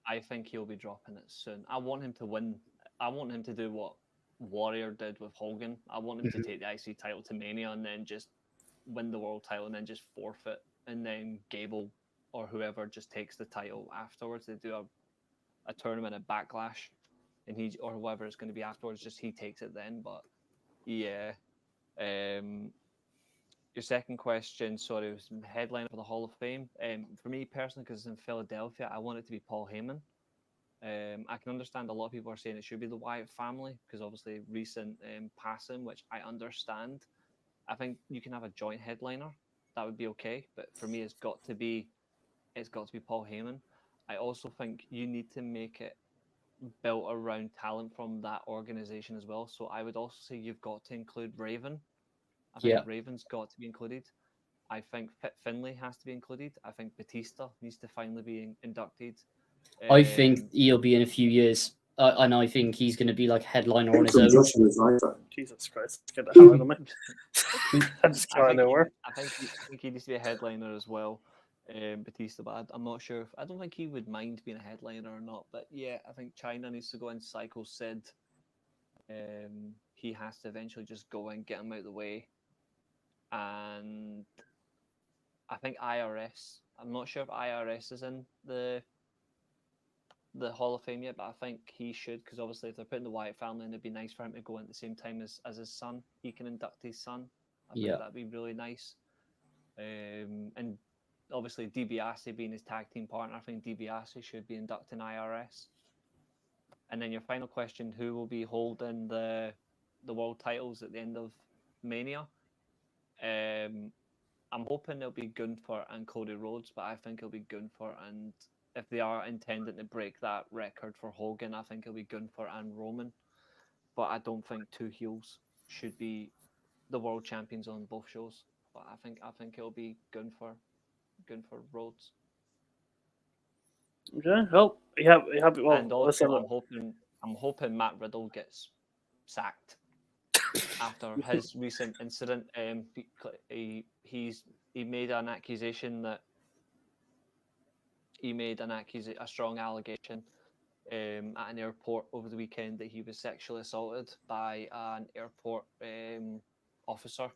I think he'll be dropping it soon. I want him to win. I want him to do what Warrior did with Hogan. I want him to take the IC title to Mania and then just win the world title and then just forfeit, and then Gable or whoever just takes the title afterwards. They do a tournament at Backlash, and he or whoever it's going to be afterwards, just he takes it then. But yeah, your second question, sorry, was headliner for the Hall of Fame. For me personally, because it's in Philadelphia, I want it to be Paul Heyman. I can understand a lot of people are saying it should be the Wyatt family because obviously recent passing, which I understand. I think you can have a joint headliner, that would be okay. But for me, it's got to be Paul Heyman. I also think you need to make it built around talent from that organization as well. So I would also say you've got to include Raven. I think Raven's got to be included. I think Finlay has to be included. I think Batista needs to finally be inducted. I think he'll be in a few years, and I think he's going to be like a headliner on his own. Jesus Christ, get the hell out of me. I just came out of nowhere. I think he needs to be a headliner as well, Batista. But I'm not sure. I don't think he would mind being a headliner or not. But yeah, I think China needs to go and cycle Sid. He has to eventually just go and get him out of the way. And I think IRS. I'm not sure if IRS is in the Hall of Fame yet, but I think he should, because obviously if they're putting the Wyatt family in, it'd be nice for him to go in at the same time as his son. He can induct his son. I think that'd be really nice. And obviously DiBiase being his tag team partner, I think DiBiase should be inducting IRS. And then your final question, who will be holding the world titles at the end of Mania? I'm hoping it'll be Gunther and Cody Rhodes, but I think it'll be Gunther, and if they are intending to break that record for Hogan, I think it'll be Gunther and Roman. But I don't think two heels should be the world champions on both shows. But I think it'll be Gunther Rhodes. Okay, well, well, and also I'm hoping Matt Riddle gets sacked after his recent incident. He made an accusation that a strong allegation at an airport over the weekend that he was sexually assaulted by an airport officer.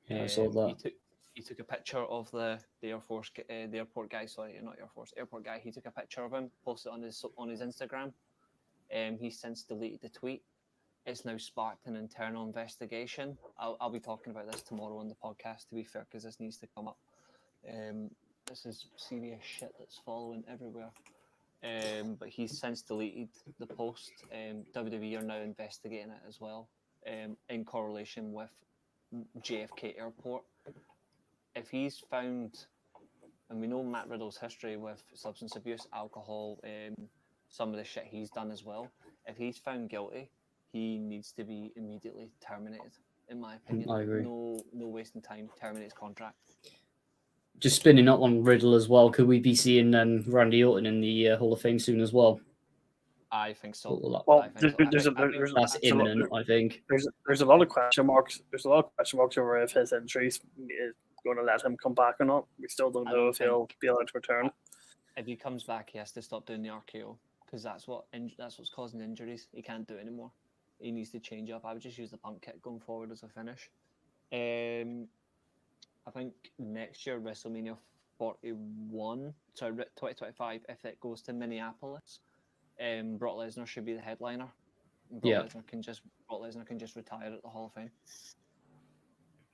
Yeah, I saw that. He took a picture of the airport guy. Sorry, not Air Force, airport guy. He took a picture of him, posted it on his Instagram. He's since deleted the tweet. It's now sparked an internal investigation. I'll be talking about this tomorrow on the podcast, to be fair, because this needs to come up. This is serious shit that's following everywhere. But he's since deleted the post. WWE are now investigating it as well, in correlation with JFK Airport. If he's found, and we know Matt Riddle's history with substance abuse, alcohol, some of the shit he's done as well. If he's found guilty, he needs to be immediately terminated, in my opinion. I agree. No wasting time. Terminate his contract. Just spinning up on Riddle as well. Could we be seeing Randy Orton in the Hall of Fame soon as well? I think so. Well, that's imminent. I think there's a lot of question marks. There's a lot of question marks over if his injuries is going to let him come back or not. We still don't know if he'll be allowed to return. If he comes back, he has to stop doing the RKO because that's what's causing injuries. He can't do it anymore. He needs to change up. I would just use the pump kick going forward as a finish. I think next year WrestleMania 2025, if it goes to Minneapolis, Brock Lesnar should be the headliner. Brock Lesnar can just retire at the Hall of Fame.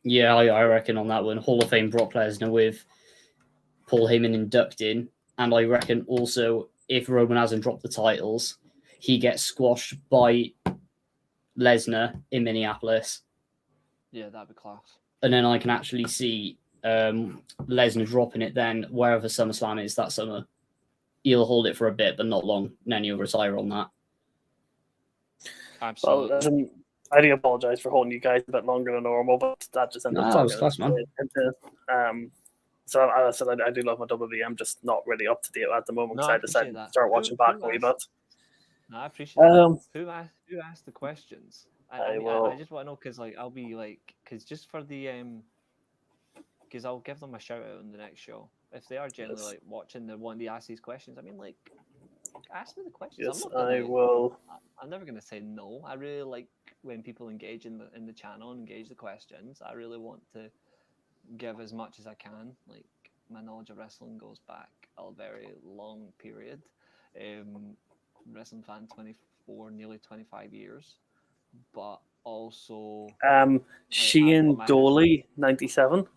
Yeah, I reckon on that one, Hall of Fame Brock Lesnar with Paul Heyman inducting, and I reckon also if Roman hasn't dropped the titles, he gets squashed by Lesnar in Minneapolis. Yeah, that'd be class. And then I can actually see Lesnar dropping it then wherever SummerSlam is that summer. He'll hold it for a bit, but not long. And then he'll retire on that. Absolutely. Well, listen, I do apologise for holding you guys a bit longer than normal, but that just ended up was class, man. So I said I do love my WWE. I'm just not really up to date at the moment No, because I I decided appreciate to that. start Who- watching back who a wee asked- bit. No, I appreciate that. Um, Who asked the questions? I I mean, will- I just want to know because like I'll be like because just for the because I'll give them a shout out on the next show if they are generally Yes. like watching the one they ask these questions. I mean, like ask me the questions. yes, I'm not I gonna, will. I'm never gonna say no. I really like when people engage in the channel and engage the questions. I really want to give as much as I can. Like my knowledge of wrestling goes back a very long period. Wrestling fan 24, nearly 25 years, but also Shane my Doley, 97.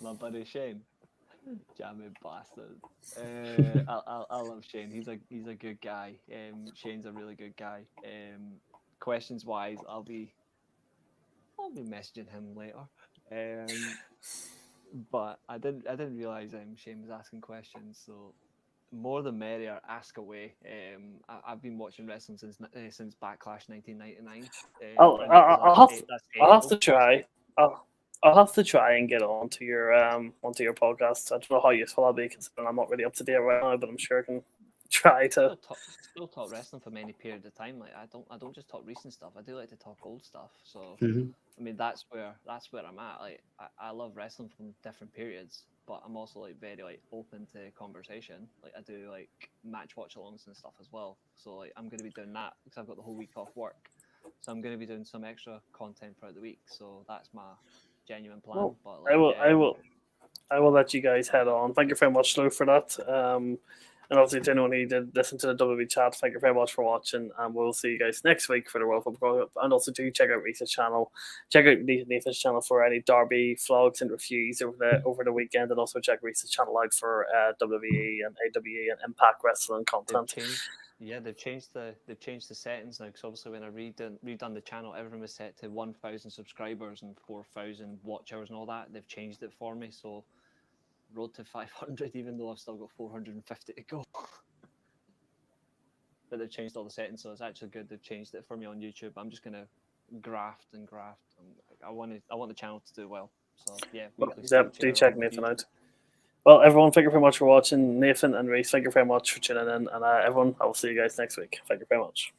my buddy Shane, jamming bastard. I love Shane. He's a good guy. Shane's a really good guy. Questions wise, I'll be messaging him later. But I didn't realize Shane was asking questions. So more the merrier. Ask away. I've been watching wrestling since Backlash 1999. I'll have to try. I'll have to try and get onto your podcast. I don't know how useful I'll be considering I'm not really up to date right now, but I'm sure I can try to. Still talk wrestling for many periods of time. Like I don't just talk recent stuff. I do like to talk old stuff. So I mean that's where I'm at. Like I love wrestling from different periods, but I'm also like very like open to conversation. Like I do like match watch alongs and stuff as well. So like I'm gonna be doing that because I've got the whole week off work. So I'm gonna be doing some extra content throughout the week. So that's my genuine plan. Well, but like, I will let you guys head on. Thank you very much, Lou, for that. And obviously, to anyone who did listen to the WWE chat, thank you very much for watching. And we'll see you guys next week for the World Football Cup. And also, do check out Reese's channel. Check out Nathan's channel for any Derby vlogs and reviews over the weekend. And also, check Reese's channel out for WWE and AWE and Impact Wrestling content. They've changed the settings now because obviously when I redone the channel, everything was set to 1,000 subscribers and 4,000 watch hours and all that. They've changed it for me, so road to 500, even though I've still got 450 to go. But they've changed all the settings, so it's actually good. They've changed it for me on YouTube. I'm just gonna graft. I want the channel to do well. So yeah, do check Nathan out. Well, everyone, thank you very much for watching. Nathan and Reese, thank you very much for tuning in. And everyone, I will see you guys next week. Thank you very much.